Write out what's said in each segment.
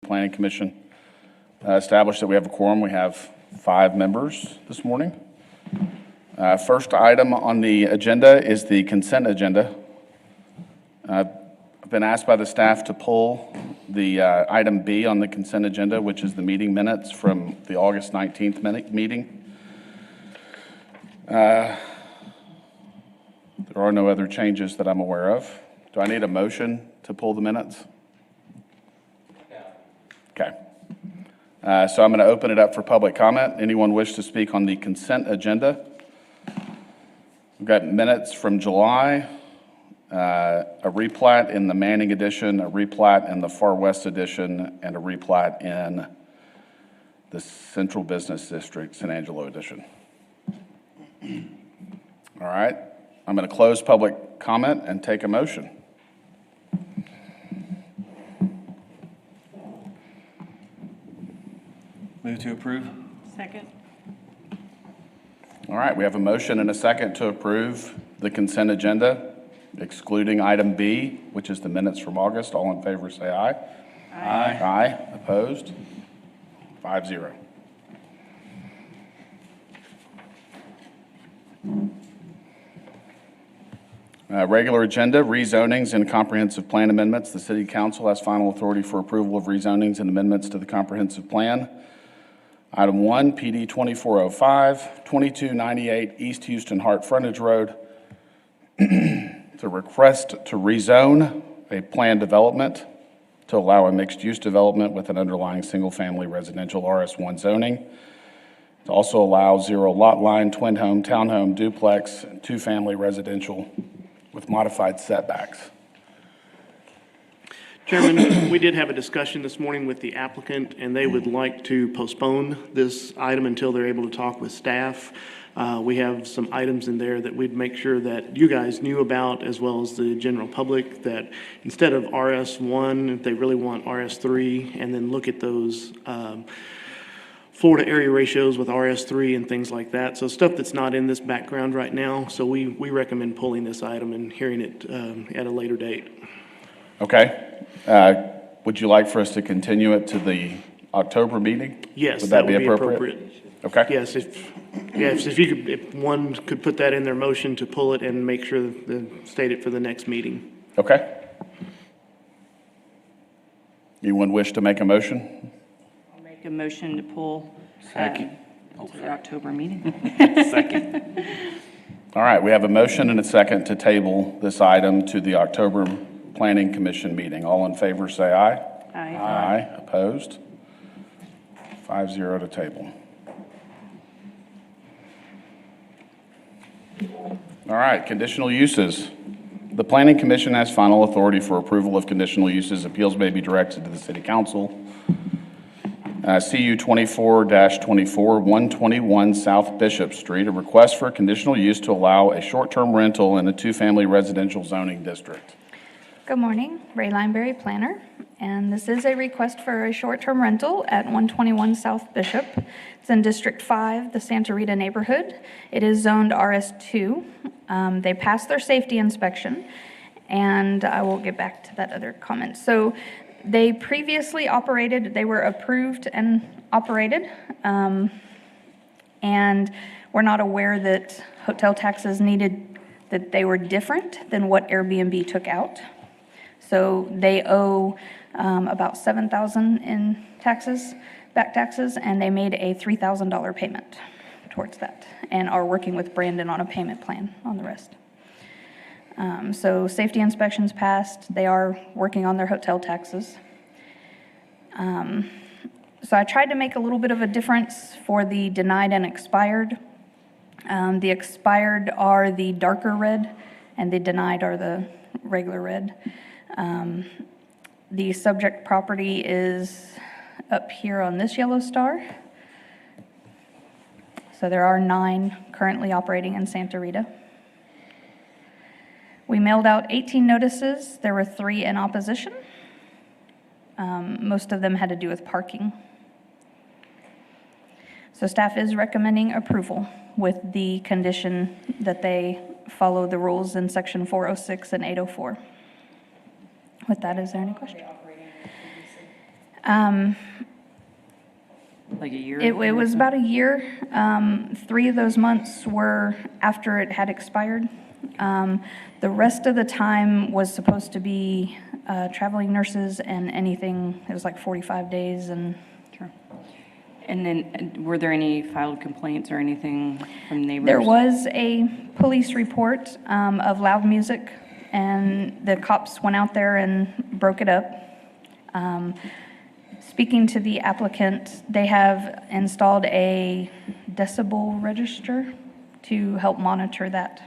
Planning Commission. Established that we have a quorum. We have 5 members this morning. First item on the agenda is the consent agenda. I've been asked by the staff to pull the item B on the consent agenda, which is the meeting minutes from the August 19th meeting. There are no other changes that I'm aware of. Do I need a motion to pull the minutes? Okay. So I'm going to open it up for public comment. Anyone wish to speak on the consent agenda? We've got minutes from July, a replat in the Manning edition, a replat in the Far West edition, and a replat in the Central Business District, San Angelo edition. All right. I'm going to close public comment and take a motion. Move to approve. Second. All right, we have a motion and a second to approve the consent agenda, excluding item B, which is the minutes from August. All in favor say aye. Aye. Aye. Opposed? 5-0. Regular agenda, rezonings and comprehensive plan amendments. The City Council has final authority for approval of rezonings and amendments to the comprehensive plan. Item 1, PD 2405, 2298 East Houston Hart Frontage Road. It's a request to rezone a planned development to allow a mixed-use development with an underlying single-family residential RS1 zoning. To also allow 0 lot line, twin home, townhome, duplex, and 2-family residential with modified setbacks. Chairman, we did have a discussion this morning with the applicant, and they would like to postpone this item until they're able to talk with staff. We have some items in there that we'd make sure that you guys knew about, as well as the general public, that instead of RS1, if they really want RS3, and then look at those floor to area ratios with RS3 and things like that. So stuff that's not in this background right now. So we recommend pulling this item and hearing it at a later date. Okay. Would you like for us to continue it to the October meeting? Yes, Would that be appropriate? Okay. Yes, if one could put that in their motion to pull it and make sure state it for the next meeting. Okay. Anyone wish to make a motion? I'll make a motion to pull Second. to the October meeting. Second. All right, we have a motion and a second to table this item to the October Planning Commission meeting. All in favor say aye. Aye. Aye. Opposed? 5-0 to table. All right, conditional uses. The Planning Commission has final authority for approval of conditional uses. Appeals may be directed to the City Council. CU 24-24, 121 South Bishop Street, a request for a conditional use to allow a short-term rental in a 2-family residential zoning district. Good morning, Ray Lineberry, planner, and this is a request for a short-term rental at 121 South Bishop. It's in District 5, the Santa Rita neighborhood. It is zoned RS2. They passed their safety inspection, and I will get back to that other comment. So they previously operated, they were approved and operated, and we're not aware that hotel taxes needed, that they were different than what Airbnb took out. So they owe about $7,000 in taxes, back taxes, and they made a $3,000 payment towards that and are working with Brandon on a payment plan on the rest. So safety inspections passed. They are working on their hotel taxes. So I tried to make a little bit of a difference for the denied and expired. The expired are the darker red, and the denied are the regular red. The subject property is up here on this yellow star. So there are 9 currently operating in Santa Rita. We mailed out 18 notices. There were 3 in opposition. Most of them had to do with parking. So staff is recommending approval with the condition that they follow the rules in section 406 and 804. With that, is there any question? Like a year? It was about a year. 3 of those months were after it had expired. The rest of the time was supposed to be traveling nurses and anything, it was like 45 days and Sure. And then, were there any filed complaints or anything from neighbors? there was a police report of loud music, and the cops went out there and broke it up. Speaking to the applicant, they have installed a decibel register to help monitor that.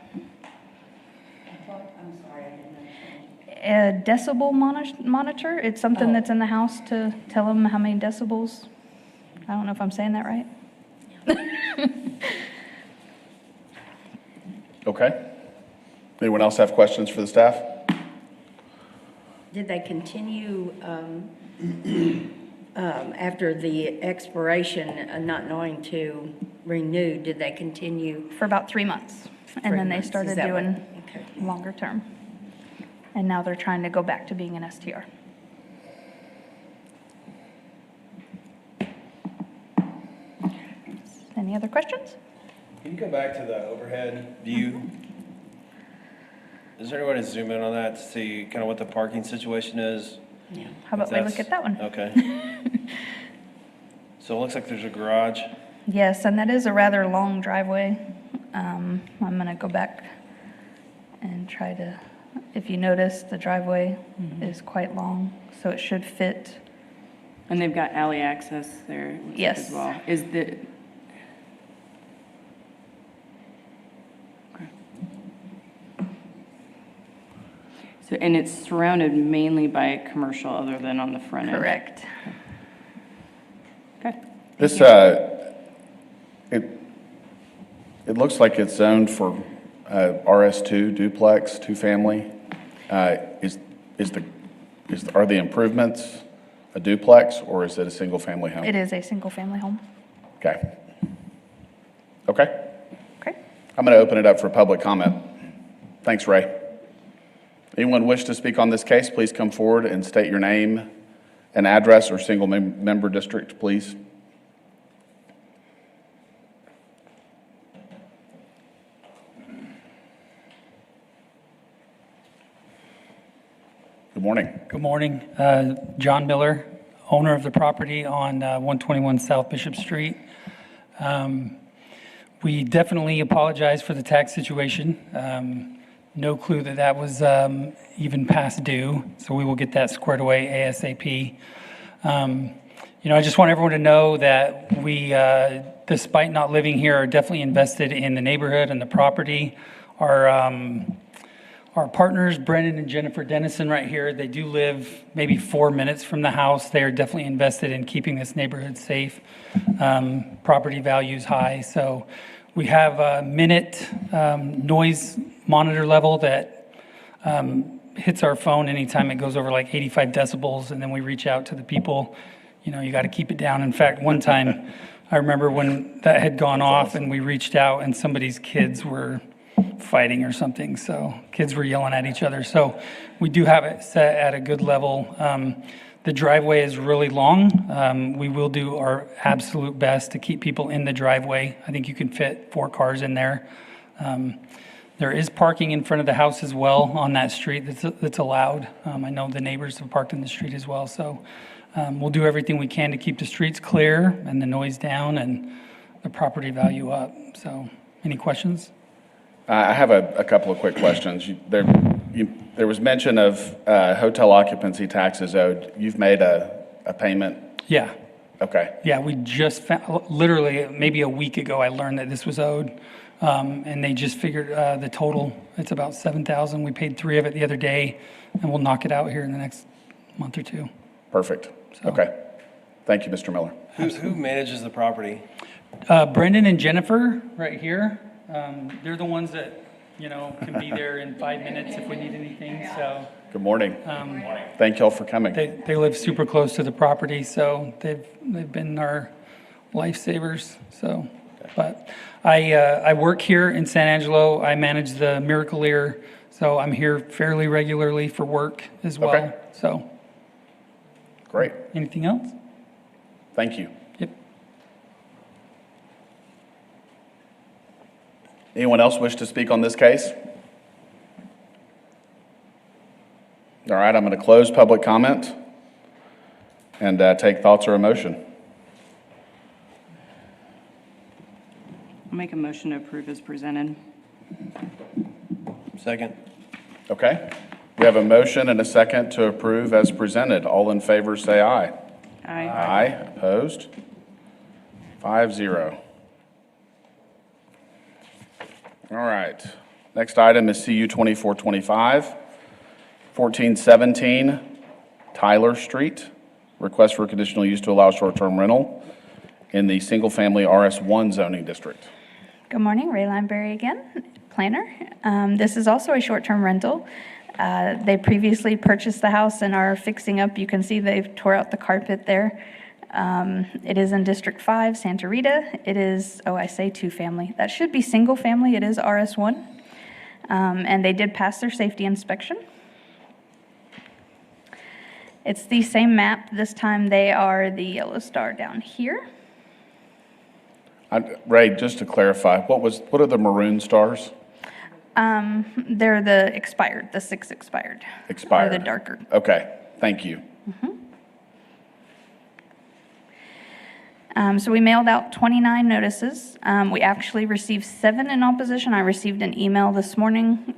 A decibel monitor, it's something that's in the house to tell them how many decibels. I don't know if I'm saying that right. Okay. Anyone else have questions for the staff? Did they continue, after the expiration, not knowing to renew, did they continue? For about 3 months. And 3 then they months? Is started that what- doing okay. longer term. And now they're trying to go back to being an STR. Any other questions? Can you go back to the overhead view? Is there any way to zoom in on that to see kind of what the parking situation is? How about we look at that one? Okay. So it looks like there's a garage. Yes, and that is a rather long driveway. I'm gonna go back and try to, if you notice, the driveway is quite long, so it should fit. And they've got alley access there, it looks like, Yes. as well. Is the... Okay. So, and it's surrounded mainly by commercial other than on the front end? Correct. Okay. This, it looks like it's zoned for RS2 duplex, two-family. Are the improvements a duplex, or is it a single-family home? It is a single-family home. Okay. Okay. Okay. I'm going to open it up for public comment. Thanks, Ray. Anyone wish to speak on this case, please come forward and state your name and address or single-member district, please. Good morning. Good morning. John Miller, owner of the property on 121 South Bishop Street. We definitely apologize for the tax situation. No clue that that was even past due, so we will get that squared away ASAP. I just want everyone to know that we, despite not living here, are definitely invested in the neighborhood and the property. Our partners, Brendan and Jennifer Dennison right here, they do live maybe 4 minutes from the house. They are definitely invested in keeping this neighborhood safe. Property value's high, so we have a minute noise monitor level that hits our phone anytime it goes over like 85 decibels, and then we reach out to the people. You got to keep it down. In fact, one time, I remember when that had gone off and we reached out and somebody's kids were fighting or something, so kids were yelling at each other. So we do have it set at a good level. The driveway is really long. We will do our absolute best to keep people in the driveway. I think you can fit 4 cars in there. There is parking in front of the house as well on that street that's allowed. I know the neighbors have parked in the street as well, so we'll do everything we can to keep the streets clear and the noise down and the property value up. So, any questions? I have a couple of quick questions. There was mention of hotel occupancy taxes owed. You've made a payment? Yeah. Okay. Yeah, we just found, literally maybe a week ago, I learned that this was owed. And they just figured the total, it's about $7,000. We paid 3 of it the other day, and we'll knock it out here in the next month or 2. Perfect. Okay. Thank you, Mr. Miller. Who manages the property? Brendan and Jennifer, right here, they're the ones that, can be there in 5 minutes if we need anything, so. Good morning. Thank y'all for coming. They live super close to the property, so they've been our lifesavers, so. But I work here in San Angelo. I manage the Miracle-Ear, so I'm here fairly regularly for work as well. Okay. So, Great, Anything else? thank you. Yep. Anyone else wish to speak on this case? All right, I'm going to close public comment and take thoughts or a motion. I'll make a motion to approve as presented. Second. Okay, we have a motion and a second to approve as presented. All in favor, say aye. Aye. Aye, opposed? 5-0. All right, next item is CU 2425, 1417 Tyler Street. Request for conditional use to allow short-term rental in the single-family RS1 zoning district. Good morning, Ray Lineberry again, planner. This is also a short-term rental. They previously purchased the house and are fixing up. You can see they've tore out the carpet there. It is in District 5, Santa Rita. It is, I say two-family. That should be single-family. It is RS1. And they did pass their safety inspection. It's the same map. This time they are the yellow star down here. Ray, just to clarify, what are the maroon stars? They're the expired, the 6 expired. Expired. Or the darker. Okay, thank you. So we mailed out 29 notices. We actually received 7 in opposition. I received an email this morning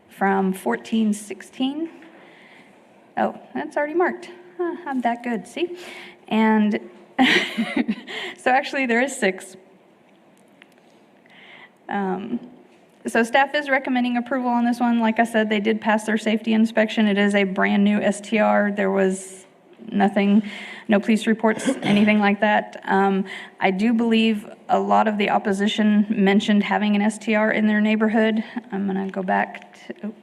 from 1416. Oh, that's already marked. I'm that good, see? And so actually there is 6. So staff is recommending approval on this one. Like I said, they did pass their safety inspection. It is a brand-new STR. There was nothing, no police reports, anything like that. I do believe a lot of the opposition mentioned having an STR in their neighborhood. I'm going to go back to,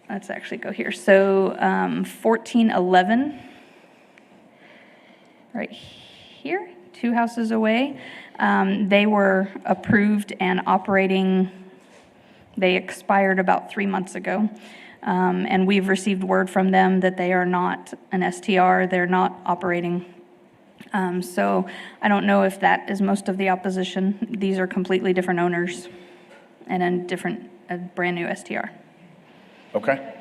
let's actually go here. So 1411, right here, 2 houses away. They were approved and operating, they expired about 3 months ago. And we've received word from them that they are not an STR, they're not operating. So I don't know if that is most of the opposition. These are completely different owners and a brand new STR. Okay,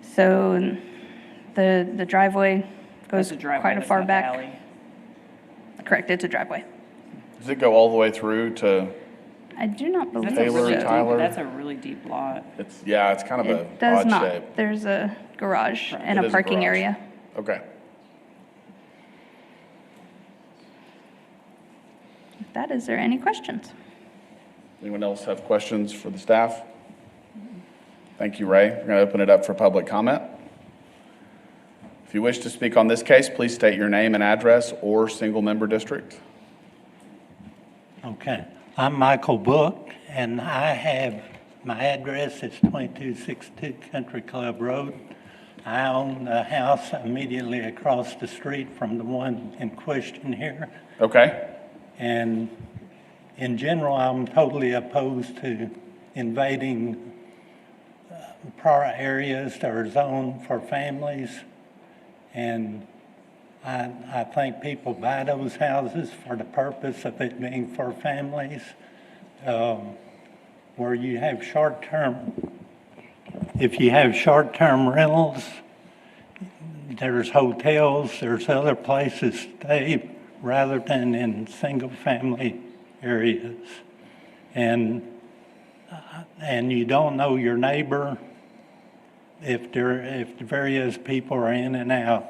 So the driveway goes That's a driveway, quite a that's far not the back. alley. Correct, it's a driveway. does it go all the way through to, I do not believe That's a Taylor, really so. deep- Tyler? That's a really deep lot. it's kind of a It does odd not. shape. There's a garage and It a is a parking garage. area. Okay, With that, is there any questions? anyone else have questions for the staff? Thank you, Ray. We're going to open it up for public comment. If you wish to speak on this case, please state your name and address or single-member district. Okay, I'm Michael Book, and I have, my address is 2262 Country Club Road. I own the house immediately across the street from the one in question here. Okay, And in general, I'm totally opposed to invading prior areas that are zoned for families. And I think people buy those houses for the purpose of it being for families. Where you have if you have short-term rentals, there's hotels, there's other places to stay rather than in single-family areas. And you don't know your neighbor if the various people are in and out.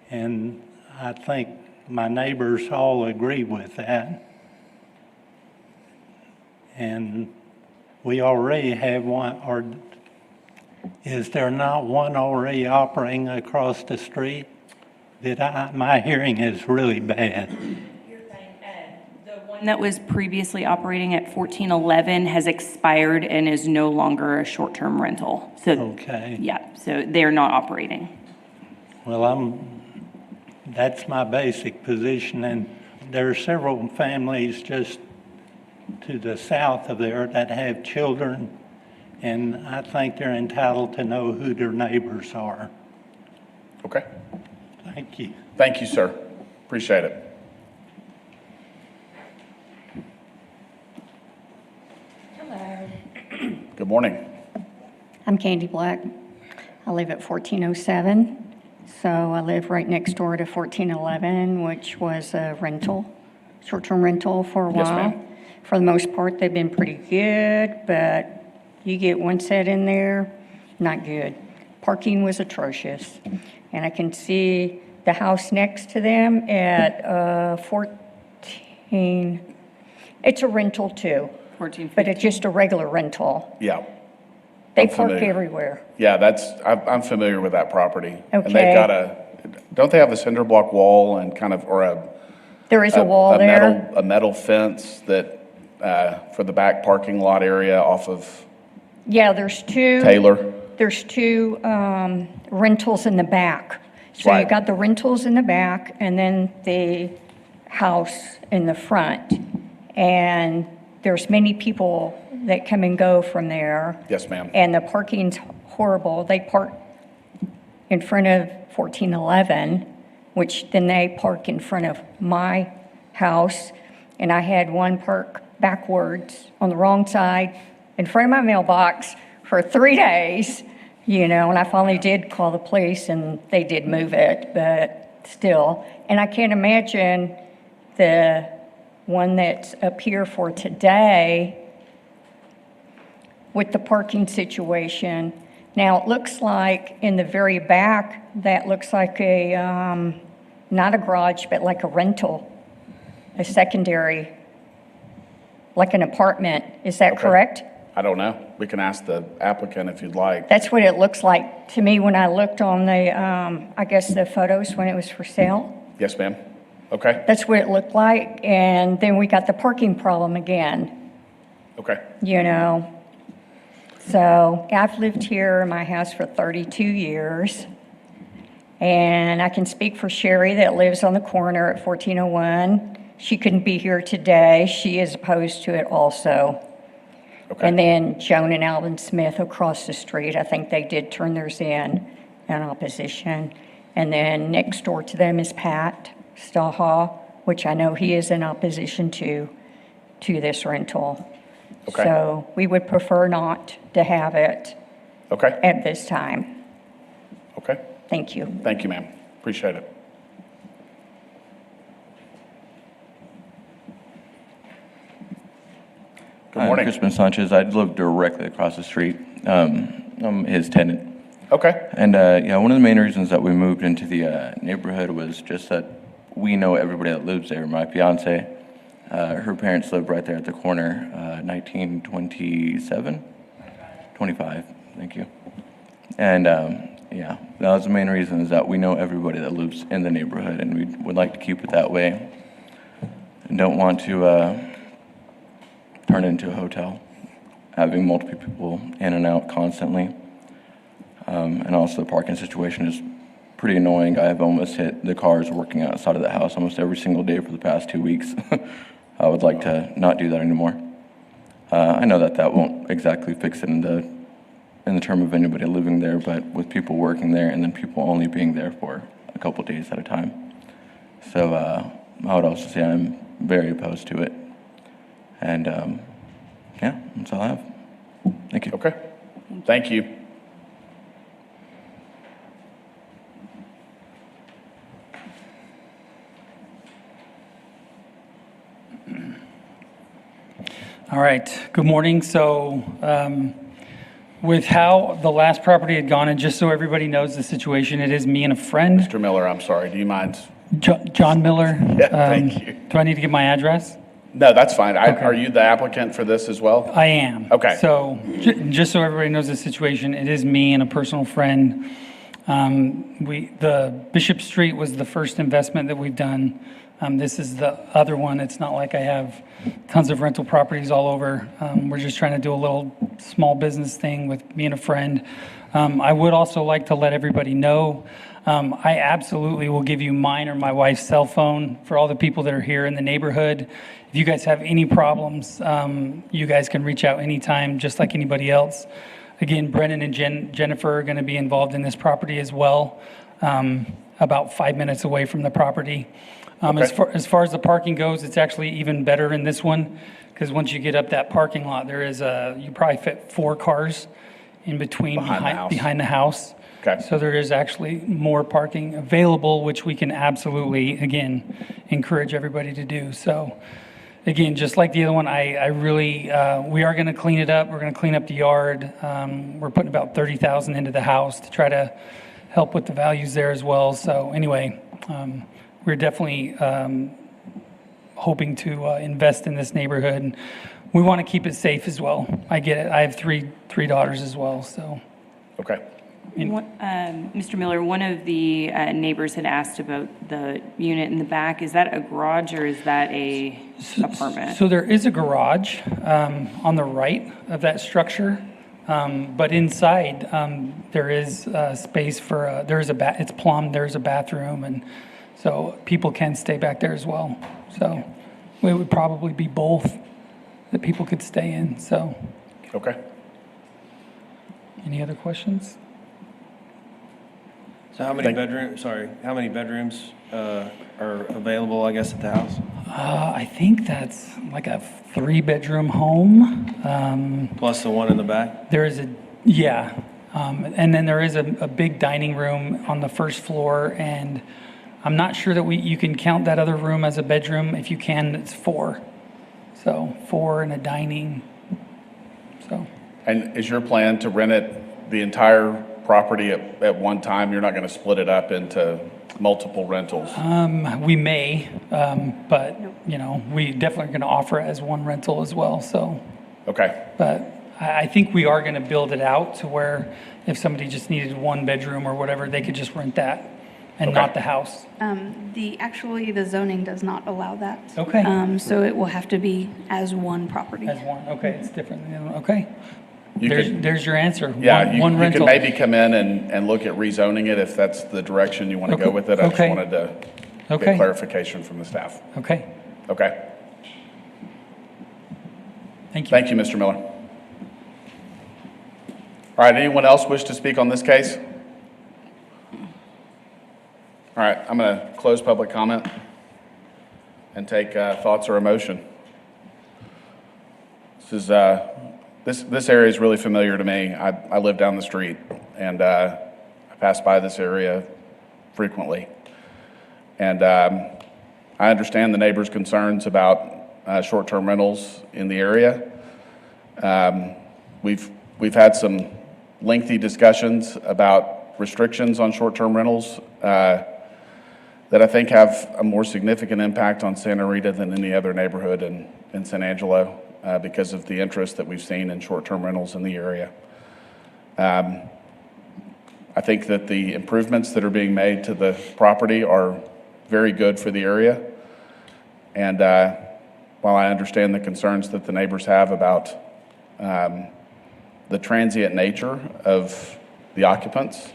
And I think my neighbors all agree with that. And we already have one, or is there not one already operating across the street? My hearing is really bad. One that was previously operating at 1411 has expired and is no longer a short-term rental. So, Okay. yeah, so they're not operating. Well, that's my basic position, and there are several families just to the south of there that have children, and I think they're entitled to know who their neighbors are. Okay. Thank you. Thank you, sir. Appreciate it. Good morning. I'm Candy Black. I live at 1407. So I live right next door to 1411, which was a rental, short-term rental for a Yes, while. ma'am. For the most part, they've been pretty good, but you get one set in there, not good. Parking was atrocious. And I can see the house next to them at 14, it's a rental too, 14, but it's just a regular rental. Yeah. They I'm park familiar. everywhere. Yeah, I'm familiar with that property. And Okay. they've got don't they have a cinder block wall and kind of, or There is a wall there. a metal fence that, for the back parking lot area off of Yeah, there's two. Taylor? There's two rentals in the back. So Right. you've got the rentals in the back and then the house in the front. And there's many people that come and go from there. Yes, ma'am. And the parking's horrible. They park in front of 1411, which then they park in front of my house. And I had one park backwards on the wrong side in front of my mailbox for 3 days, and I finally did call the police and they did move it, but still. And I can't imagine the one that's up here for today with the parking situation. Now, it looks like in the very back, that looks like a, not a garage, but like a rental, a secondary, like an apartment. Is that Okay. correct? I don't know. We can ask the applicant if you'd like. That's what it looks like to me when I looked on the, I guess the photos when it was for sale. Yes, ma'am. Okay, That's what it looked like. And then we got the parking problem again. okay. So I've lived here in my house for 32 years. And I can speak for Sherry that lives on the corner at 1401. She couldn't be here today. She is opposed to it also. Okay. And then Joan and Alvin Smith across the street, I think they did turn theirs in opposition. And then next door to them is Pat Staha, which I know he is in opposition to this rental. Okay. So we would prefer not to have it Okay, at this time. okay. Thank you. Thank you, ma'am. Appreciate it. Good Hi, I'm morning. Crispin Sanchez. I live directly across the street. I'm his tenant. Okay, And yeah, one of the main reasons that we moved into the neighborhood was just that we know everybody that lives there. My fiance, her parents live right there at the corner, 1927? 25, thank you. And yeah, that was the main reason, is that we know everybody that lives in the neighborhood, and we would like to keep it that way. And don't want to turn it into a hotel, having multiple people in and out constantly. And also the parking situation is pretty annoying. I've almost hit the cars working outside of the house almost every single day for the past 2 weeks. I would like to not do that anymore. I know that that won't exactly fix it in the term of anybody living there, but with people working there and then people only being there for a couple days at a time. So I would also say I'm very opposed to it. And yeah, that's all I have. Thank you. okay. Thank you. All right, good morning. So with how the last property had gone, and just so everybody knows the situation, it is me and a friend, Mr. Miller, I'm sorry. Do you mind? John Miller. Yeah, thank you. Do I need to give my address? No, that's fine. Okay. Are you the applicant for this as well? I am. Okay. So just so everybody knows the situation, it is me and a personal friend. The Bishop Street was the first investment that we've done. This is the other one. It's not like I have tons of rental properties all over. We're just trying to do a little small business thing with me and a friend. I would also like to let everybody know, I absolutely will give you mine or my wife's cell phone for all the people that are here in the neighborhood. If you guys have any problems, you guys can reach out anytime, just like anybody else. Again, Brennan and Jennifer are going to be involved in this property as well, about 5 minutes away from the property. As far as the parking goes, it's actually even better in this one, because once you get up that parking lot, there is you probably fit 4 cars in between behind the house. Okay. So there is actually more parking available, which we can absolutely, again, encourage everybody to do. So again, just like the other one, I really, we are going to clean it up. We're going to clean up the yard. We're putting about $30,000 into the house to try to help with the values there as well. So anyway, we're definitely hoping to invest in this neighborhood. And we want to keep it safe as well. I get it. I have three daughters as well, so. Okay. Mr. Miller, one of the neighbors had asked about the unit in the back. Is that a garage or is that a apartment? So there is a garage on the right of that structure, but inside there is space for, it's plumbed, there's a bathroom, and so people can stay back there as well. So it would probably be both that people could stay in, so. Okay. Any other questions? So how many bedrooms, how many bedrooms are available, I guess, at the house? I think that's like a 3-bedroom home. Plus the one in the back? There is and then there is a big dining room on the first floor, and I'm not sure that you can count that other room as a bedroom. If you can, it's 4. So 4 and a dining, so. And is your plan to rent it, the entire property at one time? You're not going to split it up into multiple rentals? We may, but, we definitely are going to offer it as one rental as well, so. Okay. But I think we are going to build it out to where if somebody just needed 1 bedroom or whatever, they could just rent that and not the house. Actually, the zoning does not allow that. Okay. So it will have to be as one property. As one, okay, it's different, okay. You could- There's your answer. Yeah, One you could rental. maybe come in and look at rezoning it if that's the direction you want to go Okay, with it. I just okay. wanted to Okay. get clarification from the staff. Okay, Okay. thank you. Thank you, Mr. Miller. All right, anyone else wish to speak on this case? All right, I'm going to close public comment and take thoughts or emotion. This area is really familiar to me. I live down the street, and I pass by this area frequently. And I understand the neighbors' concerns about short-term rentals in the area. We've had some lengthy discussions about restrictions on short-term rentals that I think have a more significant impact on Santa Rita than any other neighborhood in San Angelo because of the interest that we've seen in short-term rentals in the area. I think that the improvements that are being made to the property are very good for the area. And while I understand the concerns that the neighbors have about the transient nature of the occupants,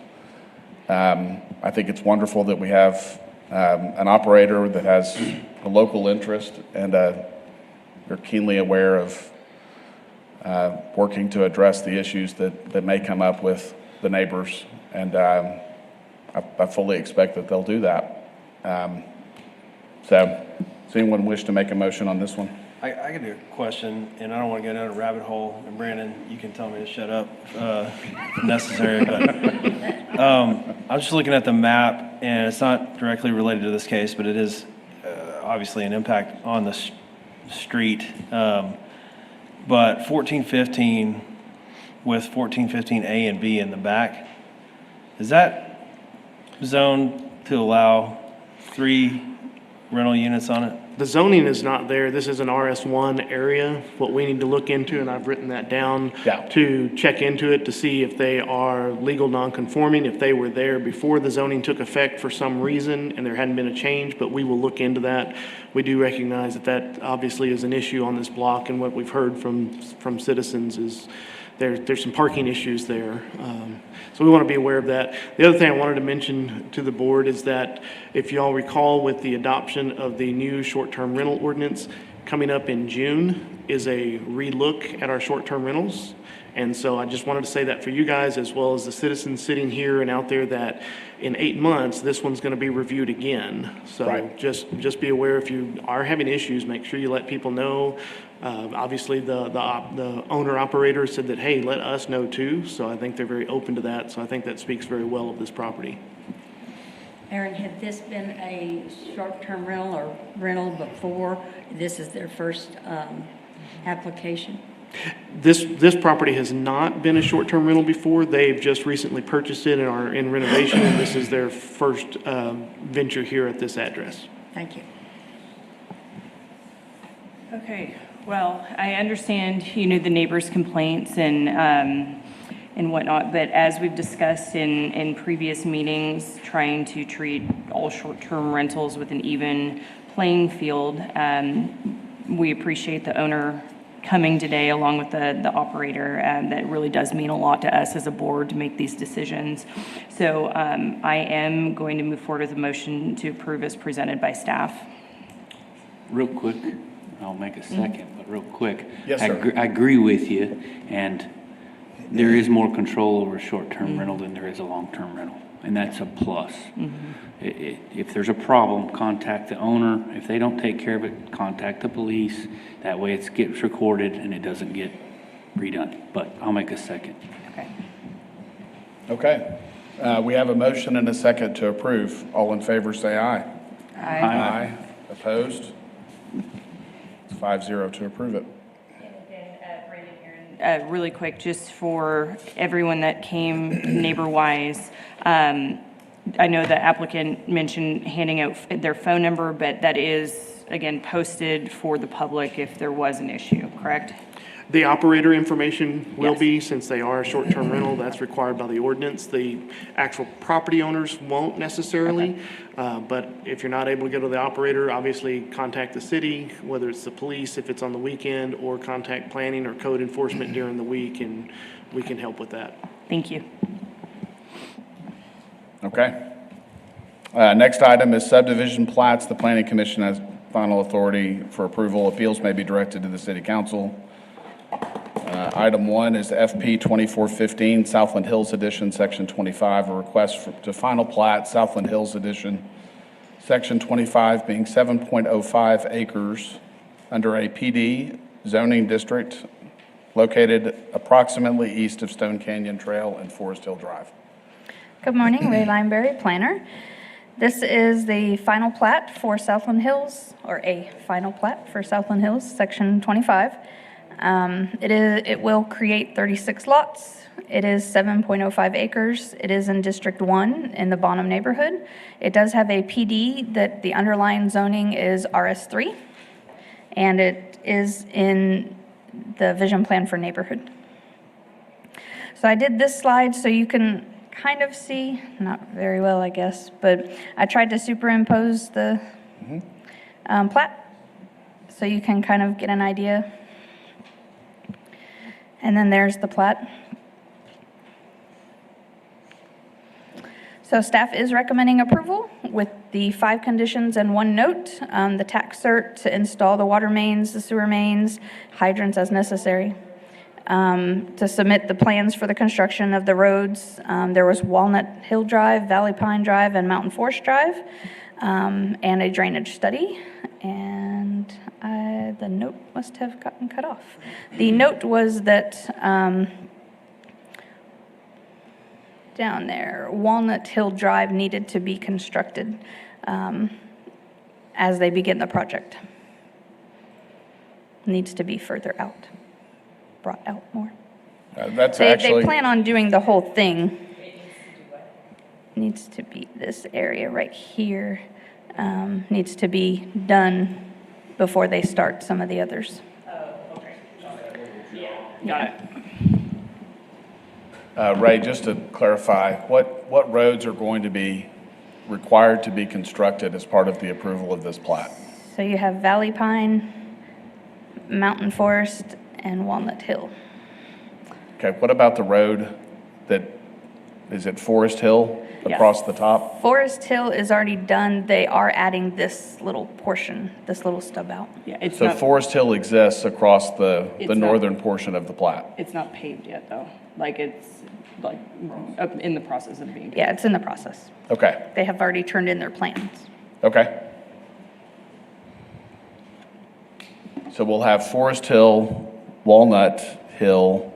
I think it's wonderful that we have an operator that has a local interest and they're keenly aware of working to address the issues that may come up with the neighbors. And I fully expect that they'll do that. So, does anyone wish to make a motion on this one? I got a question, and I don't want to go down a rabbit hole, and Brandon, you can tell me to shut up if necessary, but I'm just looking at the map, and it's not directly related to this case, but it is obviously an impact on the street. But 1415 with 1415A and B in the back, is that zoned to allow 3 rental units on it? The zoning is not there. This is an RS1 area. What we need to look into, and I've written that down, Yeah. to check into it to see if they are legal non-conforming, if they were there before the zoning took effect for some reason and there hadn't been a change, but we will look into that. We do recognize that that obviously is an issue on this block, and what we've heard from citizens is there's some parking issues there. So we want to be aware of that. The other thing I wanted to mention to the board is that if y'all recall with the adoption of the new short-term rental ordinance, coming up in June is a relook at our short-term rentals. And so I just wanted to say that for you guys, as well as the citizens sitting here and out there, that in 8 months, this one's going to be reviewed again. So Right. just be aware, if you are having issues, make sure you let people know. Obviously, the owner-operator said that, hey, let us know too. So I think they're very open to that. So I think that speaks very well of this property. Aaron, had this been a short-term rental or rental before? This is their first application? This property has not been a short-term rental before. They've just recently purchased it and are in renovation, and this is their first venture here at this address. Thank you. Okay, well, I understand, the neighbors' complaints and whatnot, but as we've discussed in previous meetings, trying to treat all short-term rentals with an even playing field, we appreciate the owner coming today along with the operator. That really does mean a lot to us as a board to make these decisions. So I am going to move forward with a motion to approve as presented by staff. Real quick, I'll make a second, but real quick. Yes, I sir. I agree with you, and there is more control over short-term rental than there is a long-term rental, and that's a plus. If there's a problem, contact the owner. If they don't take care of it, contact the police. That way it gets recorded and it doesn't get redone. But I'll make a second. Okay. Okay. We have a motion and a second to approve. All in favor, say aye. Aye. Opposed? It's 5-0 to approve it. Really quick, just for everyone that came neighbor-wise, I know the applicant mentioned handing out their phone number, but that is, again, posted for the public if there was an issue, correct? The operator information will Yes. be, since they are a short-term rental, that's required by the ordinance. The actual property owners won't necessarily, but if you're not able to go to the operator, obviously contact the city, whether it's the police if it's on the weekend, or contact planning or code enforcement during the week, and we can help with that. Thank you. Okay. Next item is subdivision plats. The planning commission has final authority for approval. Appeals may be directed to the city council. Item 1 is FP 2415, Southland Hills Edition, Section 25, a request to final plat, Southland Hills Edition, Section 25 being 7.05 acres under a PD zoning district located approximately east of Stone Canyon Trail and Forest Hill Drive. Good morning, Ray Lineberry, planner. This is the final plat for Southland Hills, or a final plat for Southland Hills, Section 25. It will create 36 lots. It is 7.05 acres. It is in District 1 in the Bonham neighborhood. It does have a PD that the underlying zoning is RS3, and it is in the vision plan for neighborhood. So I did this slide so you can kind of see, not very well, I guess, but I tried to superimpose the plat so you can kind of get an idea. And then there's the plat. So staff is recommending approval with the 5 conditions and 1 note. The tax cert to install the water mains, the sewer mains, hydrants as necessary. To submit the plans for the construction of the roads. There was Walnut Hill Drive, Valley Pine Drive, and Mountain Forest Drive, and a drainage study. And the note must have gotten cut off. The note was that down there, Walnut Hill Drive needed to be constructed as they begin the project. Needs to be further out, brought out more. That's They actually, plan on doing the whole thing. Needs to be this area right here. needs to be done before they start some of the others. Got it. Ray, just to clarify, what roads are going to be required to be constructed as part of the approval of this plat? So you have Valley Pine, Mountain Forest, and Walnut Hill. Okay, what about the road that, is it Forest Hill across the top? Forest Hill is already done. They are adding this little portion, this little stub out. Yeah, it's So not, Forest Hill exists across the It's not. northern portion of the plat? it's not paved yet, though. Like, it's, like, up in the process of being paved. Yeah, it's in the process. Okay, They have already turned in their plans. okay. So we'll have Forest Hill, Walnut Hill,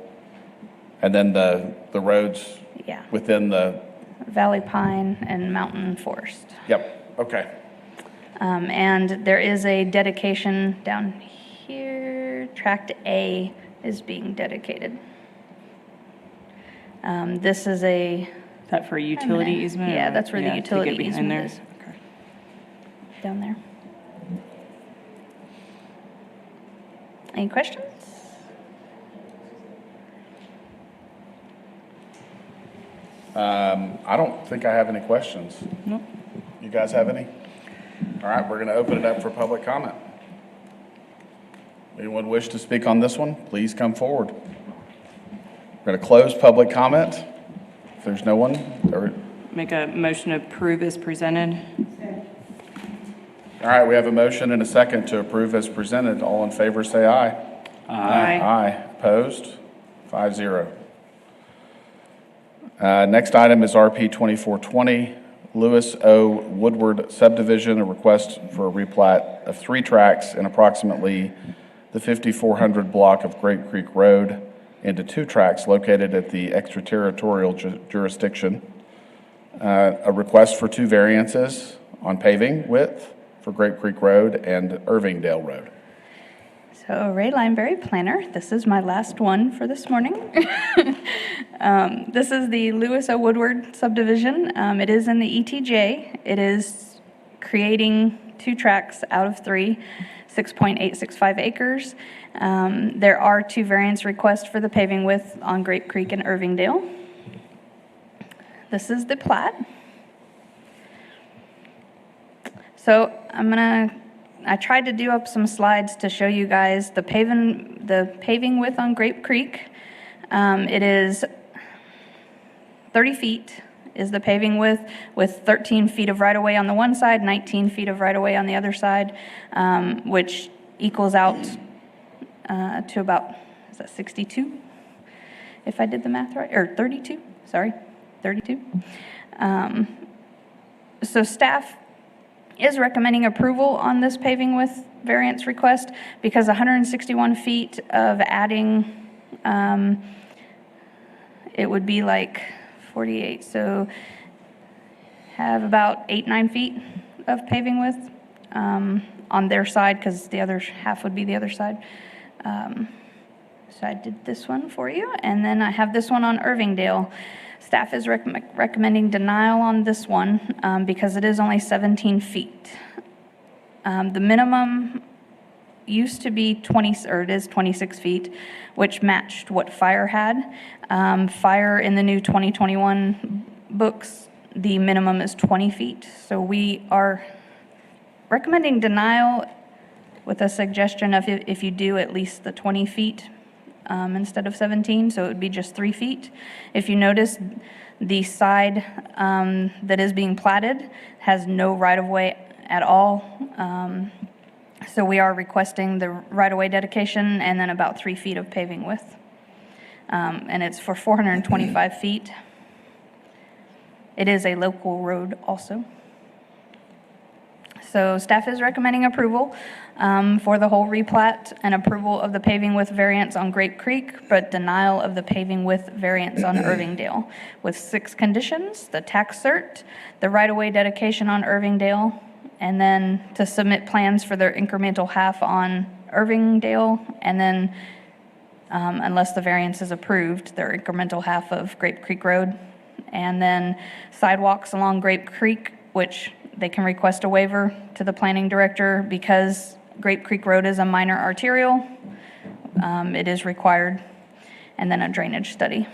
and then the roads Yeah, within the, Valley Pine and Mountain Forest. yep, okay. And there is a dedication down here, Tract A is being dedicated. This is a, Is that for a utility easement? Yeah, or- that's where the to get utility behind easement there? is. Okay. down there. Any questions? I don't think I have any questions. Nope. You guys have any? All right, we're going to open it up for public comment. Anyone wish to speak on this one, please come forward. We're going to close public comment. If there's no one, or, Make a motion to approve as presented. all right, we have a motion and a second to approve as presented. All in favor, say aye. Aye. Aye. Opposed? 5-0. Next item is RP 2420, Lewis O. Woodward subdivision, a request for a replat of 3 tracts in approximately the 5400 block of Grape Creek Road into 2 tracts located at the extraterritorial jurisdiction. A request for 2 variances on paving width for Grape Creek Road and Irvingdale Road. So Ray Lineberry, planner. This is my last one for this morning. This is the Lewis O. Woodward subdivision. It is in the ETJ. It is creating 2 tracts out of 3, 6.865 acres. There are 2 variance requests for the paving width on Grape Creek and Irvingdale. This is the plat. So I tried to do up some slides to show you guys the paving width on Grape Creek. It is 30 feet is the paving width, with 13 feet of right-of-way on the one side, 19 feet of right-of-way on the other side, which equals out to about, is that 62? If I did the math right, or 32, sorry, 32. So staff is recommending approval on this paving width variance request because 161 feet of adding, it would be like 48, so have about 8-9 feet of paving width on their side, because the other half would be the other side. So I did this one for you, and then I have this one on Irvingdale. Staff is recommending denial on this one because it is only 17 feet. The minimum used to be 20, or it is 26 feet, which matched what Fire had. Fire in the new 2021 books, the minimum is 20 feet. So we are recommending denial with a suggestion of if you do at least the 20 feet instead of 17, so it would be just 3 feet. If you notice, the side that is being platted has no right-of-way at all. So we are requesting the right-of-way dedication and then about 3 feet of paving width. And it's for 425 feet. It is a local road also. So staff is recommending approval for the whole replat and approval of the paving width variance on Grape Creek, but denial of the paving width variance on Irvingdale with 6 conditions: the tax cert, the right-of-way dedication on Irvingdale, and then to submit plans for their incremental half on Irvingdale, and then unless the variance is approved, their incremental half of Grape Creek Road, and then sidewalks along Grape Creek, which they can request a waiver to the planning director because Grape Creek Road is a minor arterial. It is required, and then a drainage study.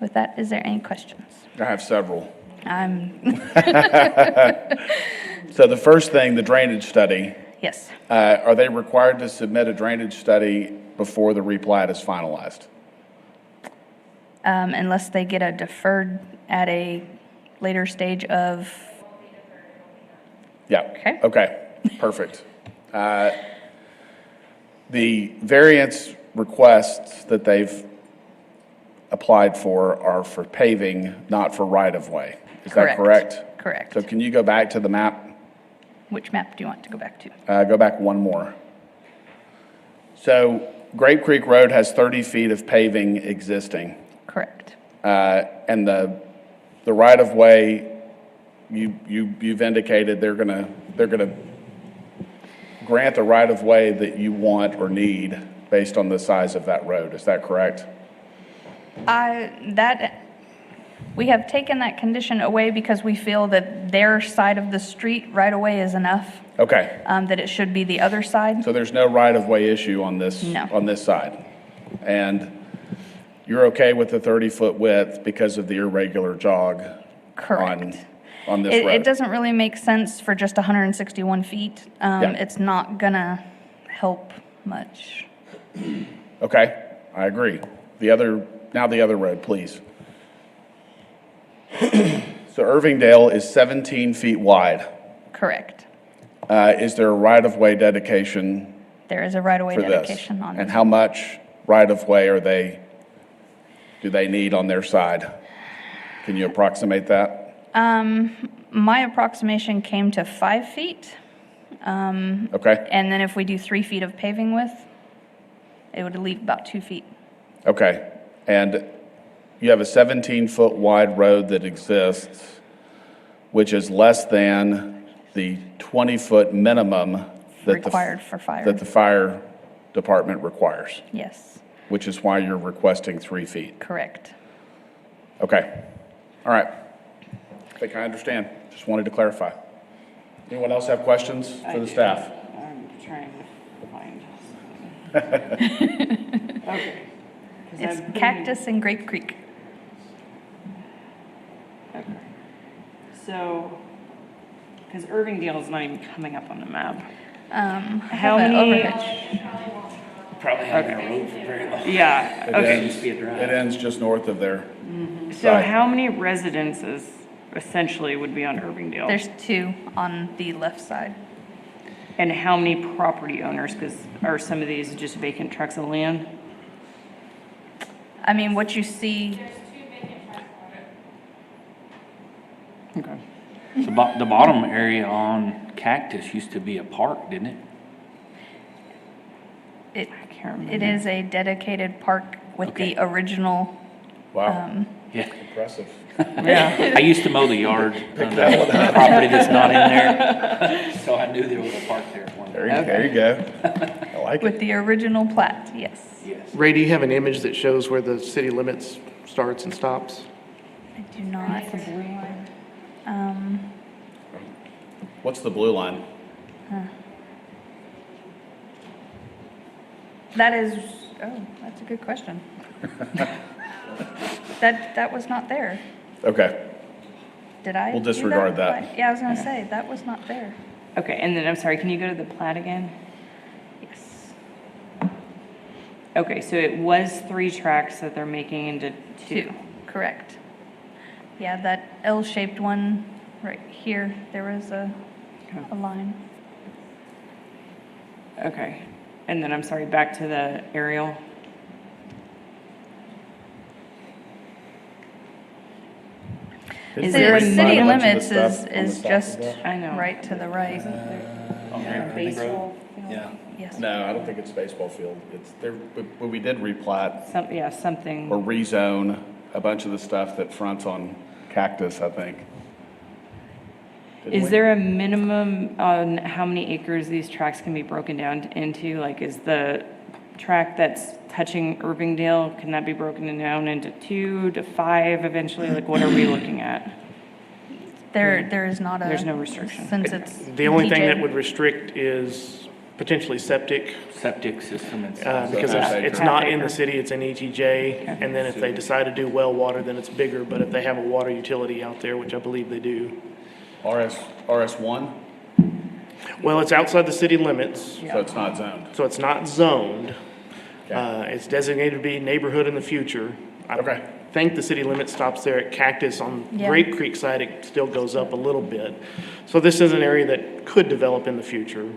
With that, is there any questions? I have several. So the first thing, the drainage study, yes, are they required to submit a drainage study before the replat is finalized? unless they get a deferred at a later stage of, Yeah. Okay, perfect. The variance requests that they've applied for are for paving, not for right-of-way. Is that correct? Correct. So can you go back to the map? Which map do you want to go back to? Go back one more. So Grape Creek Road has 30 feet of paving existing. Correct. And the right-of-way, you've indicated they're gonna grant the right-of-way that you want or need based on the size of that road. Is that correct? We have taken that condition away because we feel that their side of the street right away is enough, Okay, that it should be the other side. so there's no right-of-way issue on this? No. On this side? And you're okay with the 30-foot width because of the irregular jog? Correct. On this It road? doesn't really make sense for just 161 feet. Yeah. It's not gonna help much. Okay, I agree. Now the other road, please. So Irvingdale is 17 feet wide. Correct. Is there a right-of-way dedication There is a right-of-way for this? dedication on And this. how much right-of-way do they need on their side? Can you approximate that? My approximation came to 5 feet, Okay, and then if we do 3 feet of paving width, it would leave about 2 feet. okay. And you have a 17-foot wide road that exists, which is less than the 20-foot minimum that Required for fire. that the fire department requires, Yes, which is why you're requesting 3 feet. correct. Okay, all right. I think I understand. Just wanted to clarify. Anyone else have questions for the staff? I'm trying to find. Okay. 'Cause It's I've been- Cactus and Grape Creek. Okay. So, because Irvingdale is not even coming up on the map. I How have an many? overhead. Probably haven't been a road for very long. Yeah, okay. Used to be a drive. It ends just north of there. So Right. how many residences essentially would be on Irvingdale? There's 2 on the left side. And how many property owners? Because are some of these just vacant tracts of land? I mean, what you see, Okay. The bottom area on Cactus used to be a park, didn't it? it, I can't remember. it is a dedicated park with the original, Wow, Yeah. impressive. Yeah. I used to mow the yard on the property that's not in there, so I knew there was a park there at one time. There you go. I like it. with the original plat, yes. Yes. Ray, do you have an image that shows where the city limits starts and stops? I do not. What's the blue line? That is, oh, that's a good question. That was not there. Okay, Did I? We'll do disregard that. Yeah, I was gonna say, that was not there. Okay, and then I'm sorry, can you go to the plat again? Yes. Okay, so it was 3 tracks that they're making into 2. 2, correct. Yeah, that L-shaped one right here, there was a line. Okay, and then I'm sorry, back to the aerial. Is Didn't we there a refind City a bunch of the limits stuff is on the is south of just that? I know. right to the right. Baseball. Yeah. Yes. No, I don't think it's baseball field. It's there, but we did replat Yeah, something. or rezone a bunch of the stuff that fronts on Cactus, I think. Didn't Is we? there a minimum on how many acres these tracks can be broken down into? Like, is the track that's touching Irvingdale, can that be broken down into 2 to 5 eventually? Like, what are we looking at? There is not a. There's no restriction. Since it's. The only thing that TJ. would restrict is potentially septic, Septic system and because half it's acre. not in the city, it's in ETJ. And then if they decide to do well water, then it's bigger, but if they have a water utility out there, which I believe they do. RS1, Well, it's outside the city limits, so it's not zoned. so it's not zoned. Okay. It's designated to be neighborhood in the future. I don't Okay. think the city limit stops there at Cactus. On Yeah. Grape Creek side, it still goes up a little bit. So this is an area that could develop in the future.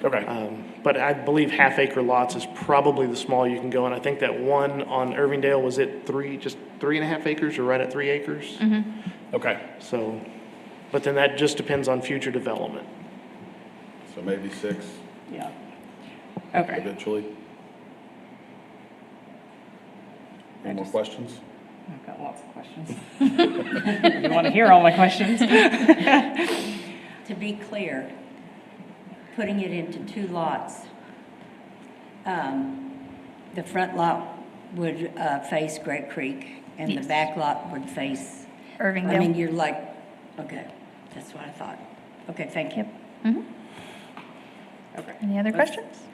Okay. But I believe half acre lots is probably the small you can go, and I think that one on Irvingdale was it just 3.5 acres or right at 3 acres? Okay. So, but then that just depends on future development. So maybe 6 Yeah. Okay. eventually. Any more questions? I've got lots of questions. You want to hear all my questions? To be clear, putting it into 2 lots, the front lot would face Grape Creek, and the Yes. back lot would face, Irvingdale. I mean, you're like, okay, that's what I thought. Okay, thank you. Okay. Any other questions?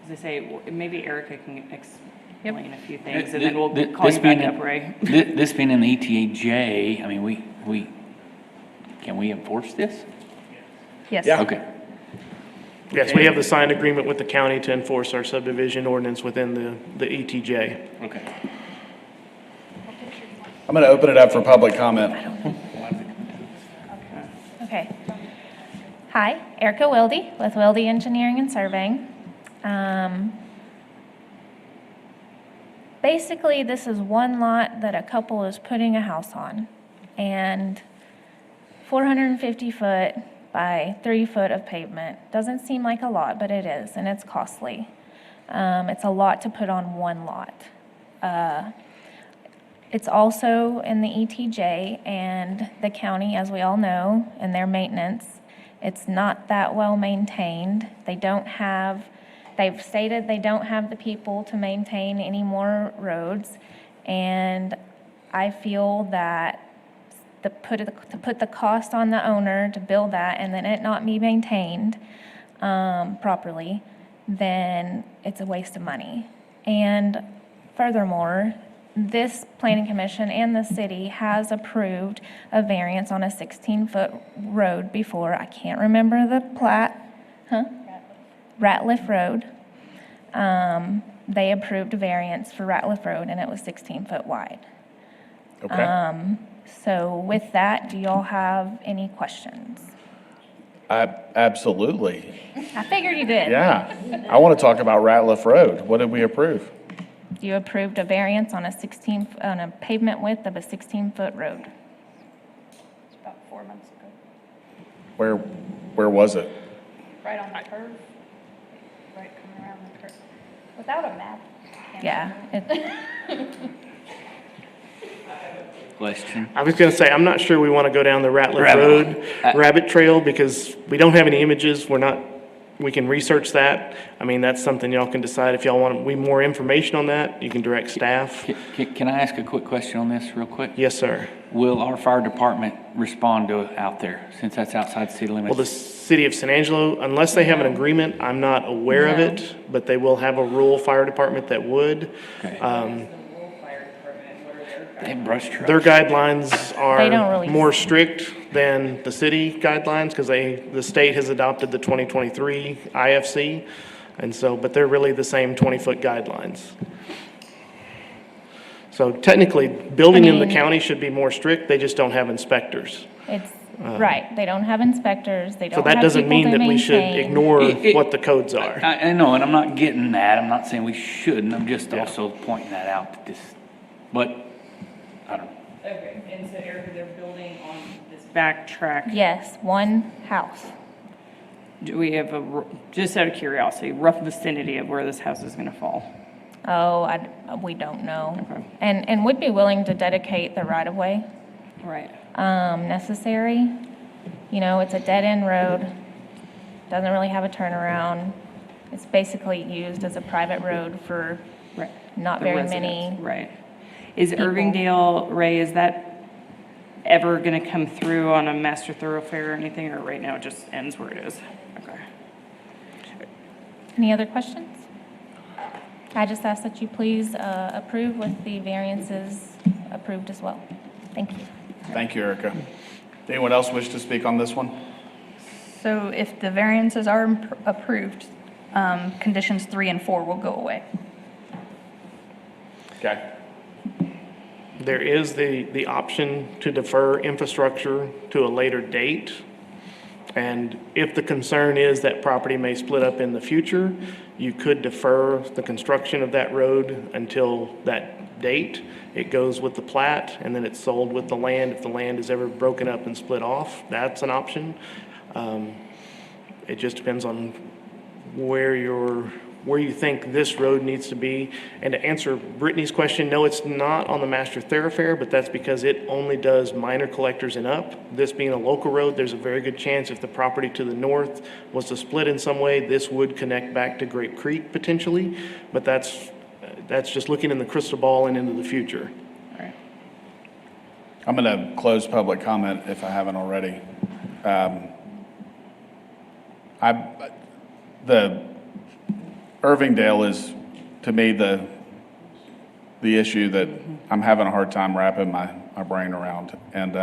As I say, maybe Erica can explain a few things, and Th- then we'll th- call this you back being up, Ray. This being in the ETJ, I mean, can we enforce this? Yes. Yeah. Okay. Yes, we have the signed agreement with the county to enforce our subdivision ordinance within the ETJ. Okay. I'm going to open it up for public comment. Okay. Hi, Erica Wilde with Wilde Engineering and Surveying. Basically, this is one lot that a couple is putting a house on, and 450 foot by 30 foot of pavement. Doesn't seem like a lot, but it is, and it's costly. It's a lot to put on one lot. It's also in the ETJ, and the county, as we all know, and their maintenance, it's not that well maintained. They've stated they don't have the people to maintain any more roads, and I feel that to put the cost on the owner to build that and then it not be maintained properly, then it's a waste of money. And furthermore, this planning commission and the city has approved a variance on a 16-foot road before. I can't remember the plat. Ratliff Road. They approved a variance for Ratliff Road, and it was 16 foot wide. Okay. So with that, do y'all have any questions? Absolutely. I figured you did. Yeah. I want to talk about Ratliff Road. What did we approve? You approved a variance on a pavement width of a 16-foot road. It's about 4 months ago. Where was it? Right on the curve. Right coming around the curve. Without a map. Yeah. Question. I was going to say, I'm not sure we want to go down the Ratliff Rabbit Road hole. rabbit trail because we don't have any images. We can research that. I mean, that's something y'all can decide. If y'all want more information on that, you can direct staff. Can I ask a quick question on this real quick? Yes, sir. Will our fire department respond to out there, since that's outside city limits? Well, the city of San Angelo, unless they have an agreement, I'm not aware of it, but they will have a rural fire department that would. Okay. They have brush trucks. Their guidelines They don't are really- more strict than the city guidelines because the state has adopted the 2023 IFC. And so, but they're really the same 20-foot guidelines. So technically, building in the mean- county should be more strict. They just don't have inspectors. It's, right, they don't have inspectors, they So don't that have doesn't people mean to that we should maintain. ignore It- what the codes are. I know, and I'm not getting that. I'm not saying we shouldn't. I'm just also pointing that out that this, but I don't know. Okay, and so Erica, they're building on this backtrack. Yes, one house. Do we have just out of curiosity, rough vicinity of where this house is going to fall? Oh, we don't know. Okay. And would be willing to dedicate the right-of-way Right. necessary. You know, it's a dead-end road, doesn't really have a turnaround. It's basically used as a private road for Right. not The very residents, many. Right. Is people. Irvingdale, Ray, is that ever going to come through on a master thoroughfare or anything, or right now it just ends where it is? Okay. Any other questions? I just ask that you please approve with the variances approved as well. Thank you. Thank you, Erica. Anyone else wish to speak on this one? So if the variances are approved, conditions 3 and 4 will go away. Okay. There is the option to defer infrastructure to a later date. And if the concern is that property may split up in the future, you could defer the construction of that road until that date. It goes with the plat, and then it's sold with the land. If the land is ever broken up and split off, that's an option. It just depends on where you think this road needs to be. And to answer Brittany's question, no, it's not on the master thoroughfare, but that's because it only does minor collectors and up. This being a local road, there's a very good chance if the property to the north was to split in some way, this would connect back to Grape Creek potentially, but that's just looking in the crystal ball and into the future. I'm going to close public comment if I haven't already. The Irvingdale is, to me, the issue that I'm having a hard time wrapping my brain around. And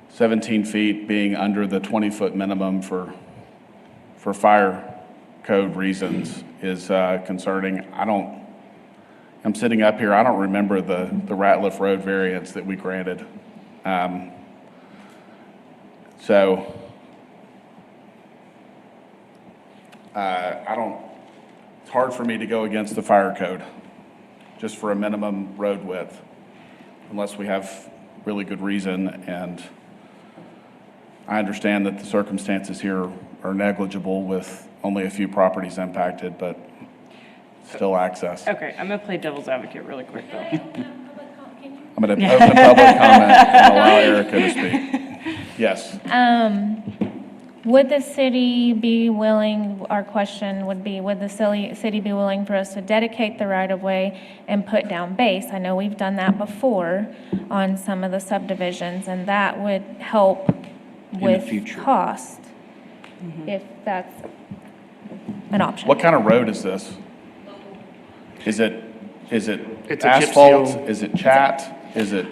17 feet being under the 20-foot minimum for fire code reasons is concerning. I'm sitting up here, I don't remember the Ratliff Road variance that we granted. It's hard for me to go against the fire code just for a minimum road width unless we have really good reason. And I understand that the circumstances here are negligible with only a few properties impacted, but still access. Okay, I'm going to play devil's advocate really quick, though. I'm going to open public comment and allow Erica to speak. Yes. Would the city be willing, our question would be, would the city be willing for us to dedicate the right-of-way and put down base? I know we've done that before on some of the subdivisions, and that would help with future. cost, if that's an option. What kind of road is this? Is it It's a chip asphalt? seal. Is it chat? Is it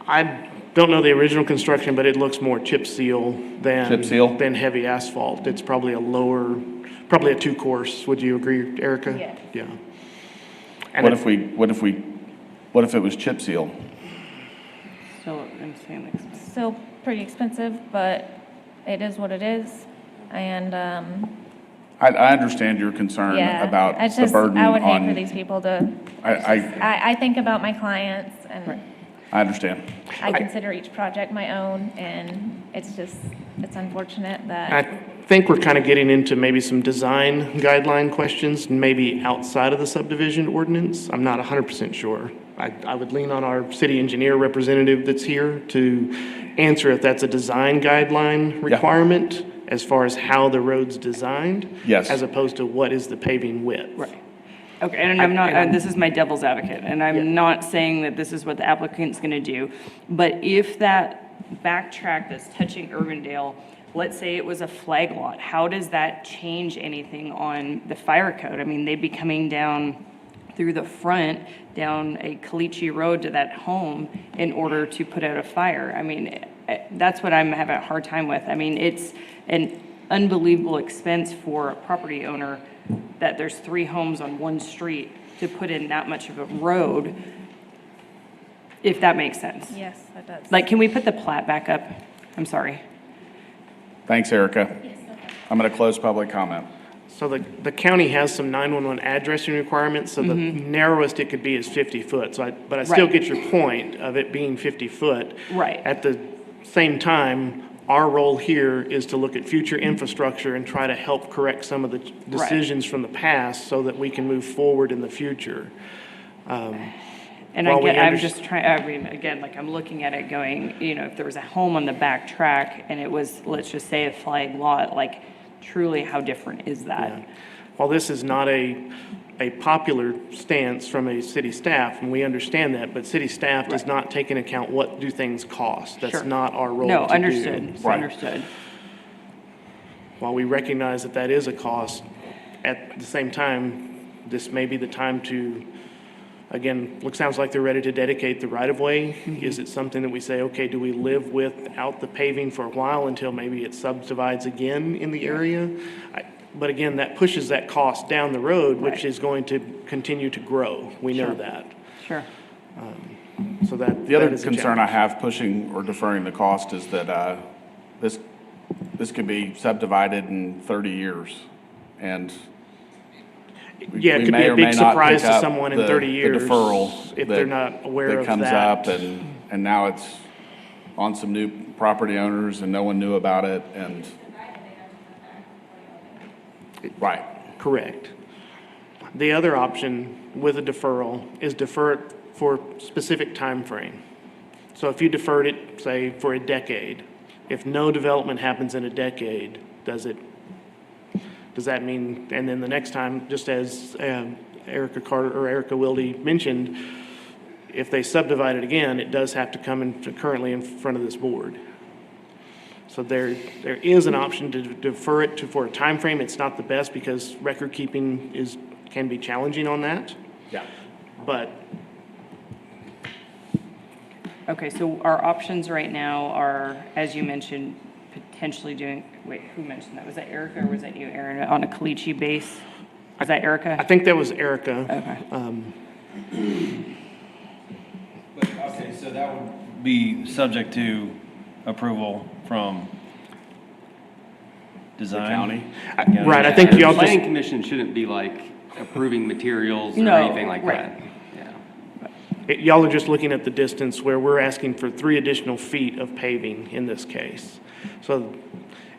I don't know the original construction, but it looks more chip seal Chip seal? than heavy asphalt. It's probably probably a 2-course. Would you agree, Erica? Yes. Yeah. And what if it was chip seal? Still insanely expensive. Still pretty expensive, but it is what it is, and, I understand your concern yeah. about I the just, burden I would hate for on, these people to, I I think about my clients, and understand. I consider each project my own, and it's unfortunate that, I think we're kind of getting into maybe some design guideline questions, maybe outside of the subdivision ordinance. I'm not 100% sure. I would lean on our city engineer representative that's here to answer if that's a design guideline requirement as far as how the road's designed. Yes. As opposed to what is the paving width. Right. Okay, and I'm not, this is my devil's advocate, and I'm not saying that this is what the applicant's going to do, but if that backtrack that's touching Irvingdale, let's say it was a flag lot, how does that change anything on the fire code? I mean, they'd be coming down through the front, down a Caliche Road to that home in order to put out a fire. I mean, that's what I'm having a hard time with. I mean, it's an unbelievable expense for a property owner that there's 3 homes on one street to put in that much of a road, if that makes sense. yes, that does. Like, can we put the plat back up? I'm sorry. Thanks, Erica. I'm going to close public comment. So the county has some 911 addressing requirements, so the narrowest it could be is 50 foot. But I still Right. get your point of it being 50 foot. Right. At the same time, our role here is to look at future infrastructure and try to help correct some of the decisions from the past so that we can move forward in the future. And While we I'm underst- just trying, I mean, again, like, I'm looking at it going, if there was a home on the back track and it was, let's just say, a flag lot, like, truly, how different is that? While this is not a a popular stance from a city staff, and we understand that, but city staff does not take into account what do things cost. Sure. That's not our role No, to do. understood, understood. While we recognize that that is a cost, at the same time, this may be the time to, again, sounds like they're ready to dedicate the right-of-way. Is it something that we say, okay, do we live without the paving for a while until maybe it subdivides again in the area? But again, that pushes that cost down the road, which Right. is going to continue to grow. We know Sure. that. Sure. So that. The other that is a concern I challenge. have pushing or deferring the cost is that this could be subdivided in 30 years. And Yeah, it we could be may a or may big not surprise pick to up someone in the- 30 the years. deferral if that- they're not aware of that. comes up, and now it's on some new property owners and no one knew about it, and. Right. Correct. The other option with a deferral is defer it for a specific time frame. So if you deferred it, say, for a decade, if no development happens in a decade, does that mean, and then the next time, just as Erica Carter or Erica Wilde mentioned, if they subdivide it again, it does have to come currently in front of this board. So there is an option to defer it for a time frame. It's not the best because record keeping can be challenging on that, Yeah. but Okay, so our options right now are, as you mentioned, potentially doing, wait, who mentioned that? Was that Erica or was that you, Aaron, on a caliche base? Was that I Erica? think that was Erica. Okay. Okay, so that would be subject to approval from design? county? Right, I think The y'all planning just, commission shouldn't be like approving materials or No, anything like right. that. Yeah. y'all are just looking at the distance where we're asking for 3 additional feet of paving in this case. So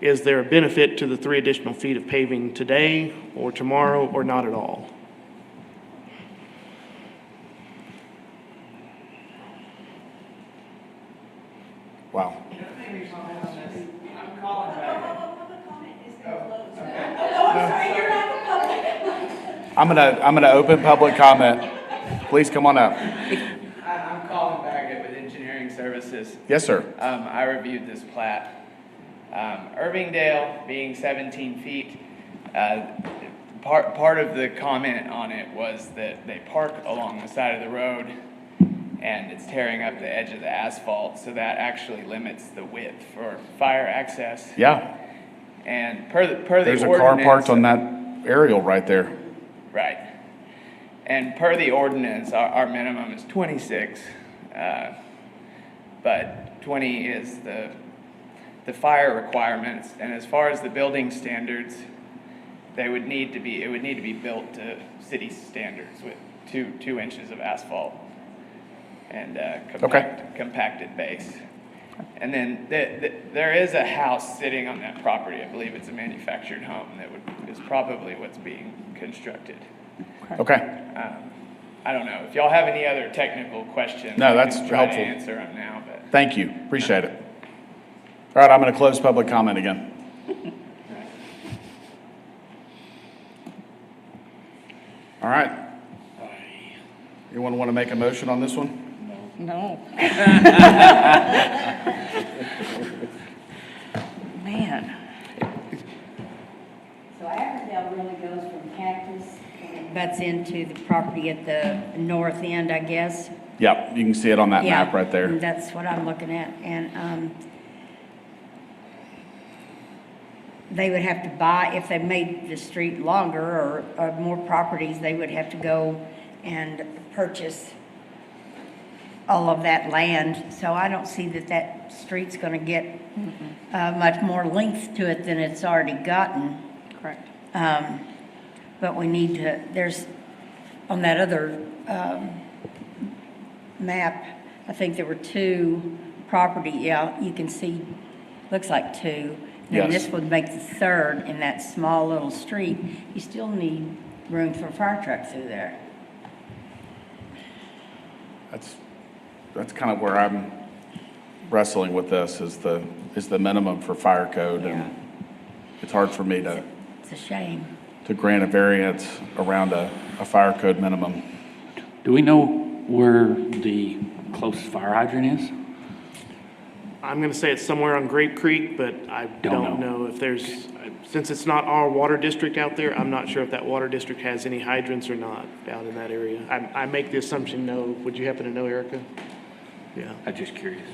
is there a benefit to the 3 additional feet of paving today or tomorrow or not at all? Wow. I'm gonna open public comment. Please come on up. I'm Colin Baggett with Engineering Services. Yes, sir. I reviewed this plat. Irvingdale being 17 feet, part of the comment on it was that they park along the side of the road and it's tearing up the edge of the asphalt, so that actually limits the width for fire access. Yeah. And per the ordinance. There's a car parked on that aerial right there. Right. And per the ordinance, our minimum is 26, but 20 is the fire requirements. And as far as the building standards, it would need to be built to city standards with 2 inches of asphalt and compacted base. And then there is a house sitting on that property. I believe it's a manufactured home that is probably what's being constructed. Okay. I don't know if y'all have any other technical questions. No, I that's can try helpful. to answer them now, but Thank you. Appreciate it. All right, I'm gonna close public comment again. All right. Anyone want to make a motion on this one? No. Man. So Avondale really goes from Cactus and butts into the property at the north end, I guess. Yep, you can see it on that Yeah, map right there. and that's what I'm looking at. And they would have to buy, if they made the street longer or more properties, they would have to go and purchase all of that land. So I don't see that street's going to get much more length to it than it's already gotten. Correct. But we need to, there's, on that other map, I think there were 2 property, yeah, you can see, looks like 2. And Yes. this would make the 3rd in that small little street. You still need room for a fire truck through there. That's kind of where I'm wrestling with this, is the minimum for fire code, and it's hard for me to, It's a shame. to grant a variance around a fire code minimum. Do we know where the closest fire hydrant is? I'm going to say it's somewhere on Grape Creek, but I don't know if there's, since it's not our water district out there, I'm not sure if that water district has any hydrants or not out in that area. I make the assumption no. Would you happen to know, Erica? Yeah. I'm just curious.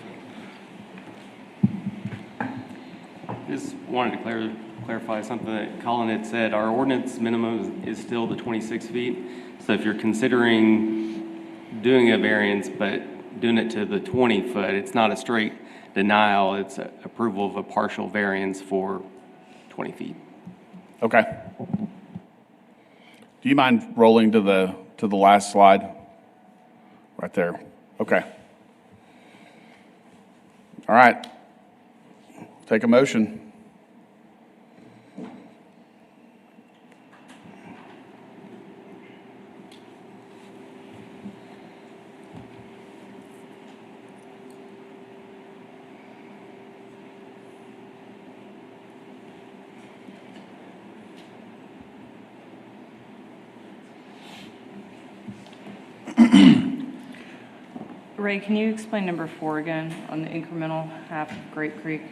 Just wanted to clarify something that Colin had said. Our ordinance minimum is still the 26 feet. So if you're considering doing a variance, but doing it to the 20 foot, it's not a straight denial, it's approval of a partial variance for 20 feet. Okay. Do you mind rolling to the last slide? Right there. Okay. All right. Take a motion. Ray, can you explain number 4 again on the incremental half of Grape Creek?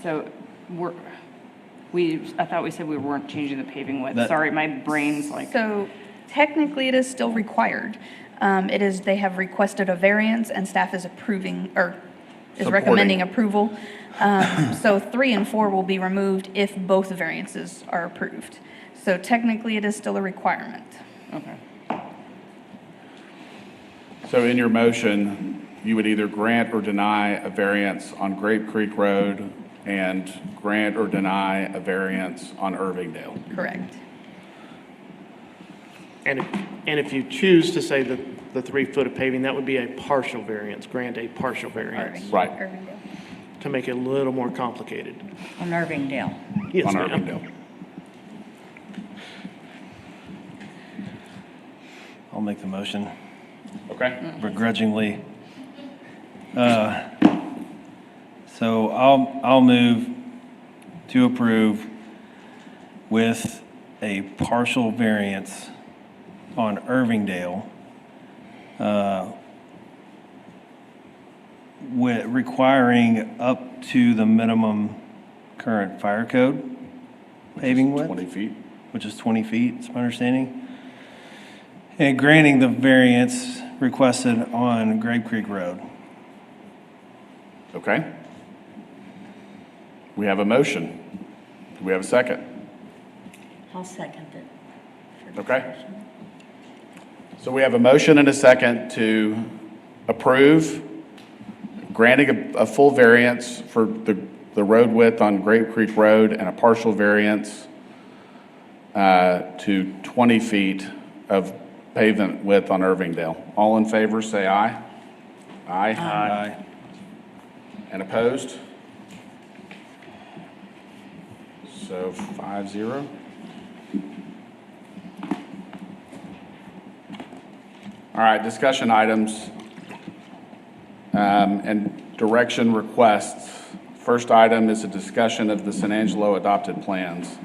So I thought we said we weren't changing the paving width. Sorry, my brain's like. So technically, it is still required. They have requested a variance, and staff is approving, or is recommending approval. So 3 and 4 will be removed if both variances are approved. So technically, it is still a requirement. Okay. So in your motion, you would either grant or deny a variance on Grape Creek Road and grant or deny a variance on Irvingdale. Correct. And if you choose to say that the 3 foot of paving, that would be a partial variance, grant a partial variance, Right. Irvingdale. to make it a little more complicated. On Irvingdale. Yes, On ma'am. Irvingdale. I'll make the motion Okay. begrudgingly. So I'll move to approve with a partial variance on Irvingdale, with requiring up to the minimum current fire code paving width, 20 feet. which is 20 feet, is my understanding. And granting the variance requested on Grape Creek Road. Okay. We have a motion. Do we have a second? I'll second it. Okay. So we have a motion and a second to approve granting a full variance for the road width on Grape Creek Road and a partial variance to 20 feet of pavement width on Irvingdale. All in favor, say aye. Aye. Aye. And opposed? So 5-0. All right, discussion items and direction requests. First item is a discussion of the San Angelo adopted plans.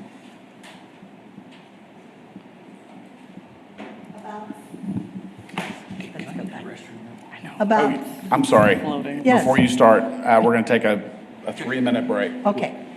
About, I'm sorry. Yes. Before you start, we're going to take a 3-minute break. okay.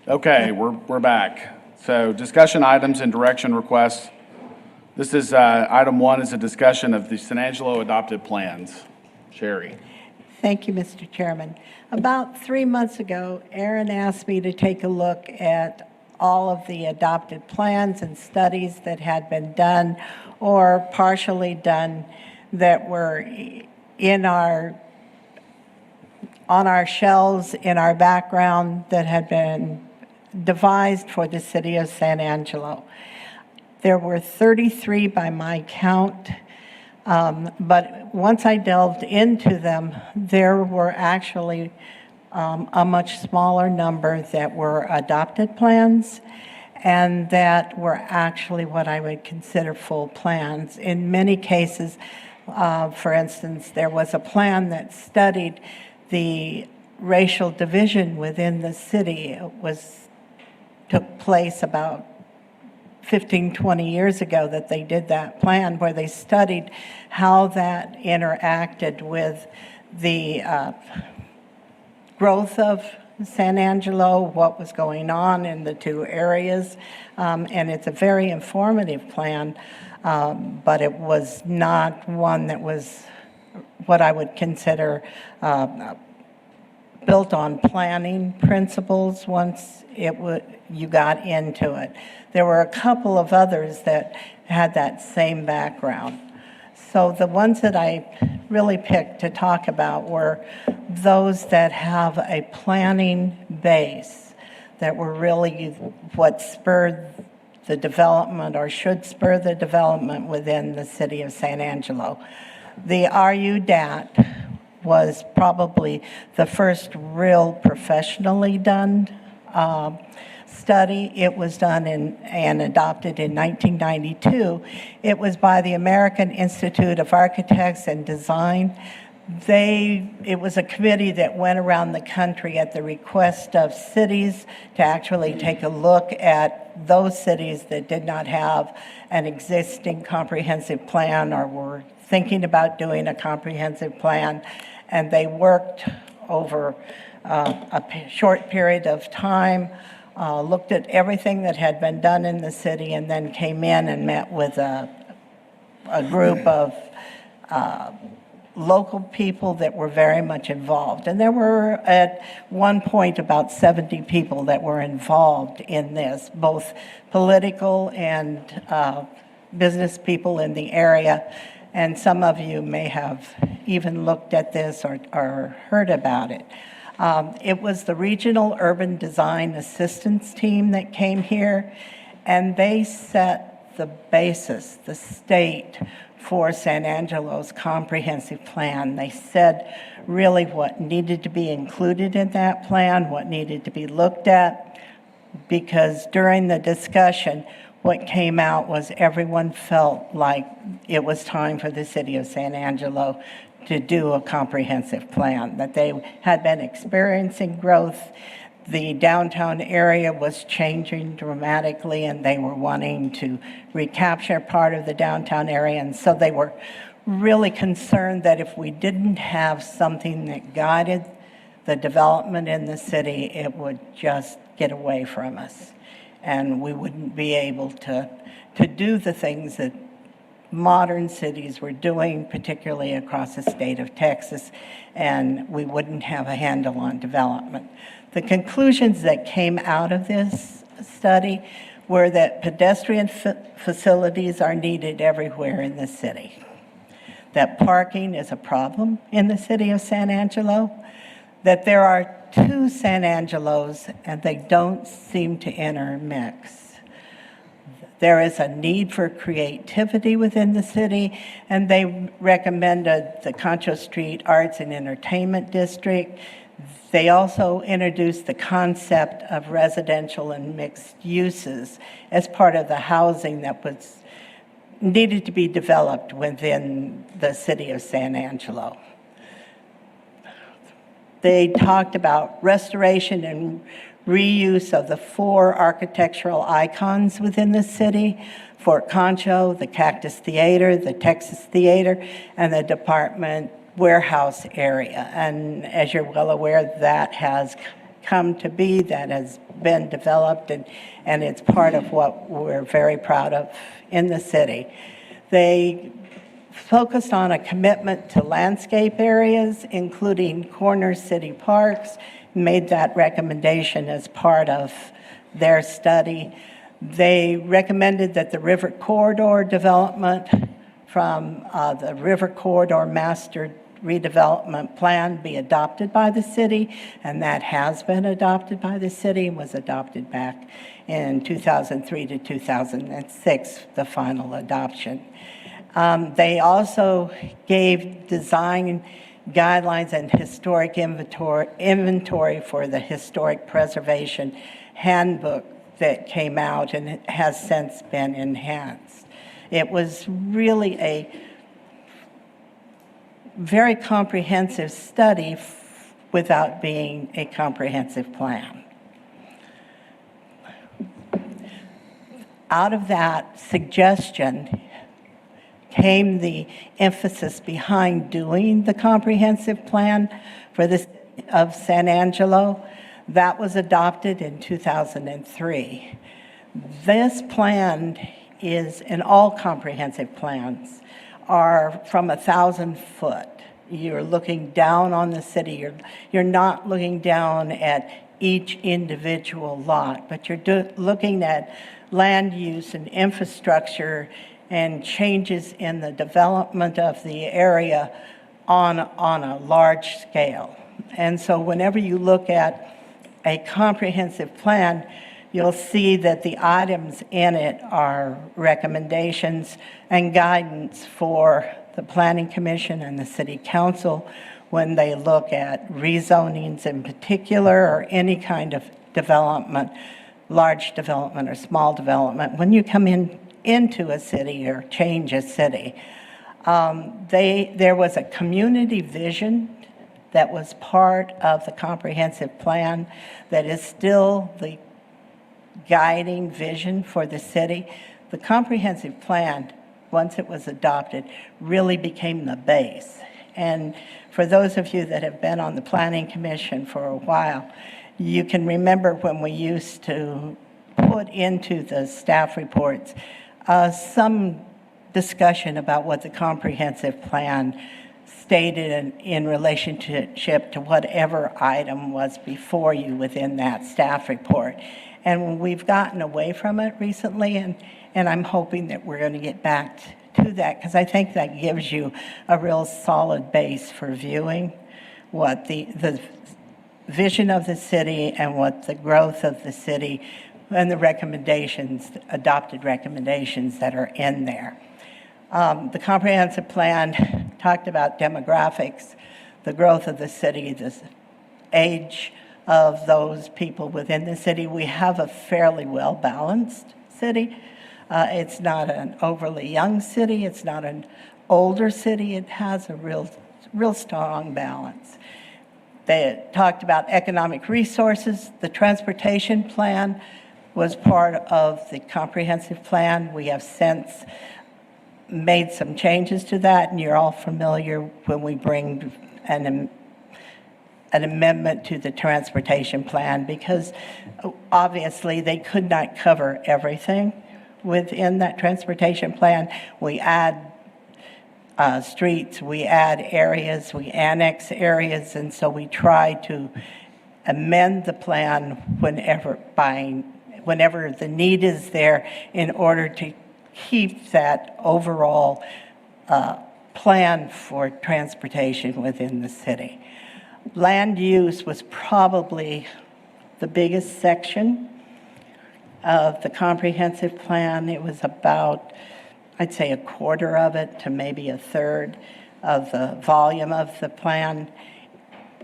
Okay, we're back. So discussion items and direction requests. This is, item one is a discussion of the San Angelo adopted plans. Sherry. Thank you, Mr. Chairman. About 3 months ago, Aaron asked me to take a look at all of the adopted plans and studies that had been done or partially done that were on our shelves in our background that had been devised for the city of San Angelo. There were 33 by my count, but once I delved into them, there were actually a much smaller number that were adopted plans and that were actually what I would consider full plans. In many cases, for instance, there was a plan that studied the racial division within the city. Took place about 15, 20 years ago that they did that plan where they studied how that interacted with the growth of San Angelo, what was going on in the two areas. And it's a very informative plan, but it was not one that was what I would consider built on planning principles once you got into it. There were a couple of others that had that same background. So the ones that I really picked to talk about were those that have a planning base, that were really what spurred the development or should spur the development within the city of San Angelo. The RUDAT was probably the first real professionally done study. It was done and adopted in 1992. It was by the American Institute of Architects and Design. It was a committee that went around the country at the request of cities to actually take a look at those cities that did not have an existing comprehensive plan or were thinking about doing a comprehensive plan. And they worked over a short period of time, looked at everything that had been done in the city, and then came in and met with a group of local people that were very much involved. And there were at one point about 70 people that were involved in this, both political and business people in the area. And some of you may have even looked at this or heard about it. It was the Regional Urban Design Assistance Team that came here, and they set the basis, the state for San Angelo's comprehensive plan. They said really what needed to be included in that plan, what needed to be looked at, because during the discussion, what came out was everyone felt like it was time for the city of San Angelo to do a comprehensive plan, that they had been experiencing growth. The downtown area was changing dramatically, and they were wanting to recapture part of the downtown area. And so they were really concerned that if we didn't have something that guided the development in the city, it would just get away from us. And we wouldn't be able to do the things that modern cities were doing, particularly across the state of Texas, and we wouldn't have a handle on development. The conclusions that came out of this study were that pedestrian facilities are needed everywhere in the city, that parking is a problem in the city of San Angelo, that there are two San Angelos and they don't seem to intermix. There is a need for creativity within the city, and they recommended the Concho Street Arts and Entertainment District. They also introduced the concept of residential and mixed uses as part of the housing that was needed to be developed within the city of San Angelo. They talked about restoration and reuse of the 4 architectural icons within the city: Fort Concho, the Cactus Theater, the Texas Theater, and the Department Warehouse area. And as you're well aware, that has come to be that has been developed, and it's part of what we're very proud of in the city. They focused on a commitment to landscape areas, including corner city parks, made that recommendation as part of their study. They recommended that the River Corridor development from the River Corridor Master Redevelopment Plan be adopted by the city, and that has been adopted by the city and was adopted back in 2003 to 2006, the final adoption. They also gave design guidelines and historic inventory for the Historic Preservation Handbook that came out and has since been enhanced. It was really a very comprehensive study without being a comprehensive plan. Out of that suggestion came the emphasis behind doing the comprehensive plan for the city of San Angelo. That was adopted in 2003. This plan is, and all comprehensive plans are from 1,000 foot. You're looking down on the city. You're not looking down at each individual lot, but you're looking at land use and infrastructure and changes in the development of the area on a large scale. And so whenever you look at a comprehensive plan, you'll see that the items in it are recommendations and guidance for the Planning Commission and the City Council when they look at rezonings in particular or any kind of development, large development or small development. When you come into a city or change a city, there was a community vision that was part of the comprehensive plan that is still the guiding vision for the city. The comprehensive plan, once it was adopted, really became the base. And for those of you that have been on the Planning Commission for a while, you can remember when we used to put into the staff reports some discussion about what the comprehensive plan stated in relationship to whatever item was before you within that staff report. And we've gotten away from it recently, and I'm hoping that we're going to get back to that, because I think that gives you a real solid base for viewing what the vision of the city and what the growth of the city and the recommendations, adopted recommendations that are in there. The comprehensive plan talked about demographics, the growth of the city, the age of those people within the city. We have a fairly well-balanced city. It's not an overly young city. It's not an older city. It has a real strong balance. They talked about economic resources. The transportation plan was part of the comprehensive plan. We have since made some changes to that, and you're all familiar when we bring an amendment to the transportation plan, because obviously they could not cover everything within that transportation plan. We add streets, we add areas, we annex areas, and so we try to amend the plan whenever the need is there in order to keep that overall plan for transportation within the city. Land use was probably the biggest section of the comprehensive plan. It was about, I'd say, a quarter of it to maybe a third of the volume of the plan.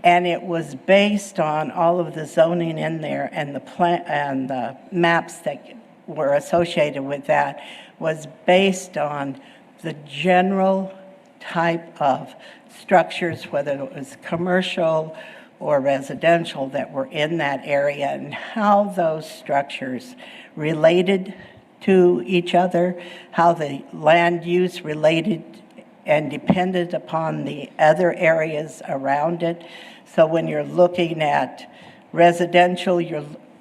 And it was based on all of the zoning in there, and the maps that were associated with that was based on the general type of structures, whether it was commercial or residential, that were in that area, and how those structures related to each other, how the land use related and depended upon the other areas around it. So when you're looking at Residential,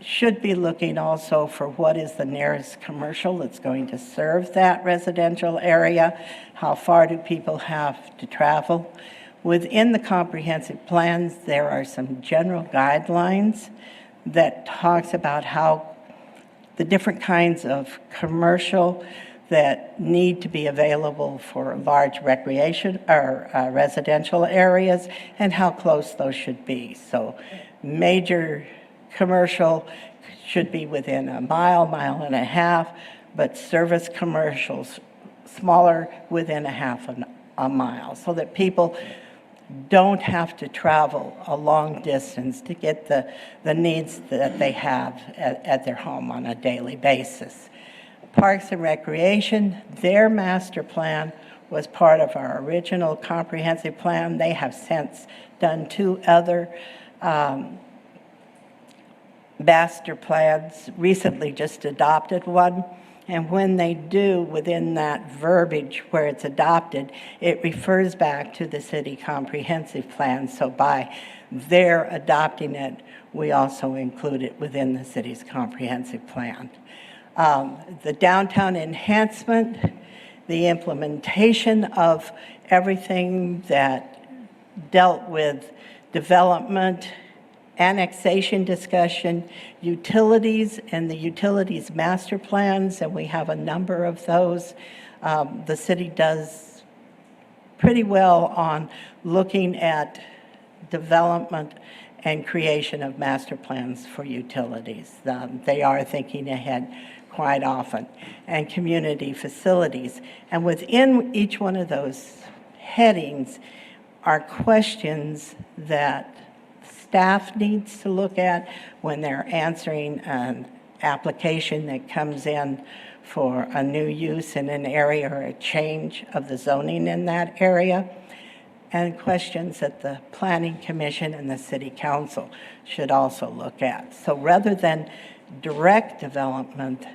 should be looking also for what is the nearest commercial that's going to serve that residential area. How far do people have to travel? Within the comprehensive plans, there are some general guidelines that talks about how the different kinds of commercial that need to be available for large recreation or residential areas and how close those should be. So major commercial should be within a mile, mile and a half, but service commercials smaller within a mile, so that people don't have to travel a long distance to get the needs that they have at their home on a daily basis. Parks and Recreation, their master plan was part of our original comprehensive plan. They have since done 2 other master plans, recently just adopted one. And when they do, within that verbiage where it's adopted, it refers back to the city comprehensive plan. So by their adopting it, we also include it within the city's comprehensive plan. The downtown enhancement, the implementation of everything that dealt with development, annexation discussion, utilities, and the utilities master plans, and we have a number of those. The city does pretty well on looking at development and creation of master plans for utilities. They are thinking ahead quite often, and community facilities. And within each one of those headings are questions that staff needs to look at when they're answering an application that comes in for a new use in an area or a change of the zoning in that area, and questions that the Planning Commission and the City Council should also look at. So rather than direct development,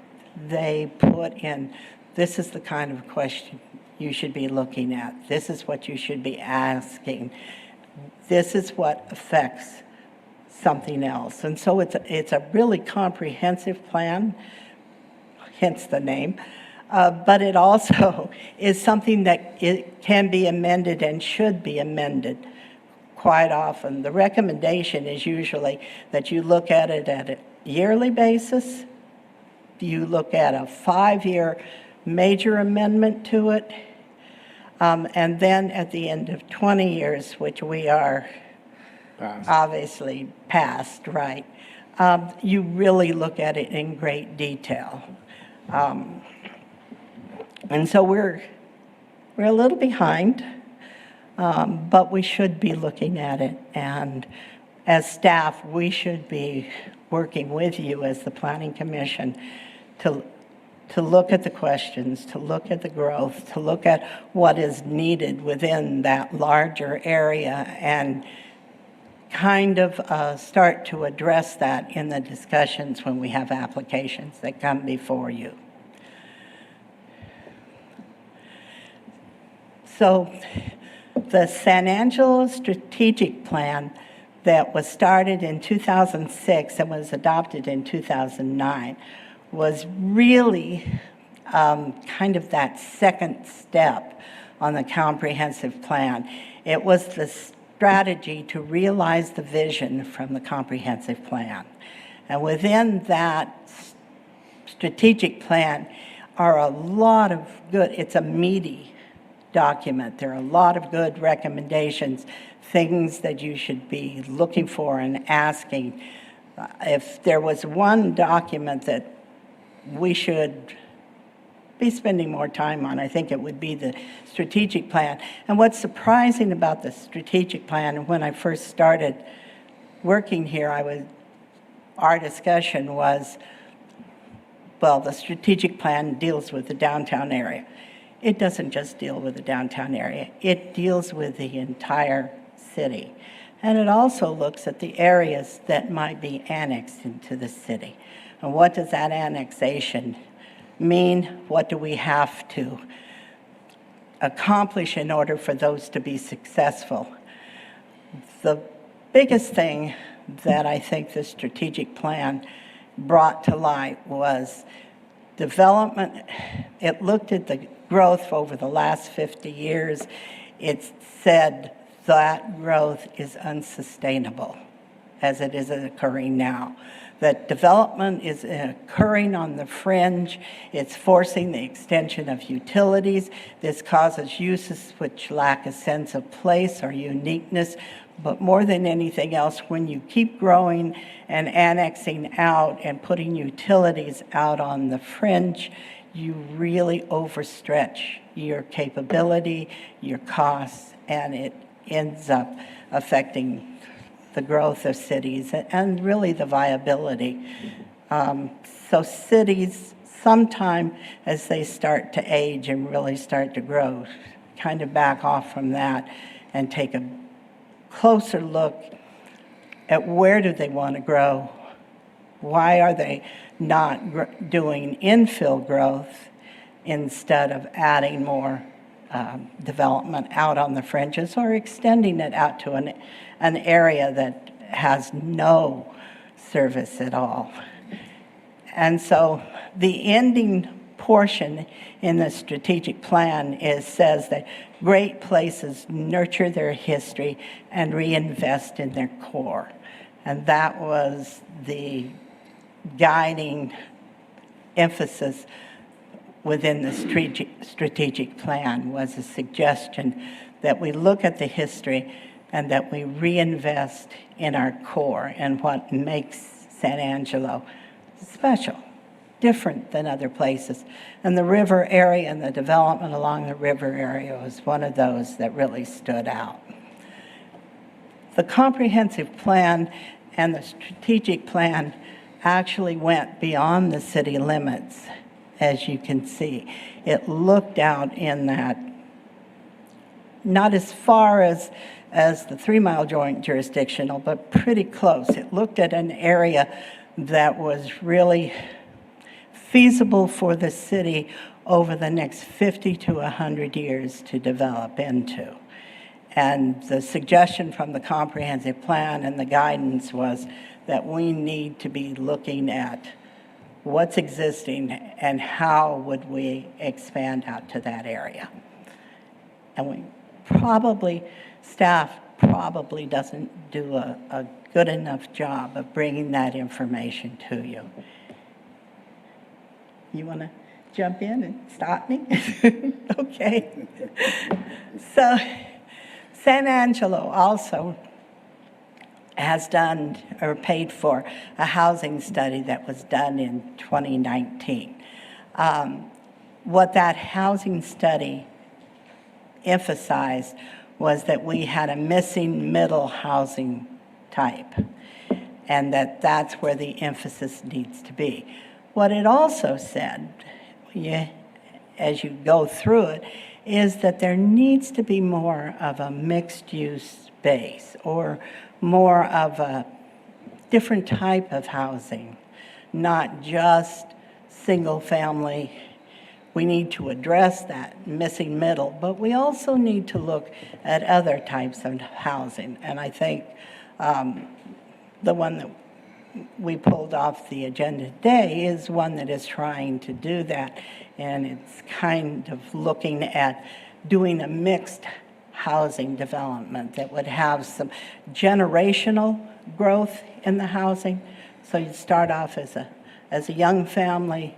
they put in, this is the kind of question you should be looking at. This is what you should be asking. This is what affects something else. And so it's a really comprehensive plan, hence the name. But it also is something that it can be amended and should be amended quite often. The recommendation is usually that you look at it at a yearly basis. You look at a 5-year major amendment to it. And then at the end of 20 years, which we are obviously past, right? You really look at it in great detail. And so we're a little behind, but we should be looking at it. And as staff, we should be working with you as the Planning Commission to look at the questions, to look at the growth, to look at what is needed within that larger area, and kind of start to address that in the discussions when we have applications that come before you. So the San Angelo Strategic Plan that was started in 2006 and was adopted in 2009 was really kind of that second step on the comprehensive plan. It was the strategy to realize the vision from the comprehensive plan. And within that strategic plan are a lot of good, it's a meaty document. There are a lot of good recommendations, things that you should be looking for and asking. If there was one document that we should be spending more time on, I think it would be the strategic plan. And what's surprising about the strategic plan, and when I first started working here, our discussion was, well, the strategic plan deals with the downtown area. It doesn't just deal with the downtown area. It deals with the entire city. And it also looks at the areas that might be annexed into the city. And what does that annexation mean? What do we have to accomplish in order for those to be successful? The biggest thing that I think the strategic plan brought to light was development. It looked at the growth over the last 50 years. It said that growth is unsustainable as it is occurring now. That development is occurring on the fringe. It's forcing the extension of utilities. This causes uses which lack a sense of place or uniqueness. But more than anything else, when you keep growing and annexing out and putting utilities out on the fringe, you really overstretch your capability, your costs, and it ends up affecting the growth of cities and really the viability. So cities, sometime as they start to age and really start to grow, kind of back off from that and take a closer look at where do they want to grow? Why are they not doing infill growth instead of adding more development out on the fringes or extending it out to an area that has no service at all? And so the ending portion in the strategic plan says that great places nurture their history and reinvest in their core. And that was the guiding emphasis within the strategic plan, was a suggestion that we look at the history and that we reinvest in our core and what makes San Angelo special, different than other places. And the river area and the development along the river area was one of those that really stood out. The comprehensive plan and the strategic plan actually went beyond the city limits, as you can see. It looked out in that, not as far as the 3 Mile Joint jurisdictional, but pretty close. It looked at an area that was really feasible for the city over the next 50 to 100 years to develop into. And the suggestion from the comprehensive plan and the guidance was that we need to be looking at what's existing and how would we expand out to that area. And staff probably doesn't do a good enough job of bringing that information to you. You want to jump in and stop me? Okay. So San Angelo also has done or paid for a housing study that was done in 2019. What that housing study emphasized was that we had a missing middle housing type, and that's where the emphasis needs to be. What it also said, as you go through it, is that there needs to be more of a mixed-use space or more of a different type of housing, not just single-family. We need to address that missing middle, but we also need to look at other types of housing. And I think the one that we pulled off the agenda today is one that is trying to do that. And it's kind of looking at doing a mixed housing development that would have some generational growth in the housing. So you start off as a young family,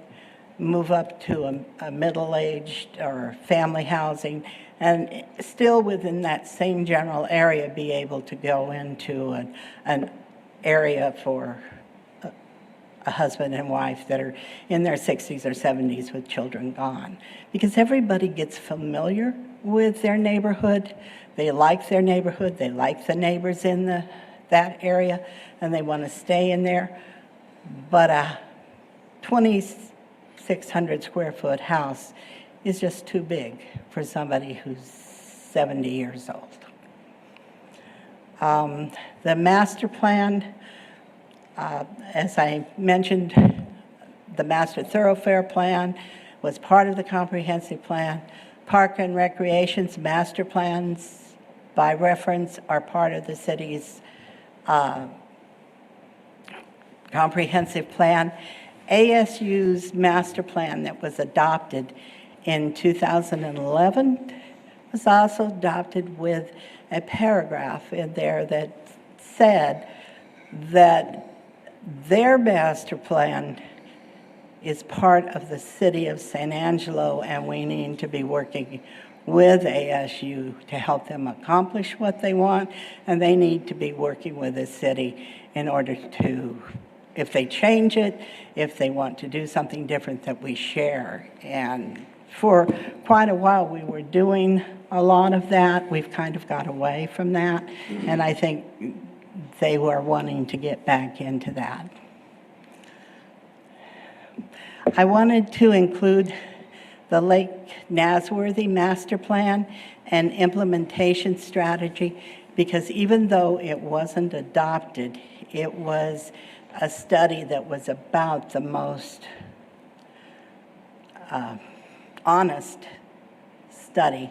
move up to a middle-aged or family housing, and still within that same general area be able to go into an area for a husband and wife that are in their 60s or 70s with children gone. Because everybody gets familiar with their neighborhood. They like their neighborhood. They like the neighbors in that area, and they want to stay in there. But a 2,600 square foot house is just too big for somebody who's 70 years old. The master plan, as I mentioned, the master thoroughfare plan was part of the comprehensive plan. Park and recreation's master plans, by reference, are part of the city's comprehensive plan. ASU's master plan that was adopted in 2011 was also adopted with a paragraph in there that said that their master plan is part of the city of San Angelo, and we need to be working with ASU to help them accomplish what they want, and they need to be working with the city in order to, if they change it, if they want to do something different, that we share. And for quite a while, we were doing a lot of that. We've kind of got away from that, and I think they were wanting to get back into that. I wanted to include the Lake Nasworthy Master Plan and implementation strategy, because even though it wasn't adopted, it was a study that was about the most honest study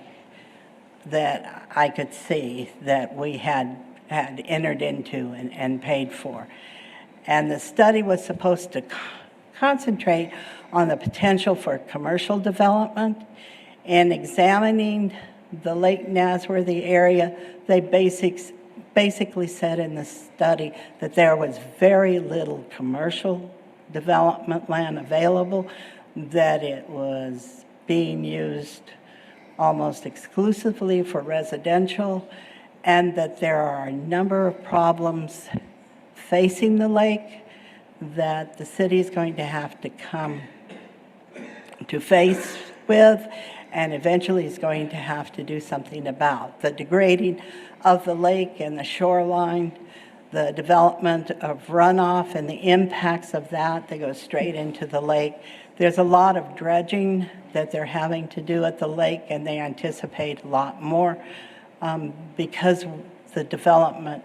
that I could see that we had entered into and paid for. And the study was supposed to concentrate on the potential for commercial development. In examining the Lake Nasworthy area, they basically said in the study that there was very little commercial development land available, that it was being used almost exclusively for residential, and that there are a number of problems facing the lake that the city is going to have to come to face with, and eventually is going to have to do something about. The degrading of the lake and the shoreline, the development of runoff and the impacts of that go straight into the lake. There's a lot of dredging that they're having to do at the lake, and they anticipate a lot more because the development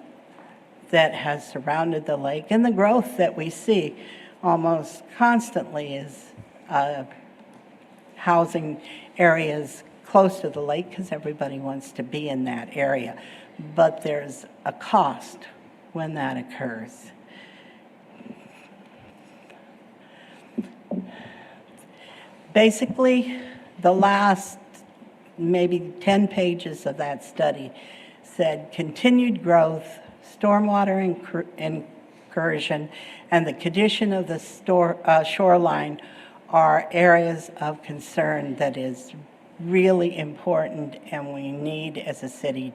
that has surrounded the lake and the growth that we see almost constantly is housing areas close to the lake because everybody wants to be in that area. But there's a cost when that occurs. Basically, the last maybe 10 pages of that study said continued growth, stormwater incursion, and the condition of the shoreline are areas of concern that is really important, and we need as a city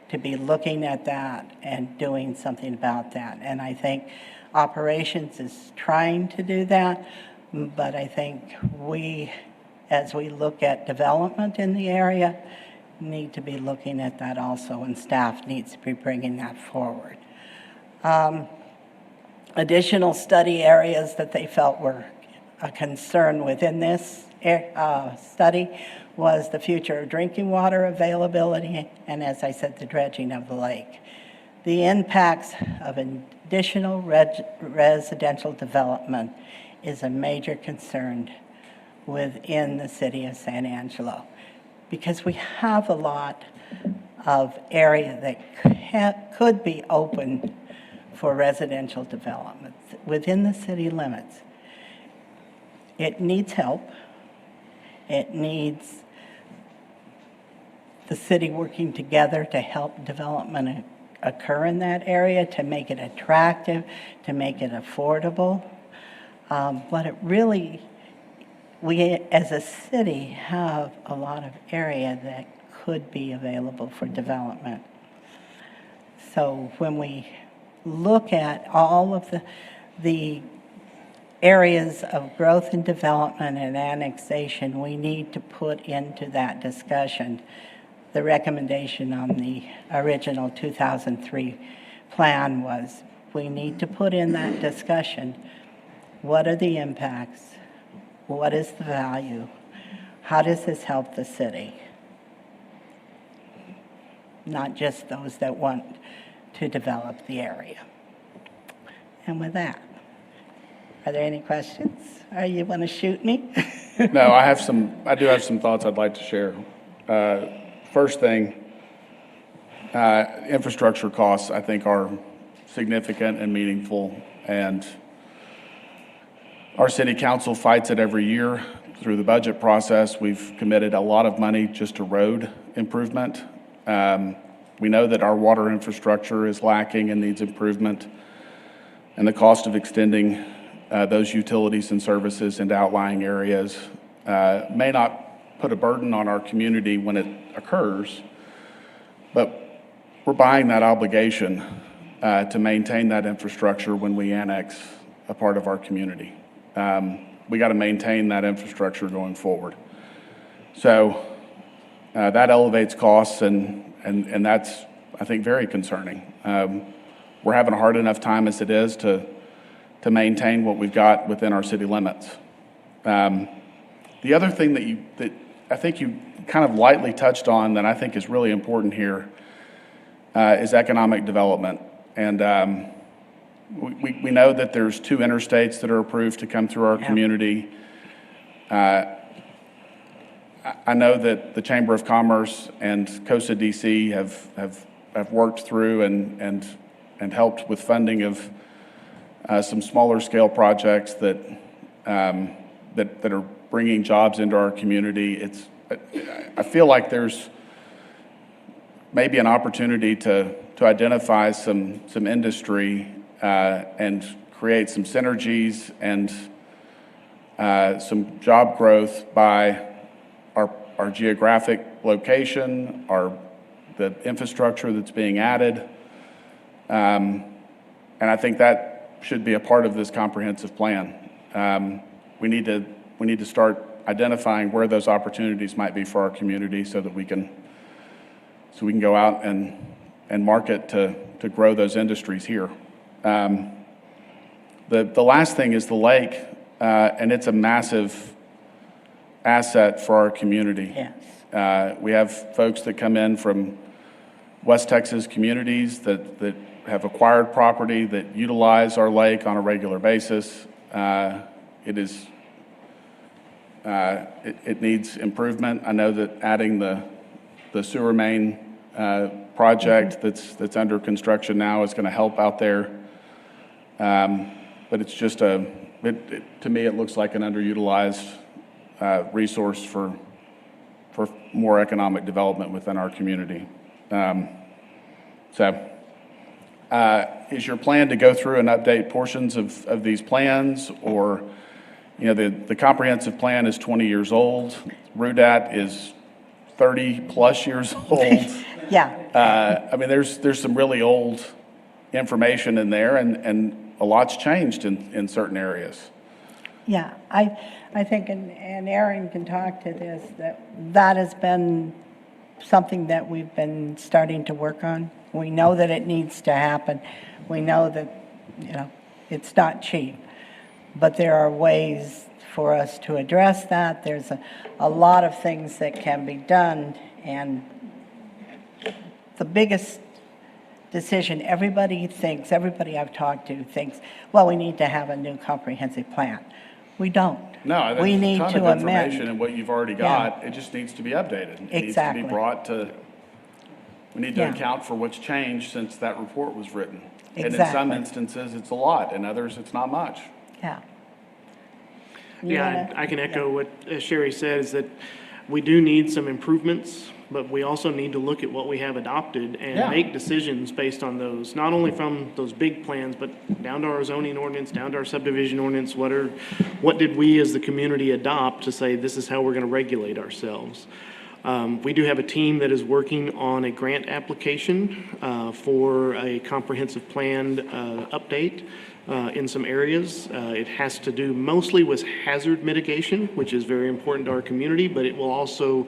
to be looking at that and doing something about that. And I think operations is trying to do that, but I think we, as we look at development in the area, need to be looking at that also, and staff needs to be bringing that forward. Additional study areas that they felt were a concern within this study was the future of drinking water availability, and as I said, the dredging of the lake. The impacts of additional residential development is a major concern within the city of San Angelo, because we have a lot of area that could be open for residential development within the city limits. It needs help. It needs the city working together to help development occur in that area, to make it attractive, to make it affordable. But it really, we as a city have a lot of area that could be available for development. So when we look at all of the areas of growth and development and annexation, we need to put into that discussion the recommendation on the original 2003 plan was we need to put in that discussion, what are the impacts, what is the value, how does this help the city? Not just those that want to develop the area. And with that, are there any questions? Or you want to shoot me? No, I do have some thoughts I'd like to share. First thing, infrastructure costs, I think, are significant and meaningful, and Our city council fights it every year. Through the budget process, we've committed a lot of money just to road improvement. We know that our water infrastructure is lacking and needs improvement, and the cost of extending those utilities and services into outlying areas may not put a burden on our community when it occurs, but we're buying that obligation to maintain that infrastructure when we annex a part of our community. We got to maintain that infrastructure going forward. So that elevates costs, and that's, I think, very concerning. We're having a hard enough time as it is to maintain what we've got within our city limits. The other thing that I think you kind of lightly touched on that I think is really important here is economic development. And we know that there's 2 interstates that are approved to come through our community. I know that the Chamber of Commerce and COSA DC have worked through and helped with funding of some smaller scale projects that are bringing jobs into our community. I feel like there's maybe an opportunity to identify some industry and create some synergies and some job growth by our geographic location, the infrastructure that's being added. And I think that should be a part of this comprehensive plan. We need to start identifying where those opportunities might be for our community so that we can go out and market to grow those industries here. The last thing is the lake, and it's a massive asset for our community. Yes. We have folks that come in from West Texas communities that have acquired property that utilize our lake on a regular basis. It needs improvement. I know that adding the sewer main project that's under construction now is going to help out there. But it's just to me, it looks like an underutilized resource for more economic development within our community. Is your plan to go through and update portions of these plans, or, the comprehensive plan is 20 years old, RUDAT is 30 plus years old. Yeah. I mean, there's some really old information in there, and a lot's changed in certain areas. Yeah, I think, and Aaron can talk to this, that has been something that we've been starting to work on. We know that it needs to happen. We know that, it's not cheap, but there are ways for us to address that. There's a lot of things that can be done, and the biggest decision, everybody I've talked to thinks, well, we need to have a new comprehensive plan. We don't. No, We there's need a ton to of amend. information in what you've already got. It just needs to be updated. It Exactly. needs to be brought to, we need to Yeah. account for what's changed since that report was written. And in Exactly. some instances, it's a lot. In others, it's not much. Yeah. Yeah, I can echo what Sherry says, that we do need some improvements, but we also need to look at what we have adopted and Yeah. make decisions based on those, not only from those big plans, but down to our zoning ordinance, down to our subdivision ordinance. What did we as the community adopt to say this is how we're going to regulate ourselves? We do have a team that is working on a grant application for a comprehensive plan update in some areas. It has to do mostly with hazard mitigation, which is very important to our community, but it will also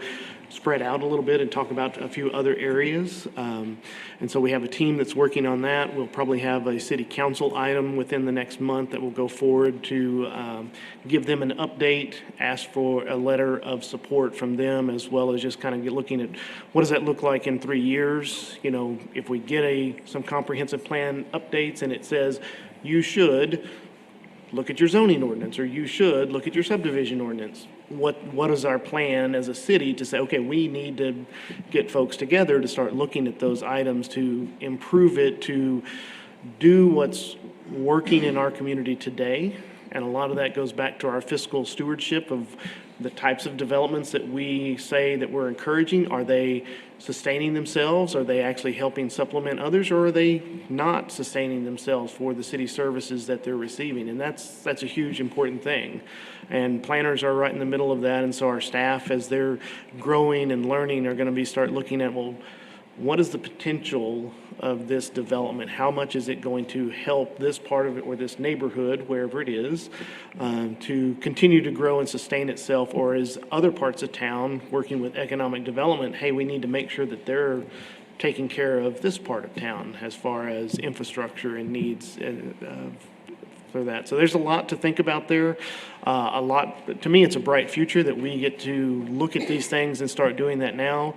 spread out a little bit and talk about a few other areas. And so we have a team that's working on that. We'll probably have a city council item within the next month that will go forward to give them an update, ask for a letter of support from them, as well as just kind of looking at what does that look like in 3 years. If we get some comprehensive plan updates and it says you should look at your zoning ordinance, or you should look at your subdivision ordinance. What is our plan as a city to say, okay, we need to get folks together to start looking at those items to improve it, to do what's working in our community today, And a lot of that goes back to our fiscal stewardship of the types of developments that we say that we're encouraging. Are they sustaining themselves? Are they actually helping supplement others? Or are they not sustaining themselves for the city services that they're receiving? And that's a huge important thing. And planners are right in the middle of that. And so our staff, as they're growing and learning, are going to start looking at, well, what is the potential of this development? How much is it going to help this part of it or this neighborhood, wherever it is, to continue to grow and sustain itself? Or is other parts of town working with economic development, hey, we need to make sure that they're taking care of this part of town as far as infrastructure and needs for that. So there's a lot to think about there. To me, it's a bright future that we get to look at these things and start doing that now.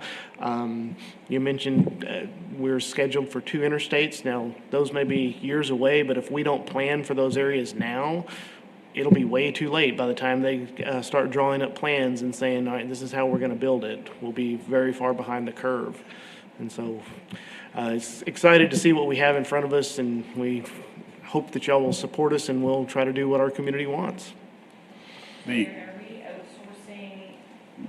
You mentioned we're scheduled for 2 interstates. Now, those may be years away, but if we don't plan for those areas now, it'll be way too late by the time they start drawing up plans and saying, all right, this is how we're going to build it. We'll be very far behind the curve. And so it's excited to see what we have in front of us, and we hope that y'all will support us, and we'll try to do what our community wants. Are we outsourcing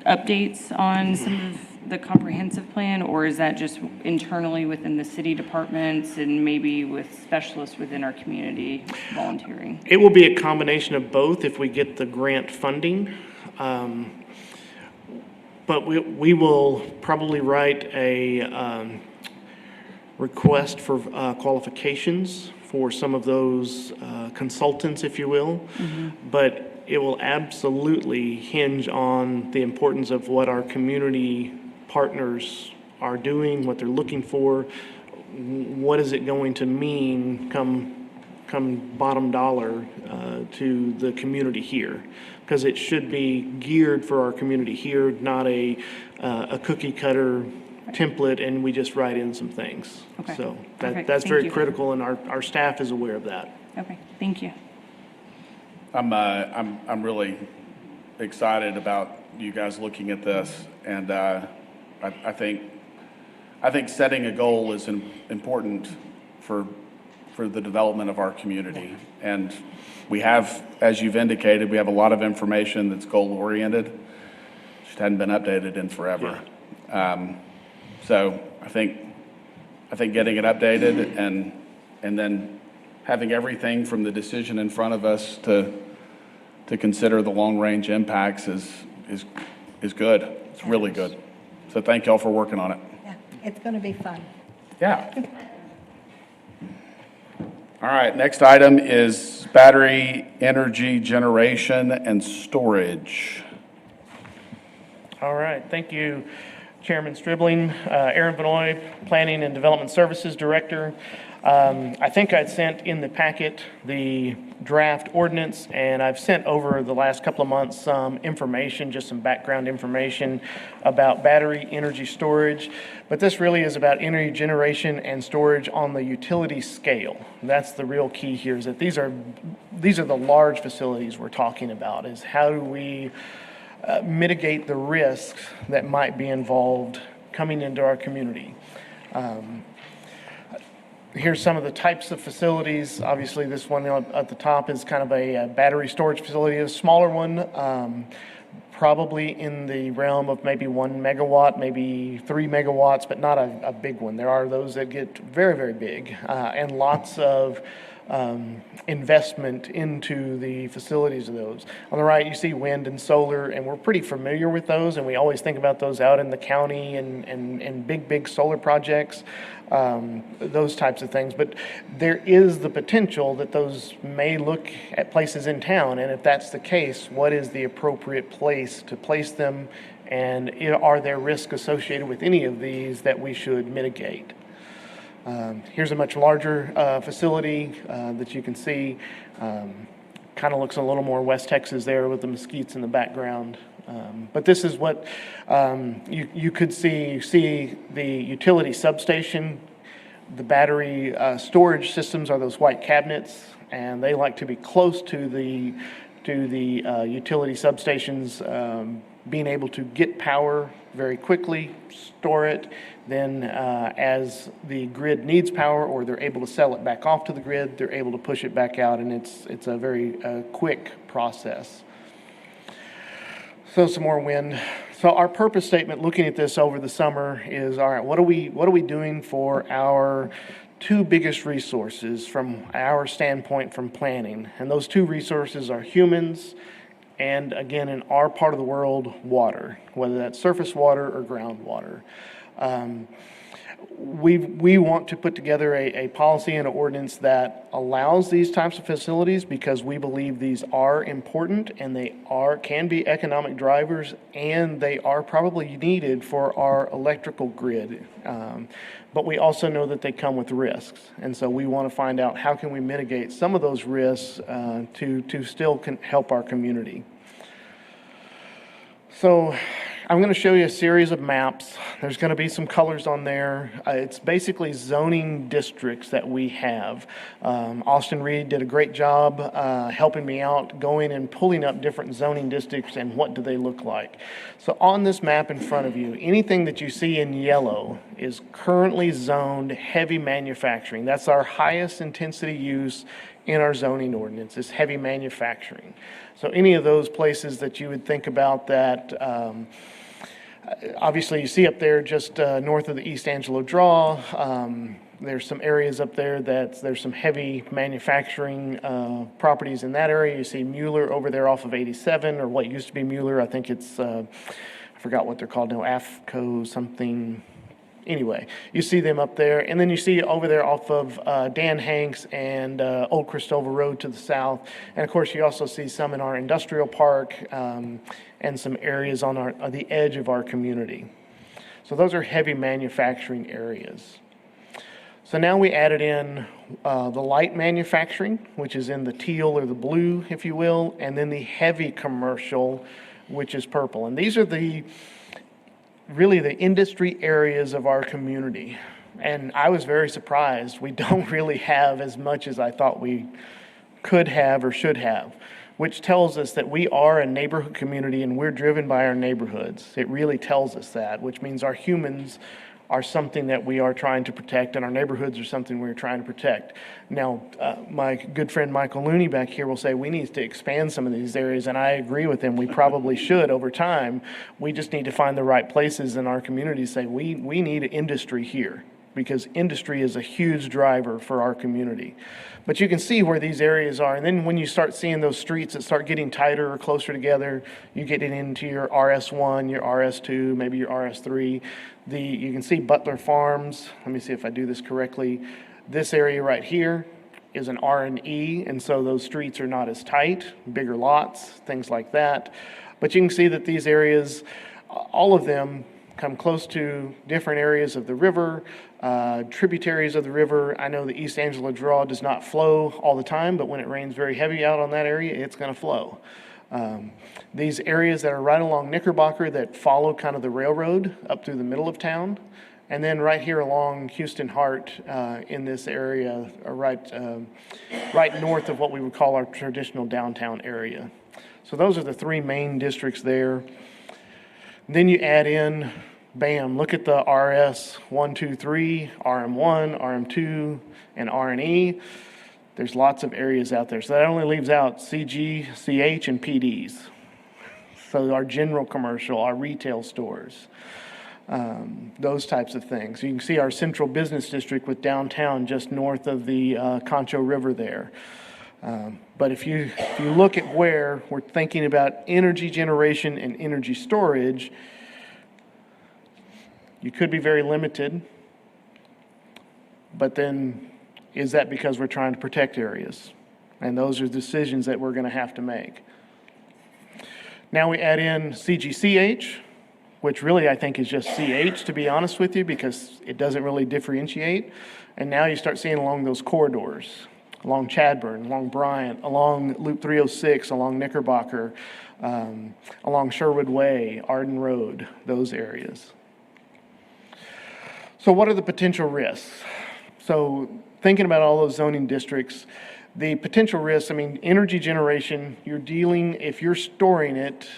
updates on some of the comprehensive plan, or is that just internally within the city departments and maybe with specialists within our community volunteering? It will be a combination of both if we get the grant funding. But we will probably write a request for qualifications for some of those consultants, if you will. But it will absolutely hinge on the importance of what our community partners are doing, what they're looking for. What is it going to mean come bottom dollar to the community here? Because it should be geared for our community here, not a cookie cutter template and we just write in some things. Okay. So Perfect. that's Thank very you. critical, and our staff is aware of that. Okay, thank you. I'm really excited about you guys looking at this, and I think setting a goal is important for the development of our community. And we have, as you've indicated, we have a lot of information that's goal-oriented. Just hadn't been updated in forever. So I think getting it updated and then having everything from the decision in front of us to consider the long-range impacts is good. It's really good. So thank y'all for working on it. Yeah, it's going to be fun. Yeah. All right, next item is battery energy generation and storage. All right, thank you, Chairman Stribling. Aaron Benoit, Planning and Development Services Director. I think I'd sent in the packet the draft ordinance, and I've sent over the last couple of months some information, just some background information about battery energy storage. But this really is about energy generation and storage on the utility scale. That's the real key here, is that these are the large facilities we're talking about, is how do we mitigate the risks that might be involved coming into our community. Here's some of the types of facilities. Obviously, this one at the top is kind of a battery storage facility, a smaller one, probably in the realm of maybe 1 megawatt, maybe 3 megawatts, but not a big one. There are those that get very, very big, and lots of investment into the facilities of those. On the right, you see wind and solar, and we're pretty familiar with those, and we always think about those out in the county and big solar projects, those types of things. But there is the potential that those may look at places in town, and if that's the case, what is the appropriate place to place them, and are there risks associated with any of these that we should mitigate? Here's a much larger facility that you can see. Kind of looks a little more West Texas there with the mesquites in the background. But this is what you could see. You see the utility substation. The battery storage systems are those white cabinets, and they like to be close to the utility substations being able to get power very quickly, store it, then as the grid needs power or they're able to sell it back off to the grid, they're able to push it back out, and it's a very quick process. So some more wind. So our purpose statement, looking at this over the summer, is all right, what are we doing for our two biggest resources from our standpoint from planning? And those two resources are humans and, again, in our part of the world, water, whether that's surface water or groundwater. We want to put together a policy and an ordinance that allows these types of facilities because we believe these are important and they can be economic drivers, and they are probably needed for our electrical grid. But we also know that they come with risks. And so we want to find out how can we mitigate some of those risks to still help our community. So I'm going to show you a series of maps. There's going to be some colors on there. It's basically zoning districts that we have. Austin Reed did a great job helping me out, going and pulling up different zoning districts and what do they look like. So on this map in front of you, anything that you see in yellow is currently zoned heavy manufacturing. That's our highest intensity use in our zoning ordinance, is heavy manufacturing. So any of those places that you would think about that, obviously you see up there just north of the East Angelo Draw, there's some areas up there that there's some heavy manufacturing properties in that area. You see Mueller over there off of 87, or what used to be Mueller. I think it's, I forgot what they're called now, AFCO something. Anyway, you see them up there, and then you see over there off of Dan Hanks and Old Cristobal Road to the south. And of course, you also see some in our industrial park and some areas on the edge of our community. So those are heavy manufacturing areas. So now we added in the light manufacturing, which is in the teal or the blue, if you will, and then the heavy commercial, which is purple. And these are really the industry areas of our community. And I was very surprised. We don't really have as much as I thought we could have or should have, which tells us that we are a neighborhood community and we're driven by our neighborhoods. It really tells us that, which means our humans are something that we are trying to protect, and our neighborhoods are something we're trying to protect. Now, my good friend Michael Looney back here will say we need to expand some of these areas, and I agree with him. We probably should over time. We just need to find the right places in our community to say we need industry here, because industry is a huge driver for our community. But you can see where these areas are, and then when you start seeing those streets that start getting tighter or closer together, you get into your RS1, your RS2, maybe your RS3. You can see Butler Farms. Let me see if I do this correctly. This area right here is an R&E, and so those streets are not as tight, bigger lots, things like that. But you can see that these areas, all of them come close to different areas of the river, tributaries of the river. I know the East Angelo Draw does not flow all the time, but when it rains very heavy out on that area, it's going to flow. These areas that are right along Knickerbocker that follow kind of the railroad up through the middle of town, and then right here along Houston Hart in this area, right north of what we would call our traditional downtown area. So those are the three main districts there. Then you add in, bam, look at the RS 1, 2, 3, RM1, RM2, and RNE. There's lots of areas out there. So that only leaves out CG, CH, and PDs. So our general commercial, our retail stores, those types of things. You can see our central business district with downtown just north of the Concho River there. But if you look at where we're thinking about energy generation and energy storage, you could be very limited. But then, is that because we're trying to protect areas? And those are decisions that we're going to have to make. Now we add in CGCH, which really I think is just CH, to be honest with you, because it doesn't really differentiate. And now you start seeing along those corridors, along Chadburn, along Bryant, along Loop 306, along Knickerbocker, along Sherwood Way, Arden Road, those areas. So what are the potential risks? So thinking about all those zoning districts, the potential risks, I mean, energy generation, you're dealing, if you're storing it,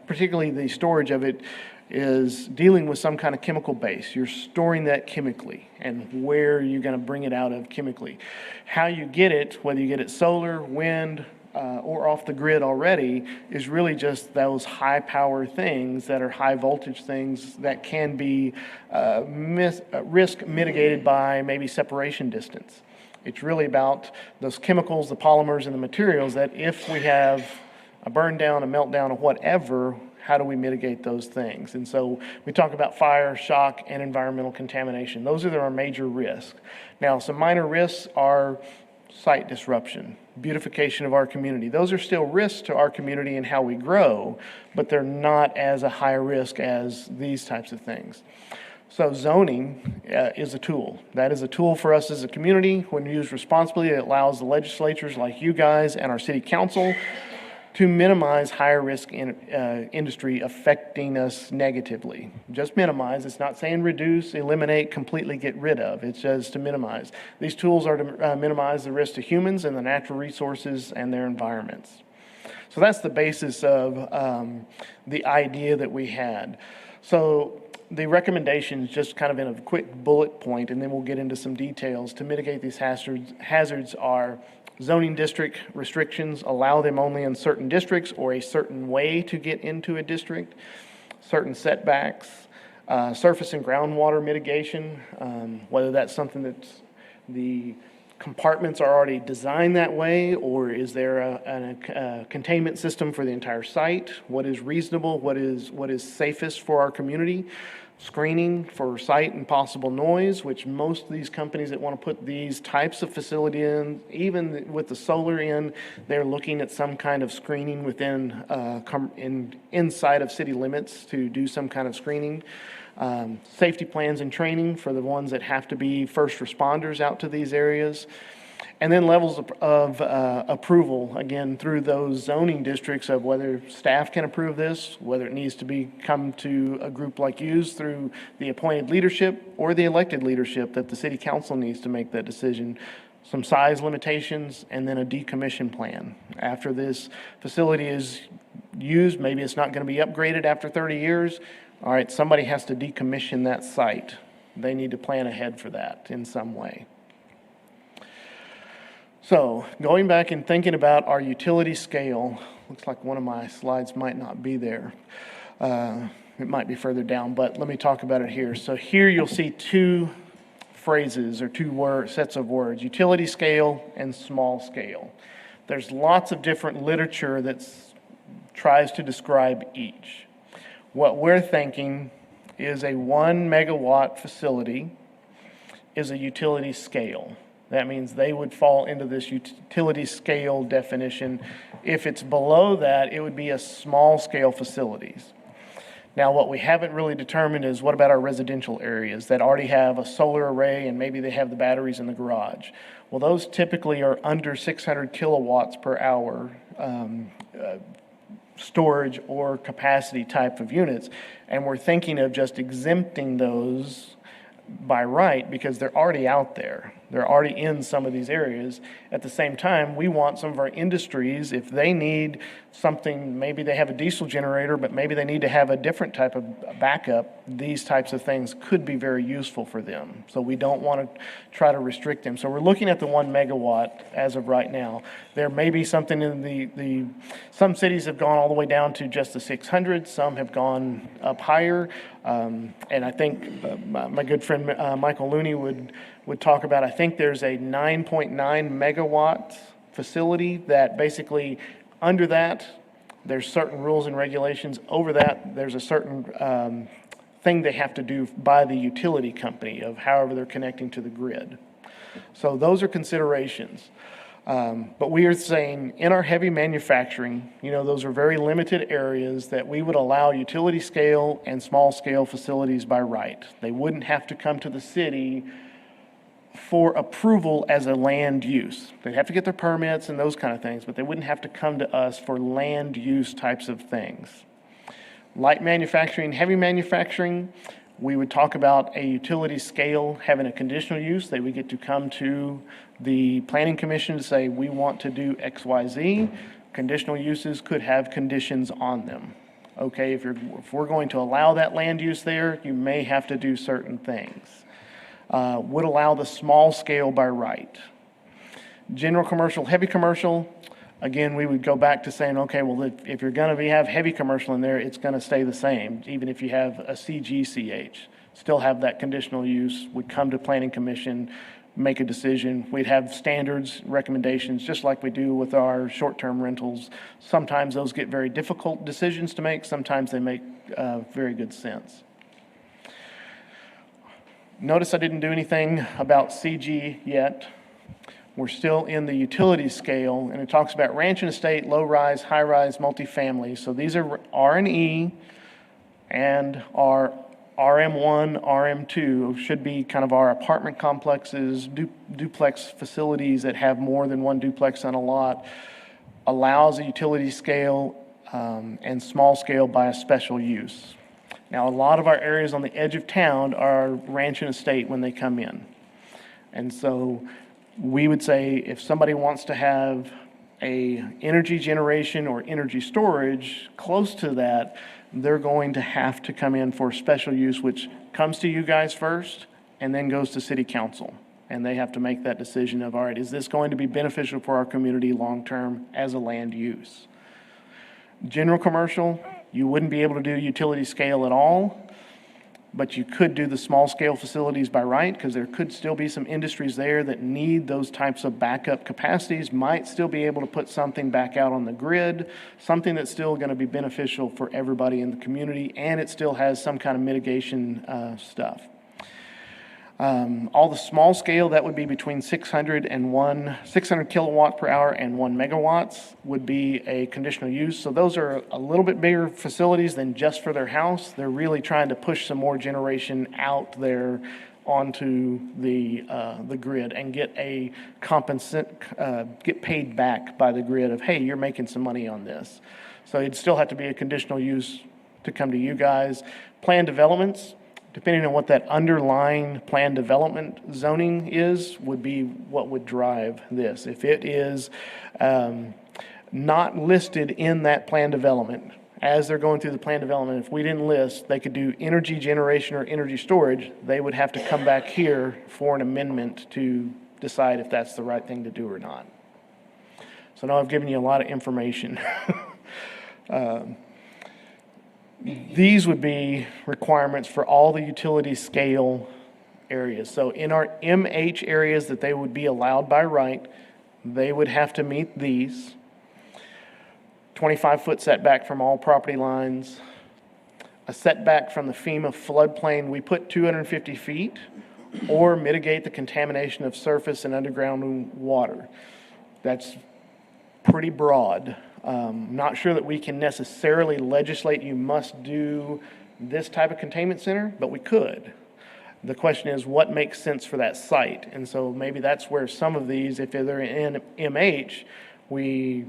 particularly the storage of it, is dealing with some kind of chemical base. You're storing that chemically, and where you're going to bring it out of chemically. How you get it, whether you get it solar, wind, or off the grid already, is really just those high power things that are high voltage things that can be risk mitigated by maybe separation distance. It's really about those chemicals, the polymers, and the materials that if we have a burn down, a meltdown, or whatever, how do we mitigate those things? And so we talk about fire, shock, and environmental contamination. Those are our major risks. Now, some minor risks are site disruption, beautification of our community. Those are still risks to our community and how we grow, but they're not as a high risk as these types of things. So zoning is a tool. That is a tool for us as a community. When used responsibly, it allows the legislatures like you guys and our city council to minimize higher risk industry affecting us negatively. Just minimize. It's not saying reduce, eliminate, completely get rid of. It's just to minimize. These tools are to minimize the risk to humans and the natural resources and their environments. So that's the basis of the idea that we had. So the recommendations, just kind of in a quick bullet point, and then we'll get into some details to mitigate these hazards are zoning district restrictions, allow them only in certain districts or a certain way to get into a district, certain setbacks, surface and groundwater mitigation, whether that's something that's the compartments are already designed that way, or is there a containment system for the entire site? What is reasonable? What is safest for our community? Screening for site and possible noise, which most of these companies that want to put these types of facility in, even with the solar in, they're looking at some kind of screening within inside of city limits to do some kind of screening. Safety plans and training for the ones that have to be first responders out to these areas. And then levels of approval, again, through those zoning districts of whether staff can approve this, whether it needs to come to a group like yours through the appointed leadership or the elected leadership that the city council needs to make that decision. Some size limitations, and then a decommission plan. After this facility is used, maybe it's not going to be upgraded after 30 years. All right, somebody has to decommission that site. They need to plan ahead for that in some way. So going back and thinking about our utility scale, looks like one of my slides might not be there. It might be further down, but let me talk about it here. So here you'll see two phrases or two sets of words, utility scale and small scale. There's lots of different literature that tries to describe each. What we're thinking is a 1 megawatt facility is a utility scale. That means they would fall into this utility scale definition. If it's below that, it would be a small scale facilities. Now, what we haven't really determined is what about our residential areas that already have a solar array and maybe they have the batteries in the garage? Well, those typically are under 600 kilowatts per hour storage or capacity type of units. And we're thinking of just exempting those by right because they're already out there. They're already in some of these areas. At the same time, we want some of our industries, if they need something, maybe they have a diesel generator, but maybe they need to have a different type of backup, these types of things could be very useful for them. So we don't want to try to restrict them. So we're looking at the 1 megawatt as of right now. There may be something in some cities have gone all the way down to just the 600, some have gone up higher. And I think my good friend Michael Looney would talk about, I think there's a 9.9 megawatt facility that basically under that, there's certain rules and regulations. Over that, there's a certain thing they have to do by the utility company of however they're connecting to the grid. So those are considerations. But we are saying in our heavy manufacturing, those are very limited areas that we would allow utility scale and small scale facilities by right. They wouldn't have to come to the city for approval as a land use. They'd have to get their permits and those kind of things, but they wouldn't have to come to us for land use types of things. Light manufacturing, heavy manufacturing, We would talk about a utility scale having a conditional use. They would get to come to the planning commission to say, we want to do X, Y, Z. Conditional uses could have conditions on them. Okay, if we're going to allow that land use there, you may have to do certain things. Would allow the small scale by right. General commercial, heavy commercial, again, we would go back to saying, okay, well, if you're going to have heavy commercial in there, it's going to stay the same, even if you have a CGCH. Still have that conditional use, would come to planning commission, make a decision. We'd have standards, recommendations, just like we do with our short-term rentals. Sometimes those get very difficult decisions to make. Sometimes they make very good sense. Notice I didn't do anything about CG yet. We're still in the utility scale, and it talks about ranch and estate, low-rise, high-rise, multifamily. So these are R&E and our RM1, RM2 should be kind of our apartment complexes, duplex facilities that have more than one duplex on a lot. Allows a utility scale and small scale by a special use. Now, a lot of our areas on the edge of town are ranch and estate when they come in. And so we would say if somebody wants to have a energy generation or energy storage close to that, they're going to have to come in for special use, which comes to you guys first and then goes to city council. And they have to make that decision of, all right, is this going to be beneficial for our community long-term as a land use? General commercial, you wouldn't be able to do utility scale at all, but you could do the small scale facilities by right, because there could still be some industries there that need those types of backup capacities, might still be able to put something back out on the grid, something that's still going to be beneficial for everybody in the community, and it still has some kind of mitigation stuff. All the small scale, that would be between 600 kilowatt per hour and 1 megawatts would be a conditional use. So those are a little bit bigger facilities than just for their house. They're really trying to push some more generation out there onto the grid and get get paid back by the grid of, hey, you're making some money on this. So it'd still have to be a conditional use to come to you guys. Planned developments, depending on what that underlying plan development zoning is, would be what would drive this. If it is not listed in that plan development, as they're going through the plan development, if we didn't list, they could do energy generation or energy storage, they would have to come back here for an amendment to decide if that's the right thing to do or not. So now I've given you a lot of information. These would be requirements for all the utility scale areas. So in our MH areas that they would be allowed by right, they would have to meet these. 25-foot setback from all property lines. A setback from the FEMA floodplain, we put 250 feet, or mitigate the contamination of surface and underground water. That's pretty broad. Not sure that we can necessarily legislate you must do this type of containment center, but we could. The question is what makes sense for that site? And so maybe that's where some of these, if they're in MH, we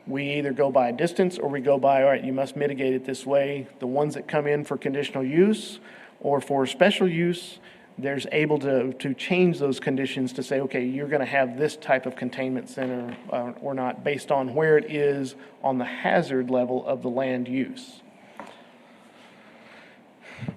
either go by a distance or we go by, all right, you must mitigate it this way. The ones that come in for conditional use or for special use, there's able to change those conditions to say, okay, you're going to have this type of containment center or not, based on where it is on the hazard level of the land use.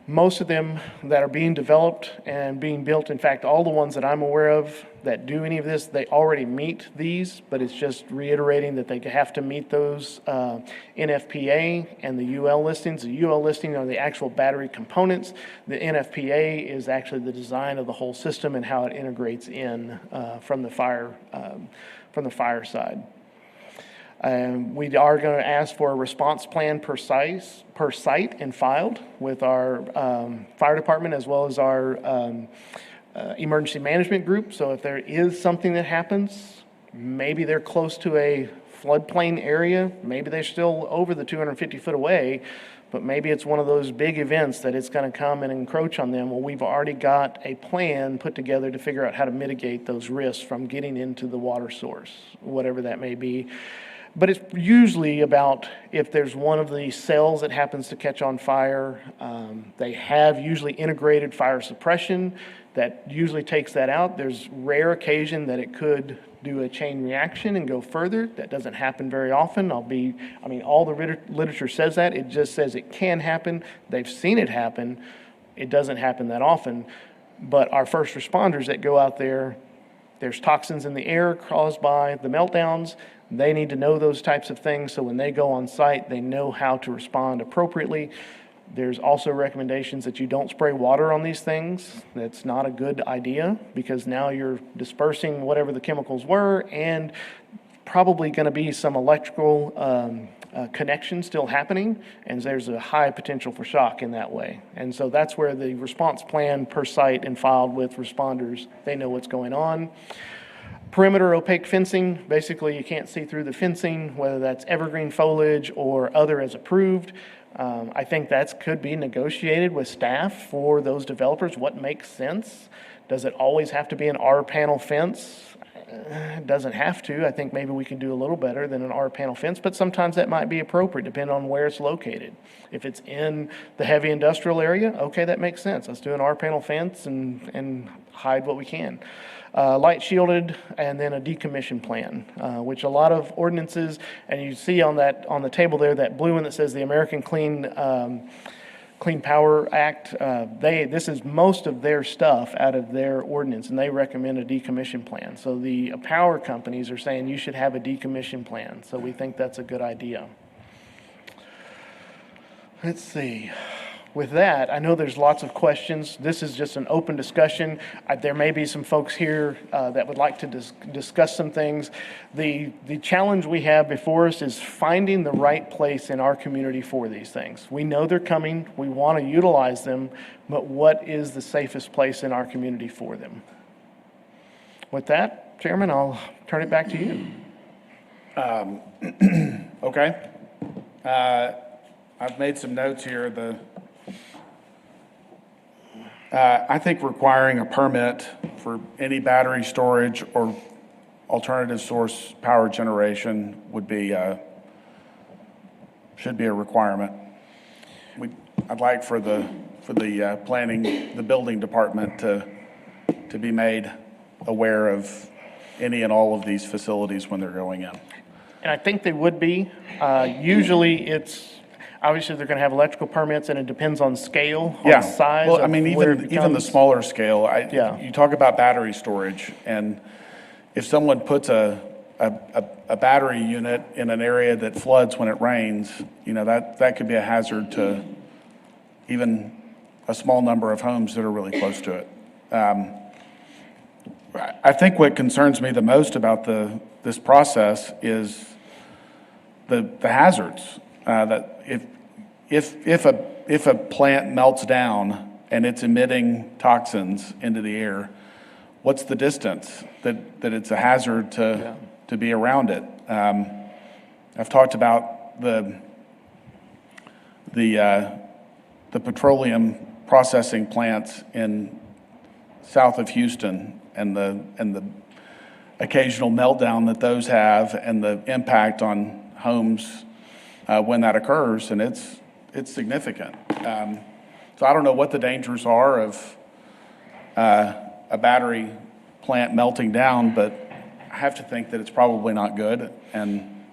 Most of them that are being developed and being built, in fact, all the ones that I'm aware of that do any of this, they already meet these, but it's just reiterating that they have to meet those NFPA and the UL listings. The UL listing are the actual battery components. The NFPA is actually the design of the whole system and how it integrates in from the fire side. We are going to ask for a response plan per site and filed with our fire department as well as our emergency management group. So if there is something that happens, maybe they're close to a floodplain area, maybe they're still over the 250 foot away, but maybe it's one of those big events that it's going to come and encroach on them. Well, we've already got a plan put together to figure out how to mitigate those risks from getting into the water source, whatever that may be. But it's usually about if there's one of the cells that happens to catch on fire, they have usually integrated fire suppression that usually takes that out. There's rare occasion that it could do a chain reaction and go further. That doesn't happen very often. All the literature says that. It just says it can happen. They've seen it happen. It doesn't happen that often. But our first responders that go out there, there's toxins in the air caused by the meltdowns. They need to know those types of things, so when they go on site, they know how to respond appropriately. There's also recommendations that you don't spray water on these things. That's not a good idea, because now you're dispersing whatever the chemicals were, and probably going to be some electrical connection still happening, and there's a high potential for shock in that way. And so that's where the response plan per site and filed with responders, they know what's going on. Perimeter opaque fencing, basically you can't see through the fencing, whether that's evergreen foliage or other as approved. I think that could be negotiated with staff for those developers. What makes sense? Does it always have to be an R-panel fence? It doesn't have to. I think maybe we can do a little better than an R-panel fence, but sometimes that might be appropriate depending on where it's located. If it's in the heavy industrial area, okay, that makes sense. Let's do an R-panel fence and hide what we can. Light shielded, and then a decommission plan, which a lot of ordinances, and you see on the table there, that blue one that says the American Clean Power Act, this is most of their stuff out of their ordinance, and they recommend a decommission plan. So the power companies are saying you should have a decommission plan. So we think that's a good idea. Let's see. With that, I know there's lots of questions. This is just an open discussion. There may be some folks here that would like to discuss some things. The challenge we have before us is finding the right place in our community for these things. We know they're coming. We want to utilize them, but what is the safest place in our community for them? With that, Chairman, I'll turn it back to you. Okay. I've made some notes here. I think requiring a permit for any battery storage or alternative source power generation should be a requirement. I'd like for the planning, the building department to be made aware of any and all of these facilities when they're going in. And I think they would be. Usually obviously, they're going to have electrical permits, and it depends on scale, on size. Well, I mean, even the smaller scale, you talk about battery storage, and if someone puts a battery unit in an area that floods when it rains, that could be a hazard to even a small number of homes that are really close to it. I think what concerns me the most about this process is the hazards. That if a plant melts down and it's emitting toxins into the air, what's the distance that it's a hazard to be around it? I've talked about the petroleum processing plants in south of Houston and the occasional meltdown that those have and the impact on homes when that occurs, and it's significant. So I don't know what the dangers are of a battery plant melting down, but I have to think that it's probably not good. And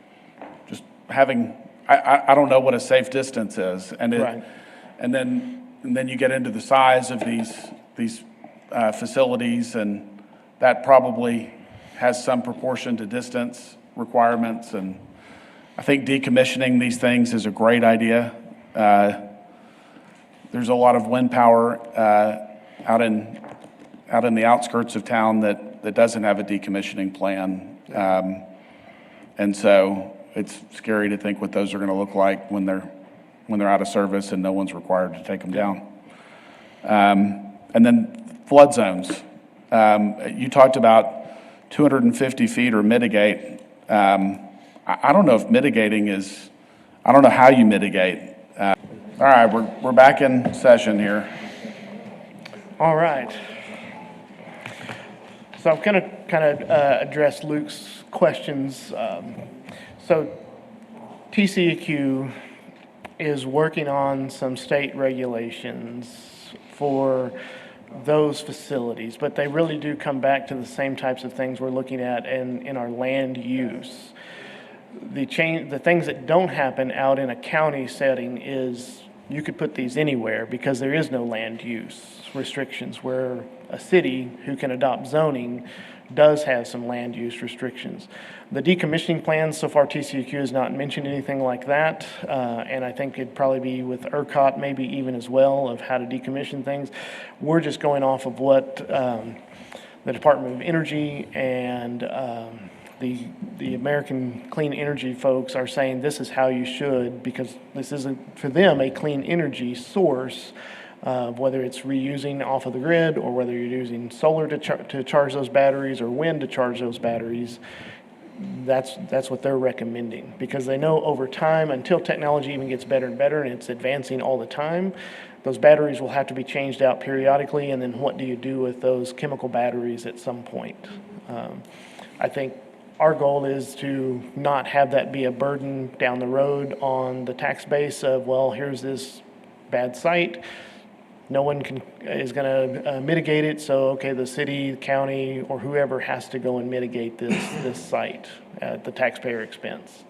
just having, I don't know what a safe distance is, and Right. and then you get into the size of these facilities, and that probably has some proportion to distance requirements. And I think decommissioning these things is a great idea. There's a lot of wind power out in the outskirts of town that doesn't have a decommissioning plan. And so it's scary to think what those are going to look like when they're out of service and no one's required to take them down. And then flood zones. You talked about 250 feet or mitigate. I don't know if mitigating is, I don't know how you mitigate. All right, we're back in session here. All right. So I'm going to kind of address Luke's questions So TCEQ is working on some state regulations for those facilities, but they really do come back to the same types of things we're looking at in our land use. The things that don't happen out in a county setting is you could put these anywhere because there is no land use restrictions, where a city who can adopt zoning does have some land use restrictions. The decommissioning plans, so far TCEQ has not mentioned anything like that, and I think it'd probably be with ERCOT maybe even as well of how to decommission things. We're just going off of what the Department of Energy and the American Clean Energy folks are saying this is how you should, because this is, for them, a clean energy source. Whether it's reusing off of the grid or whether you're using solar to charge those batteries or wind to charge those batteries, that's what they're recommending. Because they know over time, until technology even gets better and better, and it's advancing all the time, those batteries will have to be changed out periodically, and then what do you do with those chemical batteries at some point? I think our goal is to not have that be a burden down the road on the tax base of, well, here's this bad site. No one is going to mitigate it, so okay, the city, county, or whoever has to go and mitigate this site at the taxpayer expense.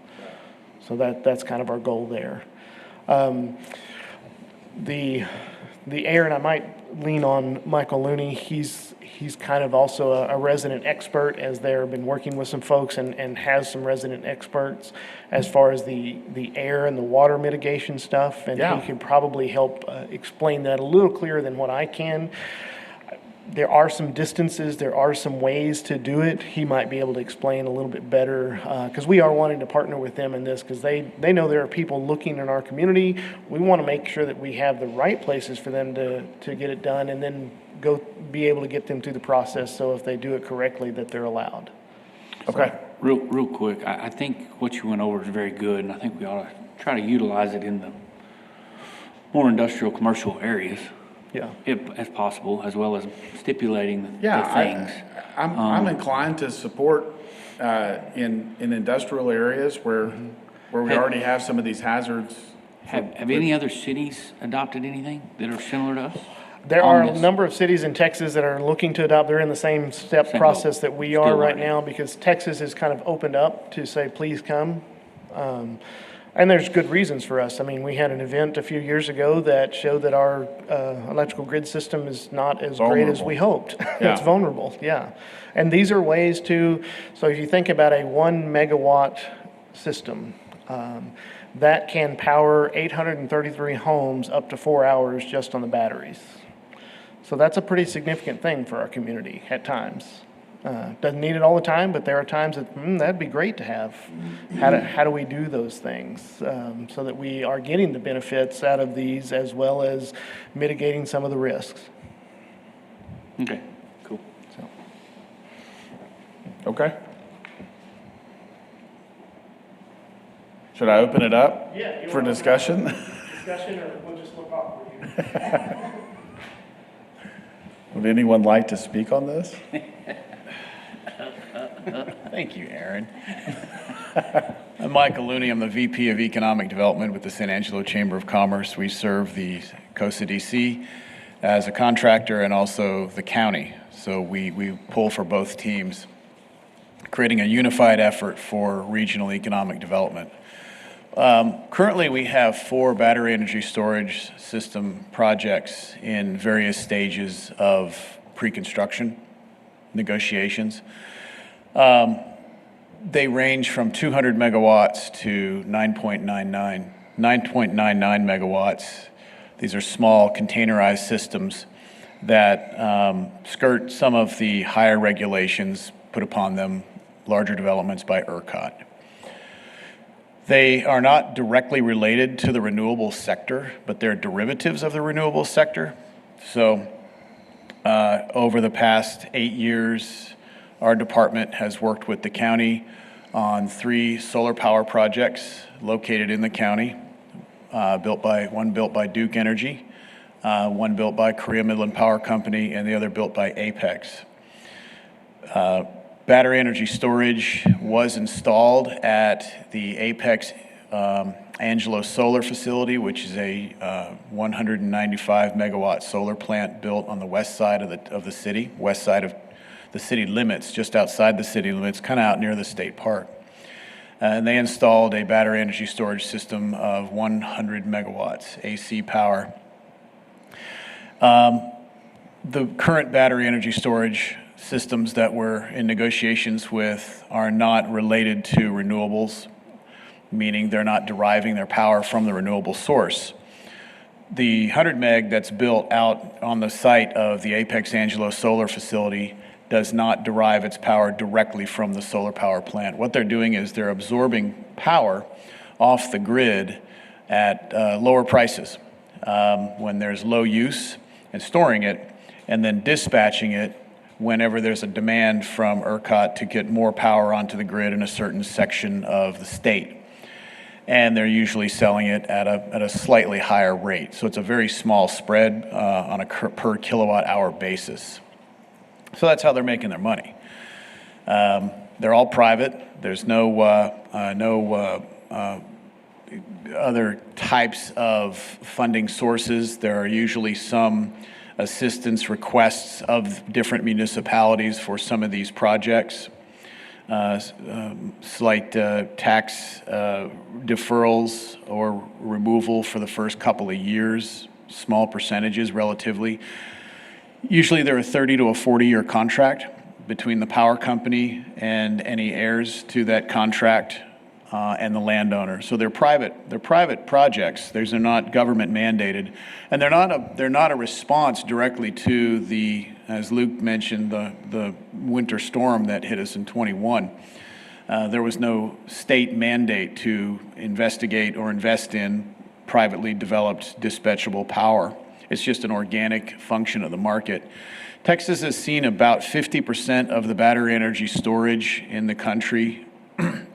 So that's kind of our goal there. The air, and I might lean on Michael Looney. He's kind of also a resident expert, as they've been working with some folks and has some resident experts as far as the air and the water mitigation stuff. And Yeah. he can probably help explain that a little clearer than what I can. There are some distances, there are some ways to do it. He might be able to explain a little bit better, because we are wanting to partner with them in this, because they know there are people looking in our community. We want to make sure that we have the right places for them to get it done, and then be able to get them through the process, so if they do it correctly, that they're allowed. Okay. Real quick, I think what you went over is very good, and I think we ought to try to utilize it in the more industrial, commercial areas. Yeah. If possible, as well as stipulating the Yeah, things. I'm inclined to support in industrial areas where we already have some of these hazards. Have any other cities adopted anything that are similar to us? There on are a this? number of cities in Texas that are looking to adopt. They're in the same step Same process boat. that we Still are right learning. now, because Texas has kind of opened up to say, please come. And there's good reasons for us. I mean, we had an event a few years ago that showed that our electrical grid system is not as great as we hoped. Yeah. It's vulnerable, yeah. And these are ways to, so if you think about a 1 megawatt system, that can power 833 homes up to 4 hours just on the batteries. So that's a pretty significant thing for our community at times. Doesn't need it all the time, but there are times that, that'd be great to have. How do we do those things so that we are getting the benefits out of these as well as mitigating some of the risks? Okay, cool. Okay. Should I open it up Yeah, you for wanna- discussion? Discussion, or we'll just look awkward here? Would anyone like to speak on this? Thank you, Aaron. I'm Michael Looney. I'm the VP of Economic Development with the San Angelo Chamber of Commerce. We serve the Costa DC as a contractor and also the county. So we pull for both teams, creating a unified effort for regional economic development. Currently, we have 4 battery energy storage system projects in various stages of pre-construction negotiations. They range from 200 megawatts to 9.99 megawatts. These are small containerized systems that skirt some of the higher regulations put upon them, larger developments by ERCOT. They are not directly related to the renewable sector, but they're derivatives of the renewable sector. So over the past 8 years, our department has worked with the county on 3 solar power projects located in the county, one built by Duke Energy, one built by Korea Midland Power Company, and the other built by Apex. Battery energy storage was installed at the Apex Angelo Solar Facility, which is a 195 megawatt solar plant built on the west side of the city, west side of the city limits, just outside the city limits, kind of out near the state park. And they installed a battery energy storage system of 100 megawatts AC power. The current battery energy storage systems that we're in negotiations with are not related to renewables, meaning they're not deriving their power from the renewable source. The 100 meg that's built out on the site of the Apex Angelo Solar Facility does not derive its power directly from the solar power plant. What they're doing is they're absorbing power off the grid at lower prices when there's low use, and storing it, and then dispatching it whenever there's a demand from ERCOT to get more power onto the grid in a certain section of the state. And they're usually selling it at a slightly higher rate. So it's a very small spread on a per kilowatt hour basis. So that's how they're making their money. They're all private. There's no other types of funding sources. There are usually some assistance requests of different municipalities for some of these projects. Slight tax deferrals or removal for the first couple of years, small percentages relatively. Usually they're a 30 to a 40-year contract between the power company and any heirs to that contract and the landowner. So they're private projects. They're not government mandated, and they're not a response directly to the, as Luke mentioned, the winter storm that hit us in '21. There was no state mandate to investigate or invest in privately developed dispatchable power. It's just an organic function of the market. Texas has seen about 50% of the battery energy storage in the country,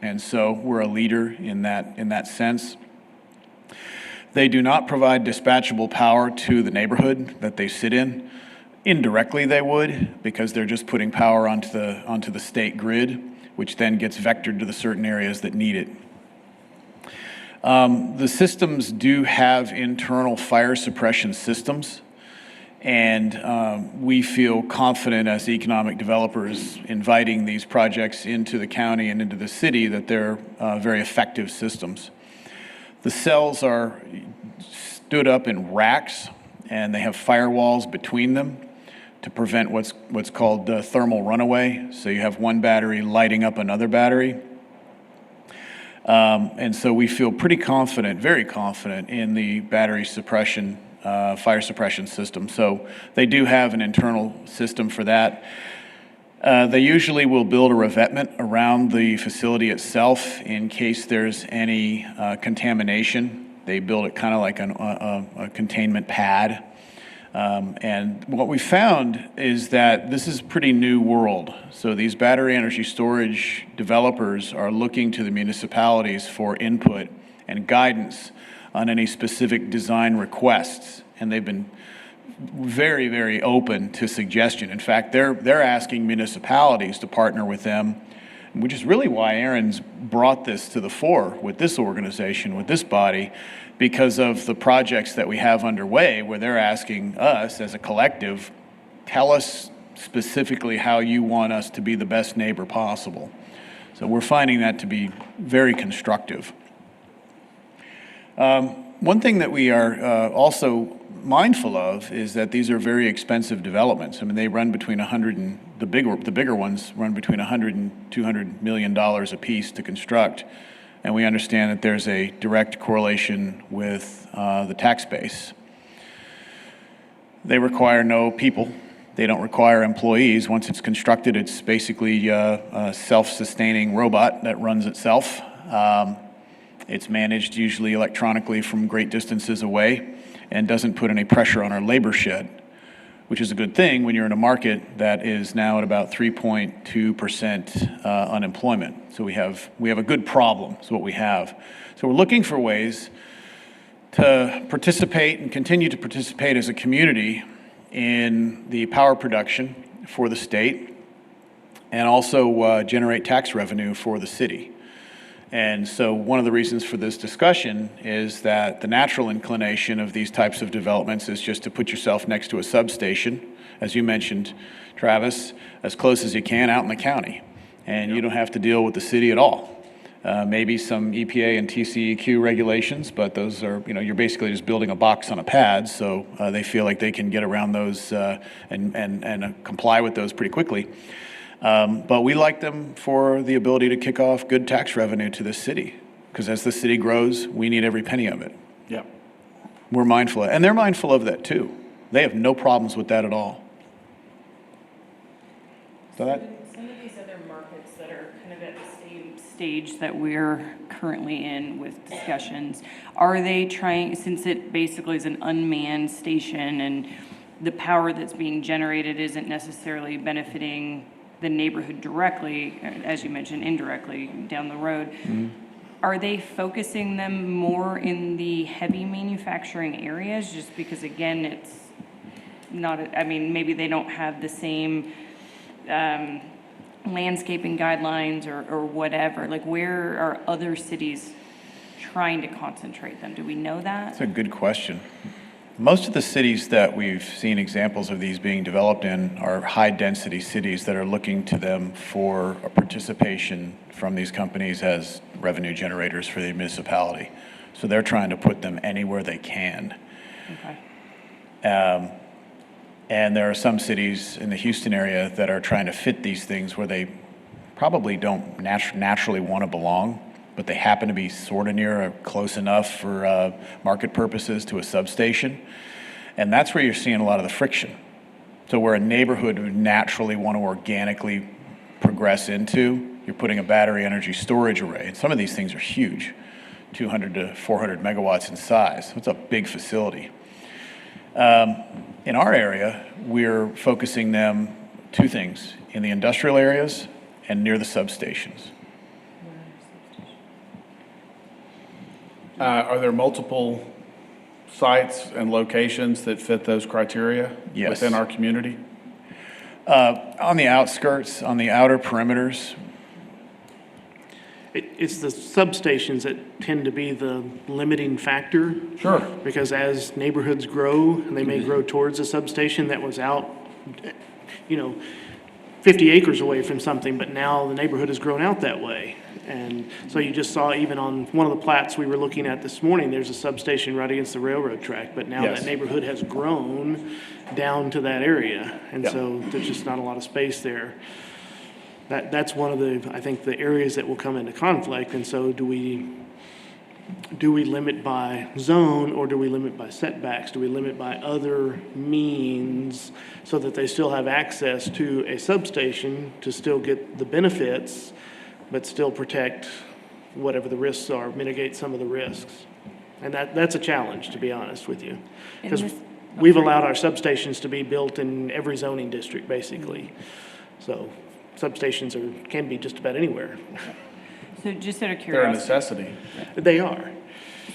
and so we're a leader in that sense. They do not provide dispatchable power to the neighborhood that they sit in. Indirectly, they would, because they're just putting power onto the state grid, which then gets vectored to the certain areas that need it. The systems do have internal fire suppression systems, and we feel confident as economic developers inviting these projects into the county and into the city that they're very effective systems. The cells are stood up in racks, and they have firewalls between them to prevent what's called thermal runaway. So you have one battery lighting up another battery. And so we feel pretty confident, very confident in the battery suppression, fire suppression system. So they do have an internal system for that. They usually will build a revetment around the facility itself in case there's any contamination. They build it kind of like a containment pad. And what we found is that this is a pretty new world. So these battery energy storage developers are looking to the municipalities for input and guidance on any specific design requests. And they've been very, very open to suggestion. In fact, they're asking municipalities to partner with them, which is really why Aaron's brought this to the fore with this organization, with this body, because of the projects that we have underway where they're asking us as a collective, tell us specifically how you want us to be the best neighbor possible. So we're finding that to be very constructive. One thing that we are also mindful of is that these are very expensive developments. I mean, they run between the bigger ones run between $100 and $200 million a piece to construct. And we understand that there's a direct correlation with the tax base. They require no people. They don't require employees. Once it's constructed, it's basically a self-sustaining robot that runs itself. It's managed usually electronically from great distances away and doesn't put any pressure on our labor shed, which is a good thing when you're in a market that is now at about 3.2% unemployment. So we have a good problem, is what we have. So we're looking for ways to participate and continue to participate as a community in the power production for the state. and also generate tax revenue for the city. And so one of the reasons for this discussion is that the natural inclination of these types of developments is just to put yourself next to a substation, as you mentioned, Travis, as close as you can out in the county. And you don't have to deal with the city at all. Maybe some EPA and TCEQ regulations, but those are, you're basically just building a box on a pad, so they feel like they can get around those and comply with those pretty quickly. But we like them for the ability to kick off good tax revenue to this city, because as the city grows, we need every penny of it. Yep. We're mindful, and they're mindful of that too. They have no problems with that at all. So that, Some of these other markets that are kind of at the same stage that we're currently in with discussions, are they trying, since it basically is an unmanned station and the power that's being generated isn't necessarily benefiting the neighborhood directly, as you mentioned, indirectly down the road, are they focusing them more in the heavy manufacturing areas? Just because, again, it's not, maybe they don't have the same landscaping guidelines or whatever. Like, where are other cities trying to concentrate them? Do we know that? that's a good question. Most of the cities that we've seen examples of these being developed in are high-density cities that are looking to them for a participation from these companies as revenue generators for the municipality. So they're trying to put them anywhere they can. Okay. And there are some cities in the Houston area that are trying to fit these things where they probably don't naturally want to belong, but they happen to be sort of near or close enough for market purposes to a substation. And that's where you're seeing a lot of the friction. So where a neighborhood would naturally want to organically progress into, you're putting a battery energy storage array. And some of these things are huge, 200 to 400 megawatts in size. It's a big facility. In our area, we're focusing them two things, in the industrial areas and near the substations. Are there multiple sites and locations that fit those criteria Yes. within our community? On the outskirts, on the outer perimeters, It's the substations that tend to be the limiting factor. Sure. Because as neighborhoods grow, and they may grow towards a substation that was out, 50 acres away from something, but now the neighborhood has grown out that way. And so you just saw even on one of the plats we were looking at this morning, there's a substation right against the railroad track, but now Yes. that neighborhood has grown down to that area. And Yep. so there's just not a lot of space there. That's one of the, I think, the areas that will come into conflict. And so do we limit by zone, or do we limit by setbacks? Do we limit by other means so that they still have access to a substation to still get the benefits, but still protect whatever the risks are, mitigate some of the risks? And that's a challenge, to be honest with you. Because we've allowed our substations to be built in every zoning district, basically. So substations can be just about anywhere. So just out of They're a curiosity. necessity. They are.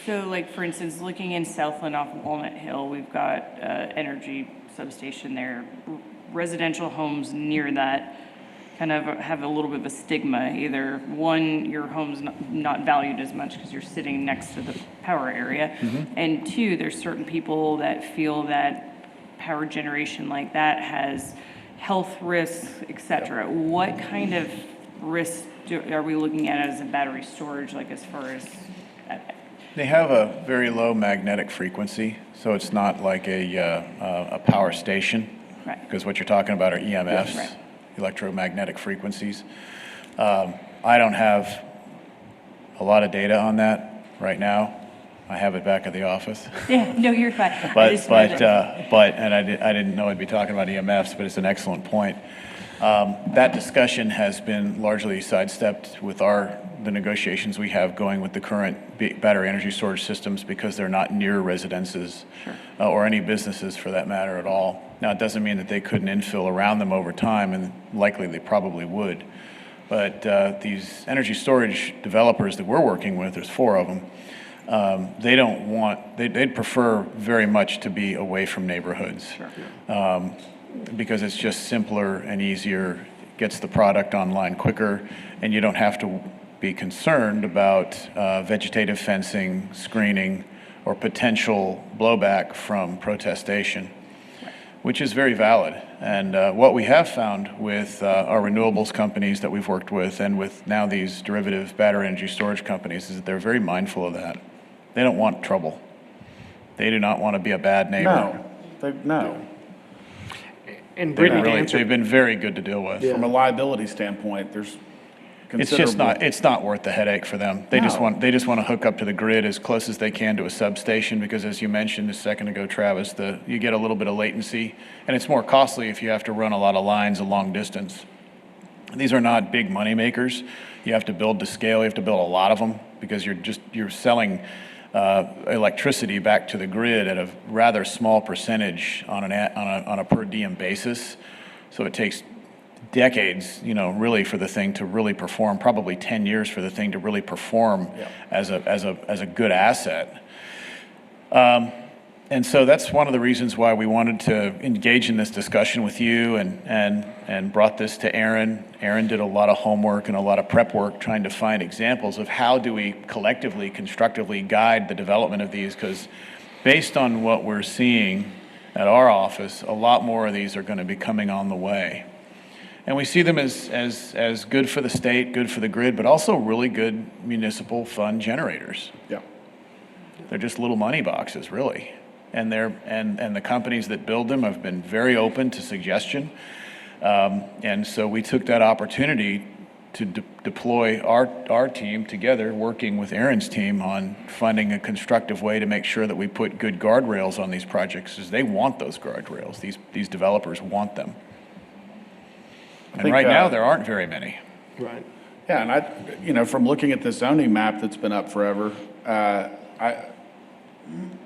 So like, for instance, looking in Southland off Walnut Hill, we've got energy substation there. Residential homes near that kind of have a little bit of a stigma. Either one, your home's not valued as much because you're sitting next to the power area. And two, there's certain people that feel that power generation like that has health risks, et cetera. What kind of risks are we looking at as a battery storage, like as far as? they have a very low magnetic frequency, so it's not like a power station. Right. Because what you're talking about are EMFs, Right. electromagnetic frequencies. I don't have a lot of data on that right now. I have it back at the office. Yeah, no, you're fine. I But, just know that- and I didn't know I'd be talking about EMFs, but it's an excellent point. That discussion has been largely sidestepped with the negotiations we have going with the current battery energy storage systems, because they're not near residences or any businesses for that matter at all. Now, it doesn't mean that they couldn't infill around them over time, and likely they probably would. But these energy storage developers that we're working with, there's 4 of them, they'd prefer very much to be away from neighborhoods. Because it's just simpler and easier, gets the product online quicker, and you don't have to be concerned about vegetative fencing, screening, or potential blowback from protestation, which is very valid. And what we have found with our renewables companies that we've worked with and with now these derivative battery energy storage companies is that they're very mindful of that. They don't want trouble. They do not want to be a bad neighbor. No. And They've Brittany, to answer, been very good to deal with. From a liability standpoint, there's It's just not, considerable. it's not worth the headache for them. They just want to hook up to the grid as close as they can to a substation, because as you mentioned a second ago, Travis, you get a little bit of latency, and it's more costly if you have to run a lot of lines a long distance. These are not big money makers. You have to build to scale. You have to build a lot of them, because you're selling electricity back to the grid at a rather small percentage on a per diem basis. So it takes decades, really for the thing to really perform, probably 10 years for the thing to really perform as a good asset. And so that's one of the reasons why we wanted to engage in this discussion with you and brought this to Aaron. Aaron did a lot of homework and a lot of prep work trying to find examples of how do we collectively, constructively guide the development of these, because based on what we're seeing at our office, a lot more of these are going to be coming on the way. And we see them as good for the state, good for the grid, but also really good municipal fund generators. Yeah. They're just little money boxes, really. And the companies that build them have been very open to suggestion. And so we took that opportunity to deploy our team together, working with Aaron's team on finding a constructive way to make sure that we put good guardrails on these projects, because they want those guardrails. These developers want them. And think, right now, there aren't very many. right. Yeah, and from looking at the zoning map that's been up forever,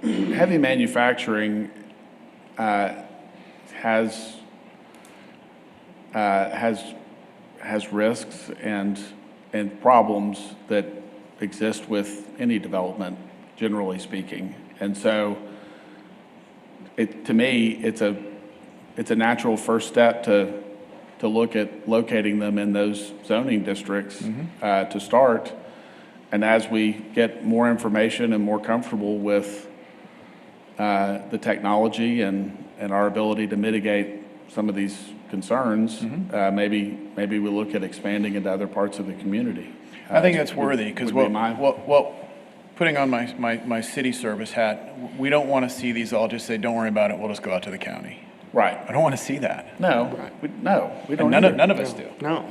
heavy manufacturing has risks and problems that exist with any development, generally speaking. And so, to me, it's a natural first step to look at locating them in those zoning districts to start. And as we get more information and more comfortable with the technology and our ability to mitigate some of these concerns, maybe we look at expanding into other parts of the community. I think that's worthy, because would be my- putting on my city service hat, we don't want to see these all just say, don't worry about it, we'll just go out to the county. Right. I don't want to see that. No, we don't. And either. none of us do. No.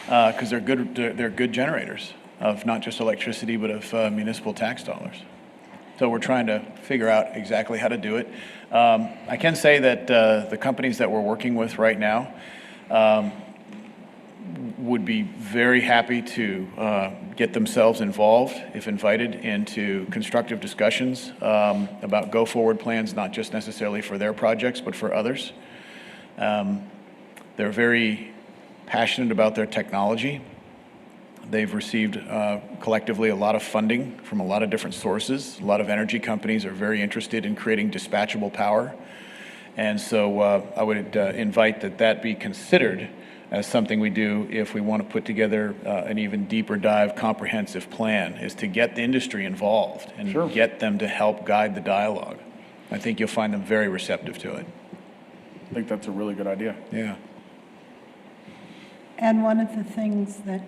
Because they're good generators of not just electricity, but of municipal tax dollars. So we're trying to figure out exactly how to do it. I can say that the companies that we're working with right now would be very happy to get themselves involved, if invited, into constructive discussions about go-forward plans, not just necessarily for their projects, but for others. They're very passionate about their technology. They've received collectively a lot of funding from a lot of different sources. A lot of energy companies are very interested in creating dispatchable power. And so I would invite that be considered as something we do if we want to put together an even deeper dive comprehensive plan, is to get the industry involved and get them to help guide the dialogue. I think you'll find them very receptive to it. I think that's a really good idea. Yeah. And one of the things that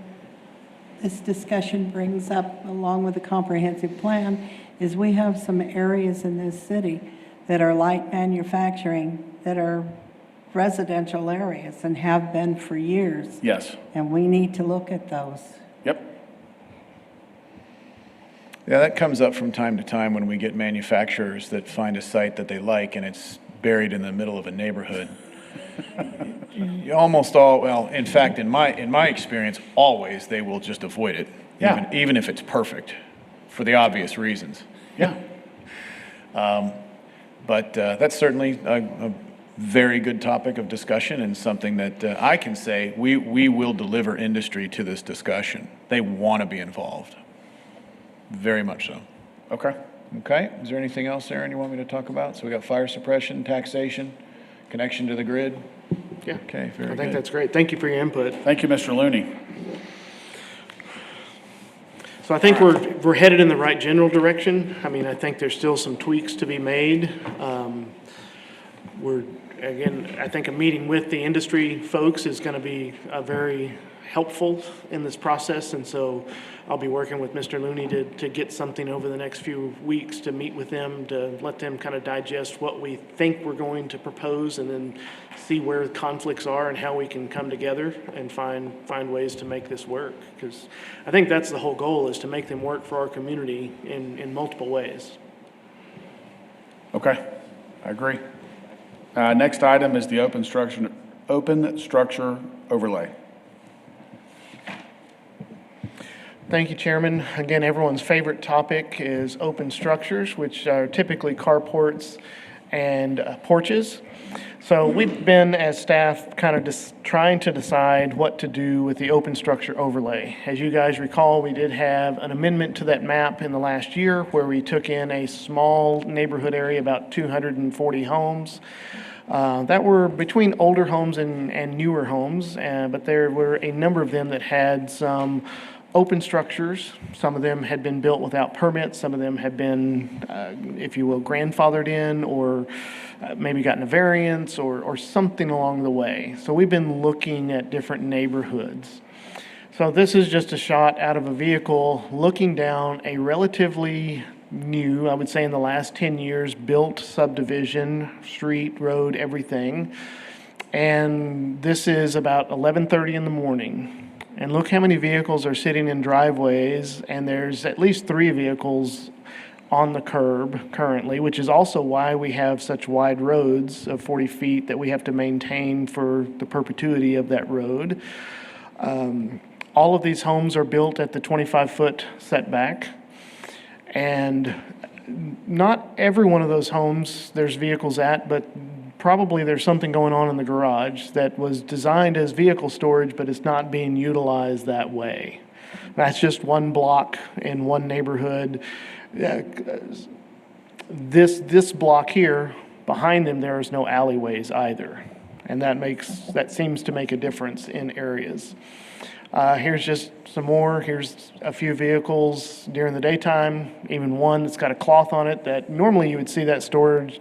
this discussion brings up, along with the comprehensive plan, is we have some areas in this city that are light manufacturing, that are residential areas and have been for years. Yes. And we need to look at those. Yep. Yeah, that comes up from time to time when we get manufacturers that find a site that they like and it's buried in the middle of a neighborhood. In fact, in my experience, always they will just avoid it, even if it's perfect, for the obvious reasons. Yeah. But that's certainly a very good topic of discussion, and something that I can say we will deliver industry to this discussion. They want to be involved. Very much so. Okay. Okay. Is there anything else, Aaron, you want me to talk about? So we got fire suppression, taxation, connection to the grid. Yeah. Okay, very I think good. that's great. Thank you for your input. Thank you, Mr. Looney. So I think we're headed in the right general direction. I mean, I think there's still some tweaks to be made. Again, I think a meeting with the industry folks is going to be very helpful in this process, and so I'll be working with Mr. Looney to get something over the next few weeks to meet with them, to let them kind of digest what we think we're going to propose, and then see where conflicts are and how we can come together and find ways to make this work. Because I think that's the whole goal, is to make them work for our community in multiple ways. Okay, I agree. Next item is the open structure overlay. Thank you, Chairman. Again, everyone's favorite topic is open structures, which are typically carports and porches. So we've been, as staff, kind of just trying to decide what to do with the open structure overlay. As you guys recall, we did have an amendment to that map in the last year where we took in a small neighborhood area, about 240 homes, that were between older homes and newer homes, but there were a number of them that had some open structures. Some of them had been built without permits. Some of them had been, if you will, grandfathered in, or maybe gotten a variance or something along the way. So we've been looking at different neighborhoods. So this is just a shot out of a vehicle looking down a relatively new, I would say in the last 10 years, built subdivision, street, road, everything. And this is about 11:30 in the morning. And look how many vehicles are sitting in driveways, and there's at least 3 vehicles on the curb currently, which is also why we have such wide roads of 40 feet that we have to maintain for the perpetuity of that road. All of these homes are built at the 25-foot setback, and not every one of those homes there's vehicles at, but probably there's something going on in the garage that was designed as vehicle storage, but it's not being utilized that way. That's just one block in one neighborhood. This block here, behind them, there is no alleyways either. And that seems to make a difference in areas. Here's just some more. Here's a few vehicles during the daytime, even one that's got a cloth on it that normally you would see that storage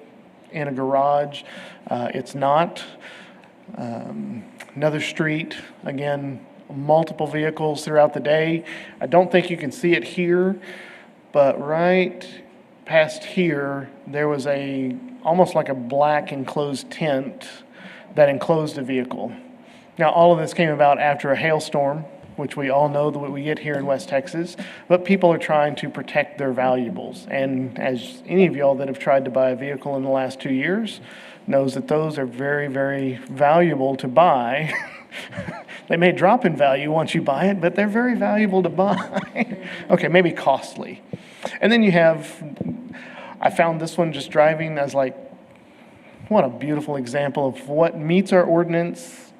in a garage. It's not. Another street, again, multiple vehicles throughout the day. I don't think you can see it here, but right past here, there was almost like a black enclosed tent that enclosed a vehicle. Now, all of this came about after a hailstorm, which we all know that we get here in West Texas, but people are trying to protect their valuables. And as any of y'all that have tried to buy a vehicle in the last 2 years knows that those are very, very valuable to buy. They may drop in value once you buy it, but they're very valuable to buy. Okay, maybe costly. And then I found this one just driving as like, what a beautiful example of what meets our ordinance.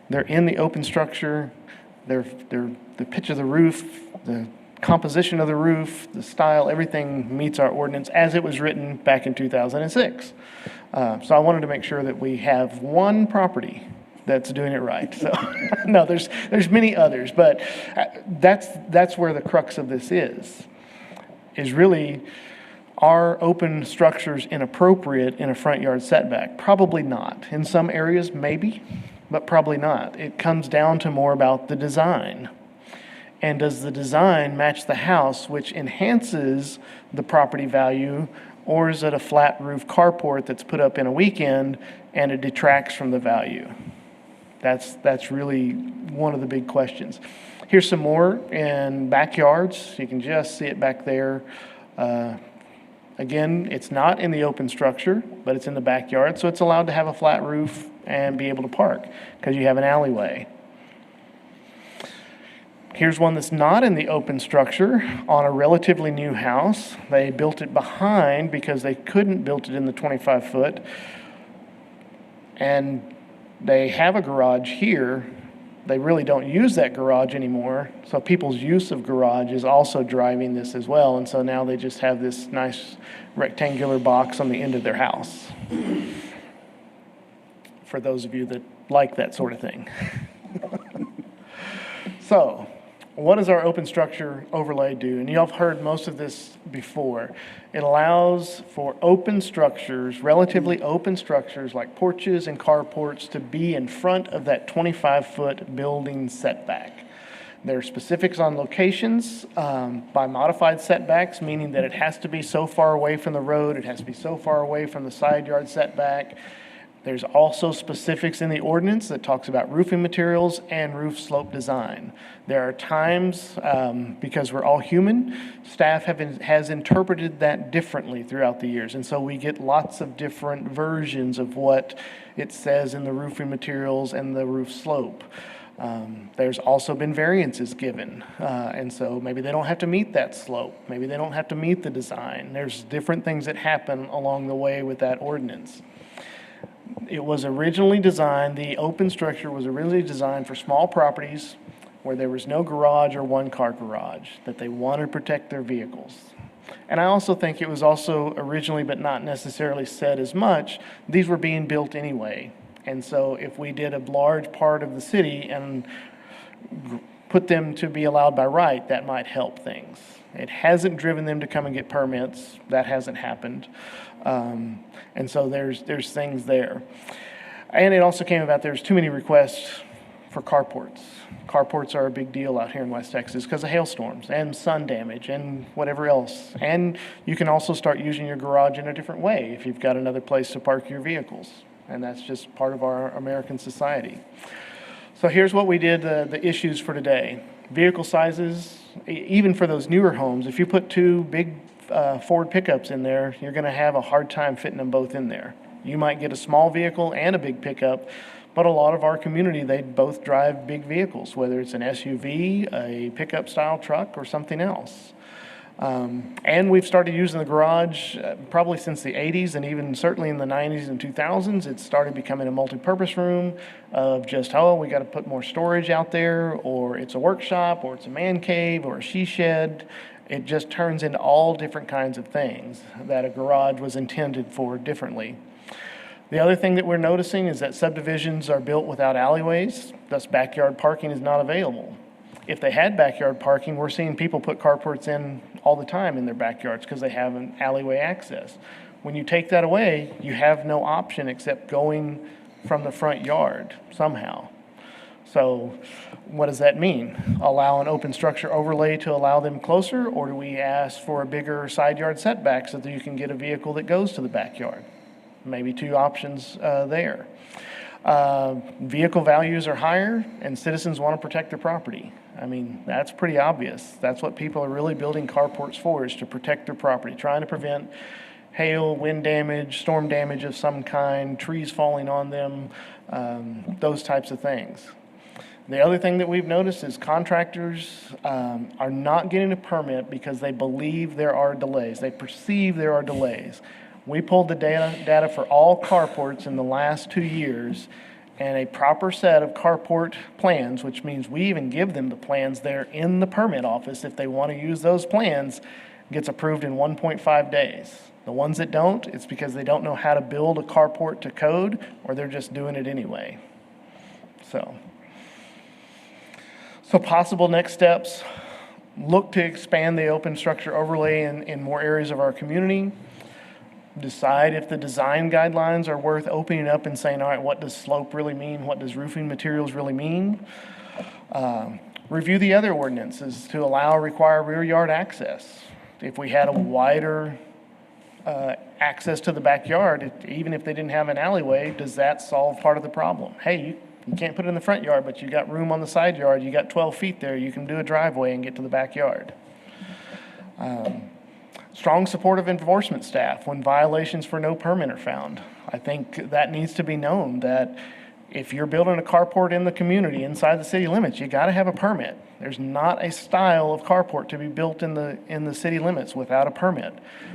They're in the open structure. They're the pitch of the roof, the composition of the roof, the style, everything meets our ordinance as it was written back in 2006. So I wanted to make sure that we have one property that's doing it right. So no, there's many others, but that's where the crux of this is really, are open structures inappropriate in a front yard setback? Probably not. In some areas, maybe, but probably not. It comes down to more about the design. And does the design match the house, which enhances the property value, or is it a flat roof carport that's put up in a weekend and it detracts from the value? That's really one of the big questions. Here's some more in backyards. You can just see it back there. Again, it's not in the open structure, but it's in the backyard, so it's allowed to have a flat roof and be able to park because you have an alleyway. Here's one that's not in the open structure on a relatively new house. They built it behind because they couldn't build it in the 25-foot. And they have a garage here. They really don't use that garage anymore. So people's use of garage is also driving this as well. And so now they just have this nice rectangular box on the end of their house. For those of you that like that sort of thing. So, what does our open structure overlay do? And y'all have heard most of this before. It allows for open structures, relatively open structures like porches and carports to be in front of that 25-foot building setback. There are specifics on locations by modified setbacks, meaning that it has to be so far away from the road, it has to be so far away from the side yard setback. There's also specifics in the ordinance that talks about roofing materials and roof slope design. There are times, because we're all human, staff has interpreted that differently throughout the years. And so we get lots of different versions of what it says in the roofing materials and the roof slope. There's also been variances given, and so maybe they don't have to meet that slope. Maybe they don't have to meet the design. There's different things that happen along the way with that ordinance. It was originally designed, the open structure was originally designed for small properties where there was no garage or one-car garage, that they wanted to protect their vehicles. And I also think it was also originally, but not necessarily said as much, these were being built anyway. And so if we did a large part of the city and put them to be allowed by right, that might help things. It hasn't driven them to come and get permits. That hasn't happened. And so there's things there. And it also came about there's too many requests for carports. Carports are a big deal out here in West Texas because of hailstorms and sun damage and whatever else. And you can also start using your garage in a different way if you've got another place to park your vehicles. And that's just part of our American society. So here's what we did, the issues for today. Vehicle sizes, even for those newer homes, if you put two big Ford pickups in there, you're going to have a hard time fitting them both in there. You might get a small vehicle and a big pickup, but a lot of our community, they both drive big vehicles, whether it's an SUV, a pickup style truck, or something else. And we've started using the garage probably since the 80s, and even certainly in the 90s and 2000s, it started becoming a multi-purpose room of just, oh, we got to put more storage out there, or it's a workshop, or it's a man cave, or a she shed. It just turns into all different kinds of things that a garage was intended for differently. The other thing that we're noticing is that subdivisions are built without alleyways, thus backyard parking is not available. If they had backyard parking, we're seeing people put carports in all the time in their backyards because they have an alleyway access. When you take that away, you have no option except going from the front yard somehow. So what does that mean? Allow an open structure overlay to allow them closer, or do we ask for a bigger side yard setback so that you can get a vehicle that goes to the backyard? Maybe two options there. Vehicle values are higher and citizens want to protect their property. I mean, that's pretty obvious. That's what people are really building carports for, is to protect their property, trying to prevent hail, wind damage, storm damage of some kind, trees falling on them, those types of things. The other thing that we've noticed is contractors are not getting a permit because they believe there are delays. They perceive there are delays. We pulled the data for all carports in the last 2 years, and a proper set of carport plans, which means we even give them the plans there in the permit office if they want to use those plans, gets approved in 1.5 days. The ones that don't, it's because they don't know how to build a carport to code, or they're just doing it anyway. So possible next steps, look to expand the open structure overlay in more areas of our community. Decide if the design guidelines are worth opening up and saying, all right, what does slope really mean? What does roofing materials really mean? Review the other ordinances to require rear yard access. If we had a wider access to the backyard, even if they didn't have an alleyway, does that solve part of the problem? Hey, you can't put it in the front yard, but you got room on the side yard. You got 12 feet there. You can do a driveway and get to the backyard. Strong support of enforcement staff when violations for no permit are found. I think that needs to be known that if you're building a carport in the community inside the city limits, you got to have a permit. There's not a style of carport to be built in the city limits without a permit.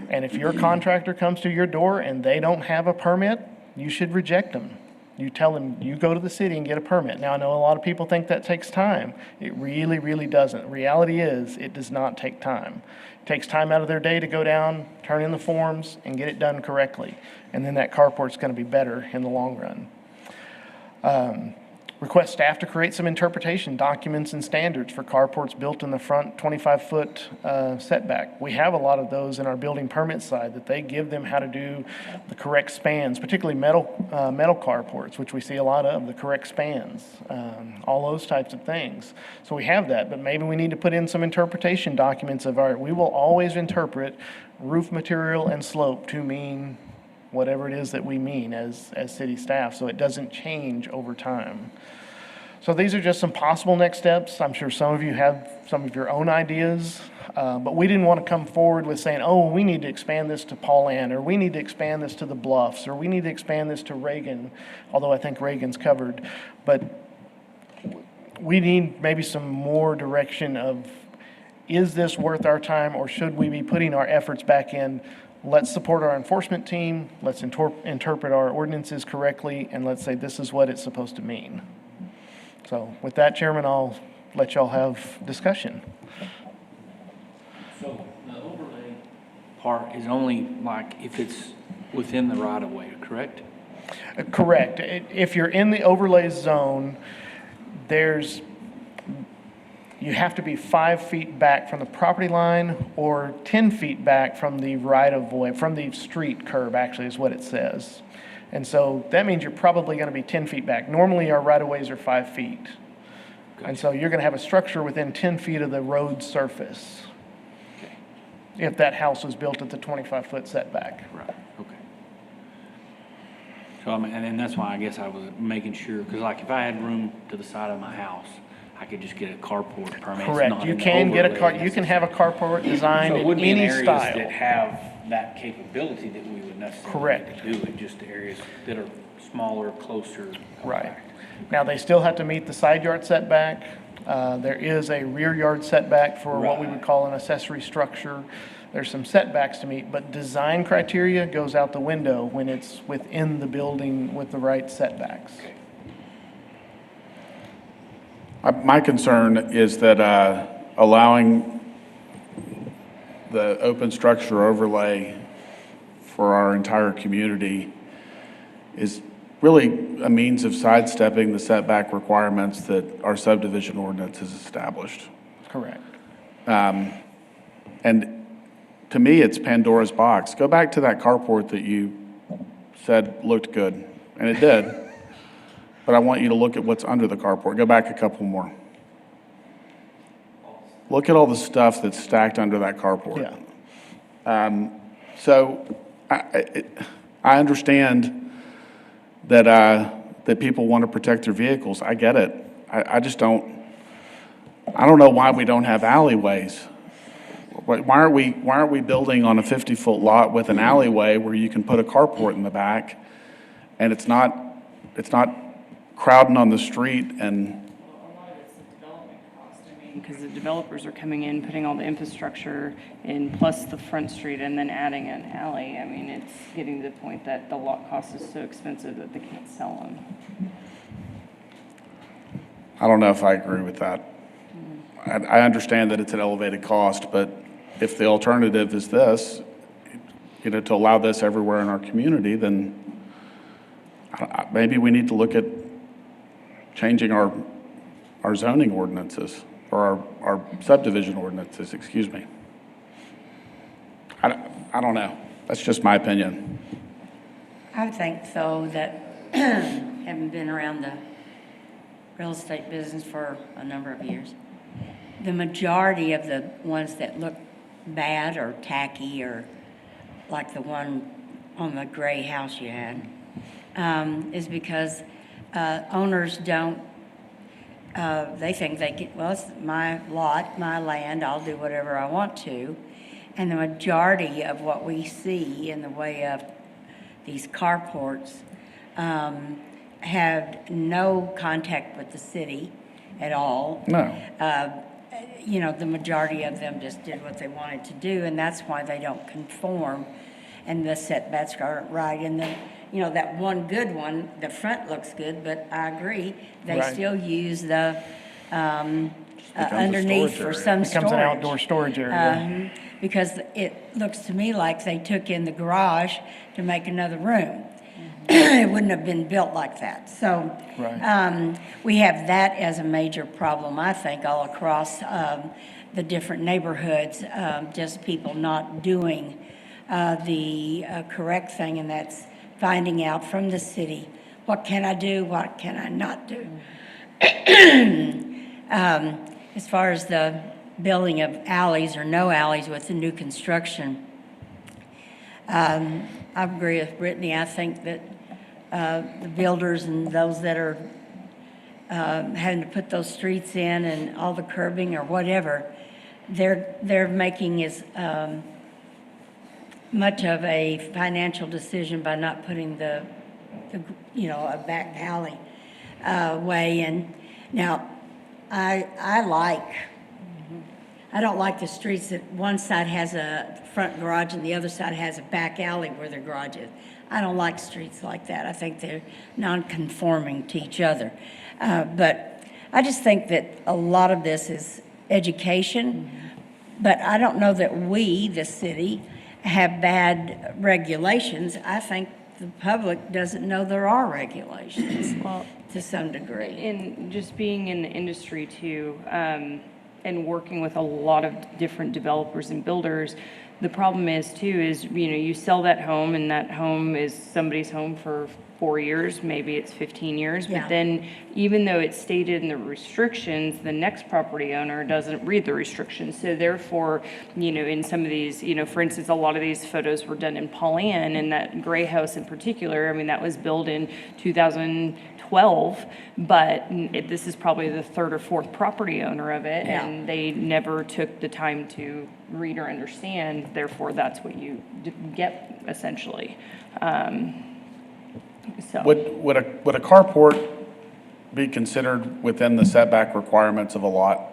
And if your contractor comes to your door and they don't have a permit, you should reject them. You tell them, you go to the city and get a permit. Now, I know a lot of people think that takes time. It really, really doesn't. Reality is, it does not take time. It takes time out of their day to go down, turn in the forms, and get it done correctly. And then that carport's going to be better in the long run. Request staff to create some interpretation documents and standards for carports built in the front 25-foot setback. We have a lot of those in our building permit side, that they give them how to do the correct spans, particularly metal carports, which we see a lot of, the correct spans, all those types of things. So we have that, but maybe we need to put in some interpretation documents of we will always interpret roof material and slope to mean whatever it is that we mean as city staff, so it doesn't change over time. So these are just some possible next steps. I'm sure some of you have some of your own ideas, but we didn't want to come forward with saying, oh, we need to expand this to Paulan, or we need to expand this to the Bluffs, or we need to expand this to Reagan, although I think Reagan's covered. But we need maybe some more direction of, is this worth our time, or should we be putting our efforts back in? Let's support our enforcement team, let's interpret our ordinances correctly, and let's say this is what it's supposed to mean. So with that, Chairman, I'll let y'all have discussion. So the overlay part is only like if it's within the right of way, correct? Correct. If you're in the overlay zone, you have to be 5 feet back from the property line or 10 feet back from the right of way, from the street curb, actually, is what it says. And so that means you're probably going to be 10 feet back. Normally, our right of ways are 5 feet. And so you're going to have a structure within 10 feet of the road surface if that house was built at the 25-foot setback. Right, okay. So, I mean, and that's why I guess I was making sure, because like if I had room to the side of my house, I could just get a carport permit. It's Correct. not You an can get overlay. you can have a carport designed So it in wouldn't be in any areas style. that have that capability that we would necessarily Correct. do it, just areas that are smaller, closer. Right. Now, they still have to meet the side yard setback. There is a rear yard setback for what we would call an accessory structure. There's some setbacks to meet, but design criteria goes out the window when it's within the building with the right setbacks. My concern is that allowing the open structure overlay for our entire community is really a means of sidestepping the setback requirements that our subdivision ordinance has established. Correct. And to me, it's Pandora's box. Go back to that carport that you said looked good, and it did. But I want you to look at what's under the carport. Go back a couple more. Look at all the stuff that's stacked under that carport. Yeah. So I understand that that people want to protect their vehicles. I get it. I just don't. I don't know why we don't have alleyways. Why aren't we building on a 50-foot lot with an alleyway where you can put a carport in the back, and it's not crowding on the street and. Because the developers are coming in, putting all the infrastructure in, plus the front street, and then adding an alley. I mean, it's getting to the point that the lot cost is so expensive that they can't sell them. I don't know if I agree with that. I understand that it's an elevated cost, but if the alternative is this, to allow this everywhere in our community, then maybe we need to look at changing our zoning ordinances, or our subdivision ordinances, excuse me. I don't know. That's just my opinion. I would think so, that having been around the real estate business for a number of years, the majority of the ones that look bad or tacky, or like the one on the gray house you had, is because owners don't, they think they get, well, it's my lot, my land, I'll do whatever I want to. And the majority of what we see in the way of these carports have no contact with the city at all. No. The majority of them just did what they wanted to do, and that's why they don't conform, and the setbacks aren't right. And that one good one, the front looks good, but I agree, they Right. still use the underneath for some storage. Becomes an outdoor storage area. Because it looks to me like they took in the garage to make another room. it wouldn't have been built like that. So Right. we have that as a major problem, I think, all across the different neighborhoods, just people not doing the correct thing, and that's finding out from the city, what can I do, what can I not do? As far as the building of alleys or no alleys with the new construction, I agree with Brittany. I think that the builders and those that are having to put those streets in and all the curbing or whatever, they're making as much of a financial decision by not putting the a back alley way in. Now, I don't like the streets that one side has a front garage and the other side has a back alley where their garage is. I don't like streets like that. I think they're non-conforming to each other. But I just think that a lot of this is education, but I don't know that we, the city, have bad regulations. I think the public doesn't know there are regulations to some degree. And just being in the industry too, and working with a lot of different developers and builders, the problem is too, you sell that home and that home is somebody's home for 4 years, maybe it's 15 years, Yeah. but then even though it's stated in the restrictions, the next property owner doesn't read the restrictions. So therefore, in some of these, for instance, a lot of these photos were done in Pollan, and that gray house in particular, that was built in 2012, but this is probably the third or fourth property owner of it, Yeah. and they never took the time to read or understand, therefore that's what you get essentially. So. Would a carport be considered within the setback requirements of a lot?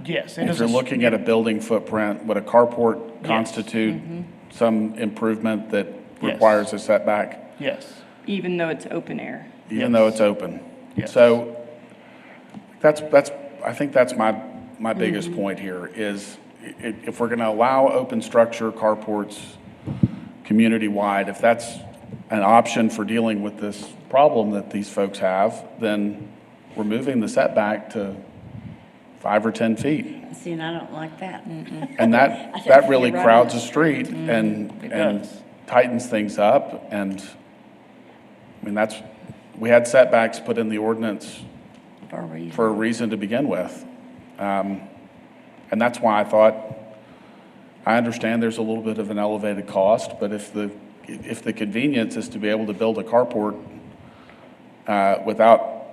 Yes. it If is you're a- looking at a building footprint, would a carport constitute some improvement that Yes. requires a setback, Yes. Even though it's open air. even though it's open? Yes. So I think that's my biggest point here is if we're going to allow open structure carports community-wide, if that's an option for dealing with this problem that these folks have, then we're moving the setback to 5 or 10 feet. See, and I don't like that. And I that think really you're right crowds on a street and It does. tightens things up. And, we had setbacks put in the ordinance For a reason. for a reason to begin with. And that's why I understand there's a little bit of an elevated cost, but if the convenience is to be able to build a carport without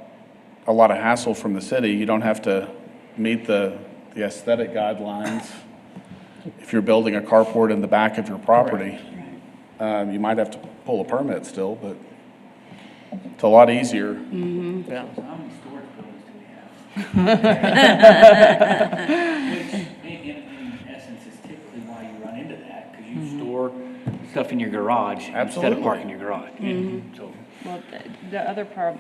a lot of hassle from the city, you don't have to meet the aesthetic guidelines. If you're building a carport in the back of your property, you might have to pull a permit still, but it's a lot easier. Yeah. How many storage buildings do we have? Which, in essence, is typically why you run into that, because you store stuff in your garage instead Absolutely. of parking your garage. So, Well, the other part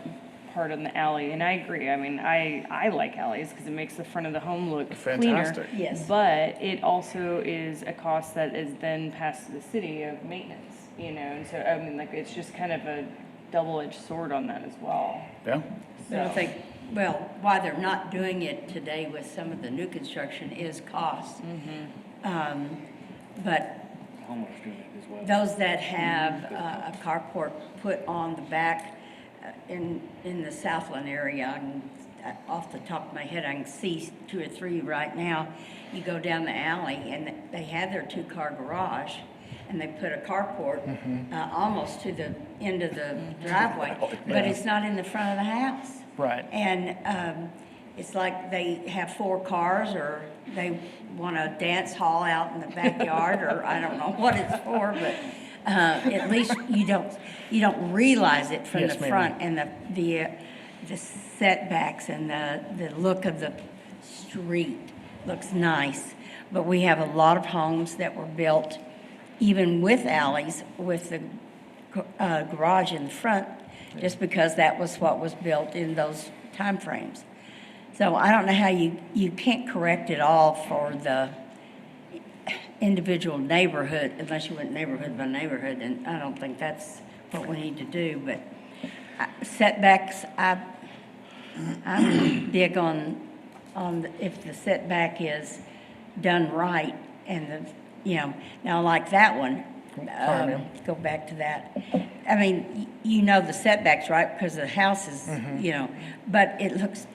on the alley, and I agree, I like alleys because it makes the front of the home look cleaner. Fantastic. Yes. But it also is a cost that is then passed to the city of maintenance, and so, it's just kind of a double-edged sword on that as well. Yeah. But I think, why they're not doing it today with some of the new construction is cost. But homeowners doing it as well. those that have a carport put on the back in the Southland area, and off the top of my head, I can see 2 or 3 right now. You go down the alley, and they had their 2-car garage, and they put a carport almost to the end of the driveway, but it's not in the front of the house. Right. And it's like they have 4 cars, or they want a dance hall out in the backyard, or I don't know what it's for, but at least you don't realize it from Yes, the ma'am. front, and the setbacks and the look of the street looks nice. But we have a lot of homes that were built even with alleys, with the garage in the front, just because that was what was built in those timeframes. So I don't know how you can't correct it all for individual neighborhood, unless you went neighborhood by neighborhood, and I don't think that's what we need to do, but setbacks, I'm big on if the setback is done right and now like that one, go back to that. I mean, the setbacks, right? Because the house is, but it looks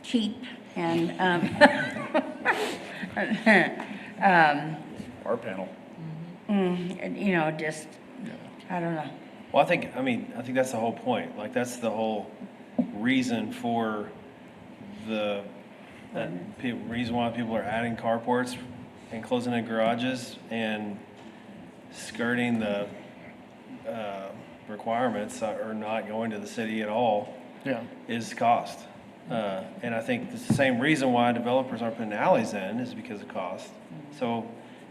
cheap and, Our panel. just, I don't know. Well, I think that's the whole point. Like, that's the whole reason for reason why people are adding carports and closing in garages and skirting the requirements or not going to the city at all. Yeah. Is cost. And I think it's the same reason why developers aren't putting alleys in is because of cost. So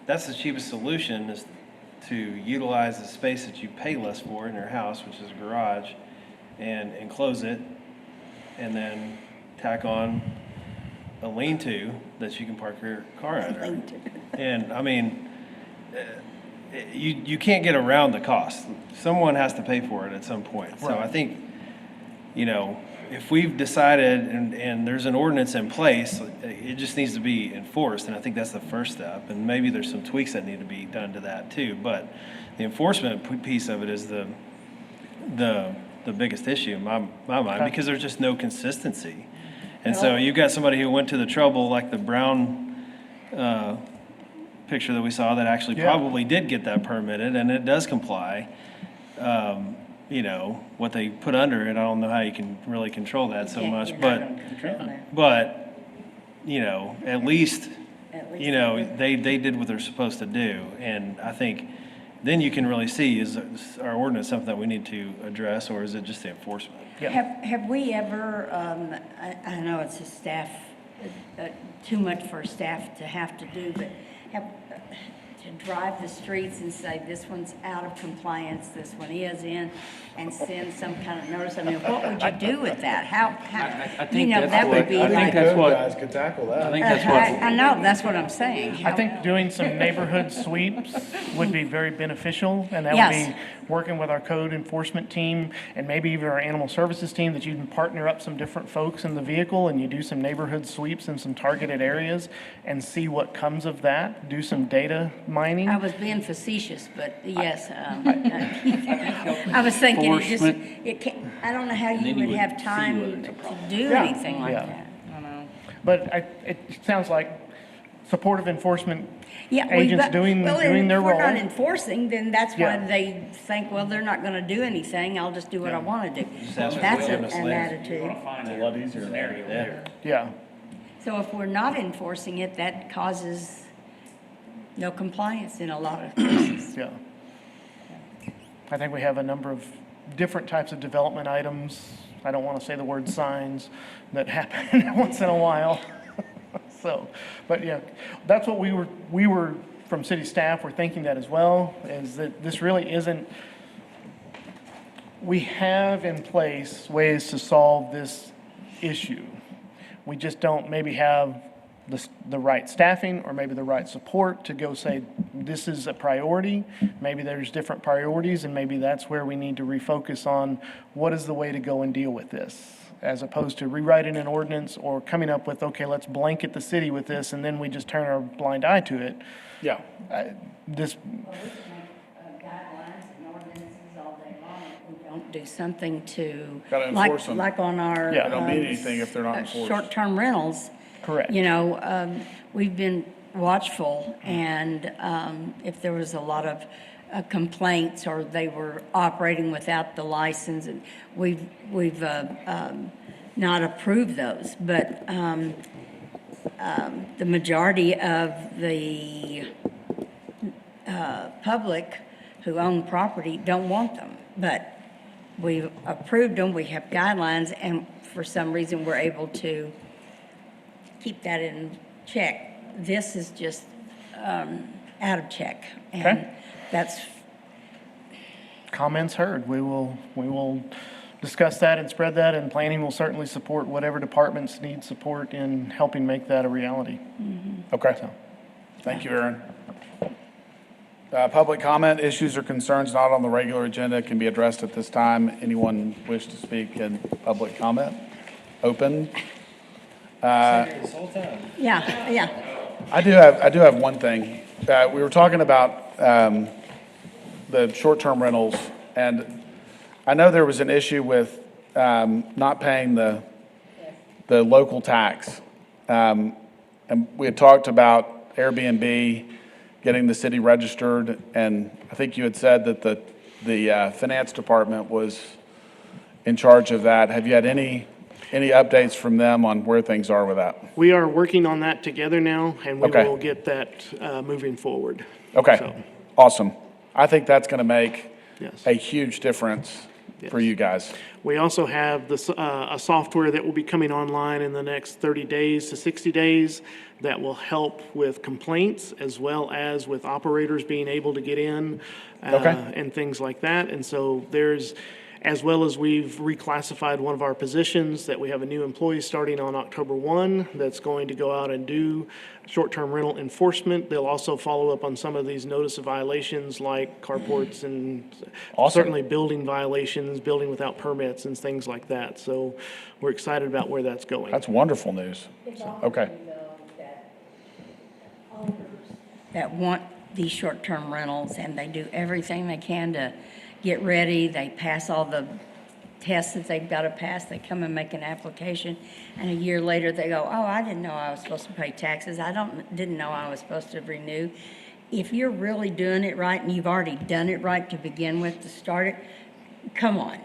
that's the cheapest solution, is to utilize the space that you pay less for in your house, which is a garage, and enclose it, and then tack on a lean-to that you can park your car under. And I mean, you can't get around the cost. Someone has to pay for it at some point. So I think, if we've decided and there's an ordinance in place, it just needs to be enforced, and I think that's the first step. And maybe there's some tweaks that need to be done to that too. But the enforcement piece of it is the biggest issue in my mind, because there's just no consistency. And so you've got somebody who went to the trouble, like the Brown picture that we saw, that actually probably did get that permitted, and it does comply. What they put under it, I don't know how you can really control that so much, but at least they did what they're supposed to do. And I think then you can really see, is our ordinance something that we need to address, or is it just the enforcement? Have we ever, I know it's a staff, too much for staff to have to do, but to drive the streets and say, this one's out of compliance, this one is in, and send some kind of notice? I mean, what would you do with that? I think that's would be like. Guys could tackle that. I think that's what. I know, that's what I'm saying. I think doing some neighborhood sweeps would be very beneficial, and that would Yes. be working with our code enforcement team and maybe even our animal services team, that you can partner up some different folks in the vehicle and you do some neighborhood sweeps in some targeted areas and see what comes of that, do some data mining. I was being facetious, but yes, I was thinking it can't, I don't know how you would have time to do anything like that. But it sounds like supportive enforcement Yeah, agents doing their If we're role. not enforcing, then that's why Yeah. they think, well, they're not gonna do anything, I'll just do what I wanna do. That's That's what an misleads. attitude. Find a lot easier scenario there. Yeah. So if we're not enforcing it, that causes no compliance in a lot of cases. Yeah. I think we have a number of different types of development items. I don't want to say the word signs that happen once in a while. So, but yeah, that's what we were from city staff were thinking that as well, is that this really isn't, we have in place ways to solve this issue. We just don't maybe have the right staffing or maybe the right support to go say, this is a priority. Maybe there's different priorities, and maybe that's where we need to refocus on what is the way to go and deal with this, as opposed to rewriting an ordinance or coming up with, okay, let's blanket the city with this, and then we just turn our blind eye to it. Yeah. Guidelines and ordinances all day long, if we don't do something to, Gotta enforce them. like on our. They don't mean anything if they're not enforced. Short-term rentals. Correct. We've been watchful, and if there was a lot of complaints or they were operating without the license, and we've not approved those, but the majority of the public who own property don't want them, but we've approved them, we have guidelines, and for some reason, we're able to keep that in check. This is just out of check, and Okay. that's. Comments heard. We will discuss that and spread that, and planning will certainly support whatever departments need support in helping make that a reality. Okay. Thank you, Aaron. Public comment, issues or concerns not on the regular agenda can be addressed at this time. Anyone wish to speak in public comment? Open. Yeah. I do have one thing. We were talking about the short-term rentals, and I know there was an issue with not paying the local tax. And we had talked about Airbnb getting the city registered, and I think you had said that the finance department was in charge of that. Have you had any updates from them on where things are with that? We are working on that together now, and we Okay. will get that moving forward. Okay, So, awesome. I think that's going to make yes. a huge difference for you guys. We also have a software that will be coming online in the next 30 days to 60 days that will help with complaints as well as with operators being able to get in and things like that. And so as well as we've reclassified one of our positions, that we have a new employee starting on October 1 that's going to go out and do short-term rental enforcement. They'll also follow up on some of these notice of violations like carports and certainly building violations, building without permits and things like that. So we're excited about where that's going. That's wonderful news. So, okay. That want these short-term rentals, and they do everything they can to get ready. They pass all the tests that they've got to pass. They come and make an application, and a year later they go, oh, I didn't know I was supposed to pay taxes. Didn't know I was supposed to renew. If you're really doing it right, and you've already done it right to begin with, to start it, come on.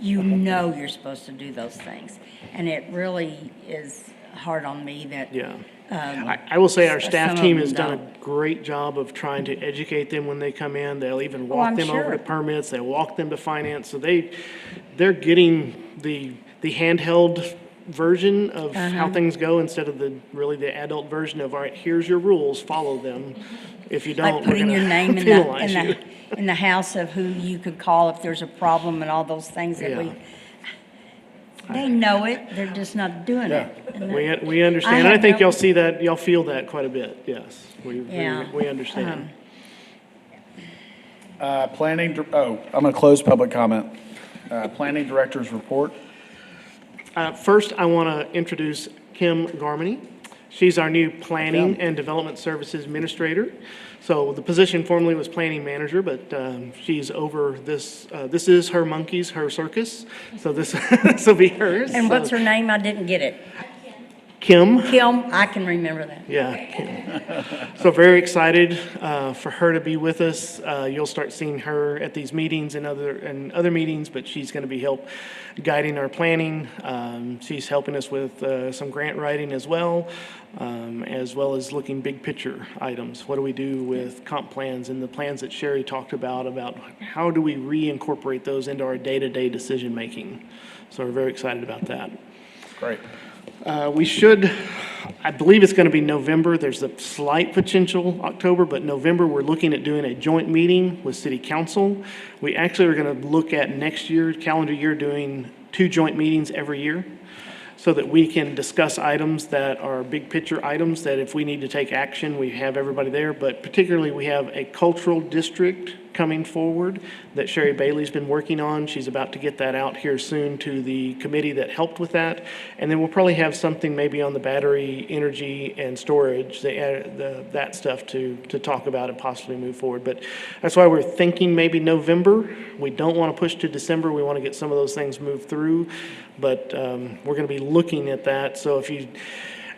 You know you're supposed to do those things. And it really is hard on me that I will say our some staff of team them has done don't. a great job of trying to educate them when they come in. They'll even Oh, walk I'm them over sure. to permits, they walk them to finance. So they're getting the handheld version of how things go instead of the adult version of, all right, here's your rules, follow them. If you don't, Like we're putting your gonna name penalize you. in the house of who you could call if there's a problem and all those things that Yeah. they know it, they're just not doing it. And that- We understand, and I have think no- y'all see that, y'all feel that quite a bit, yes. Yeah. We understand. I'm going to close public comment. Planning Director's report. First, I want to introduce Kim Garmany. She's our new Planning and Development Services Administrator. So the position formerly was Planning Manager, but she's over this. This is her monkeys, her circus. So this will be hers. And what's her name? I didn't get it. Kim. Kim, I can remember that. Yeah. Kim. So very excited for her to be with us. You'll start seeing her at these meetings and other meetings, but she's going to be guiding our planning. She's helping us with some grant writing as well as looking big picture items. What do we do with comp plans and the plans that Sherry talked about how do we reincorporate those into our day-to-day decision making? So we're very excited about that. Great. I believe it's going to be November. There's a slight potential October, but November, we're looking at doing a joint meeting with City Council. We actually are going to look at next year, calendar year, doing 2 joint meetings every year so that we can discuss items that are big picture items that if we need to take action, we have everybody there. But particularly, we have a cultural district coming forward that Sherry Bailey's been working on. She's about to get that out here soon to the committee that helped with that. And then we'll probably have something maybe on the battery, energy, and storage, that stuff to talk about and possibly move forward. But that's why we're thinking maybe November. We don't want to push to December. We want to get some of those things moved through. But we're going to be looking at that. So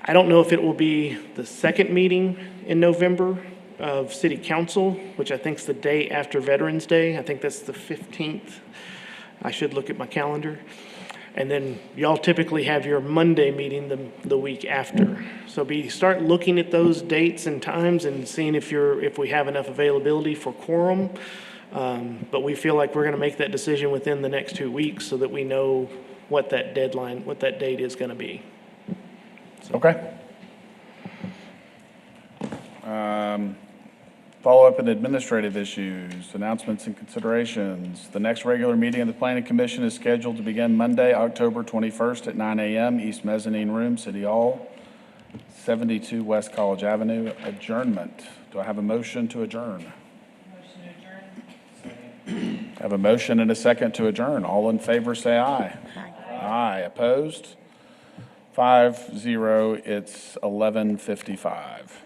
I don't know if it will be the second meeting in November of City Council, which I think is the day after Veterans Day. I think that's the 15th. I should look at my calendar. And then y'all typically have your Monday meeting the week after. So start looking at those dates and times and seeing if we have enough availability for quorum. But we feel like we're going to make that decision within the next 2 weeks so that we know what that date is going to be. Okay. Follow-up and administrative issues, announcements and considerations. The next regular meeting of the Planning Commission is scheduled to begin Monday, October 21st at 9 a.m., East Mezzanine Room, City Hall, 72 West College Avenue. Adjournment. Do I have a motion to adjourn? Have a motion and a second to adjourn. All in favor, say aye. Aye. Opposed? 5-0. It's 11:55.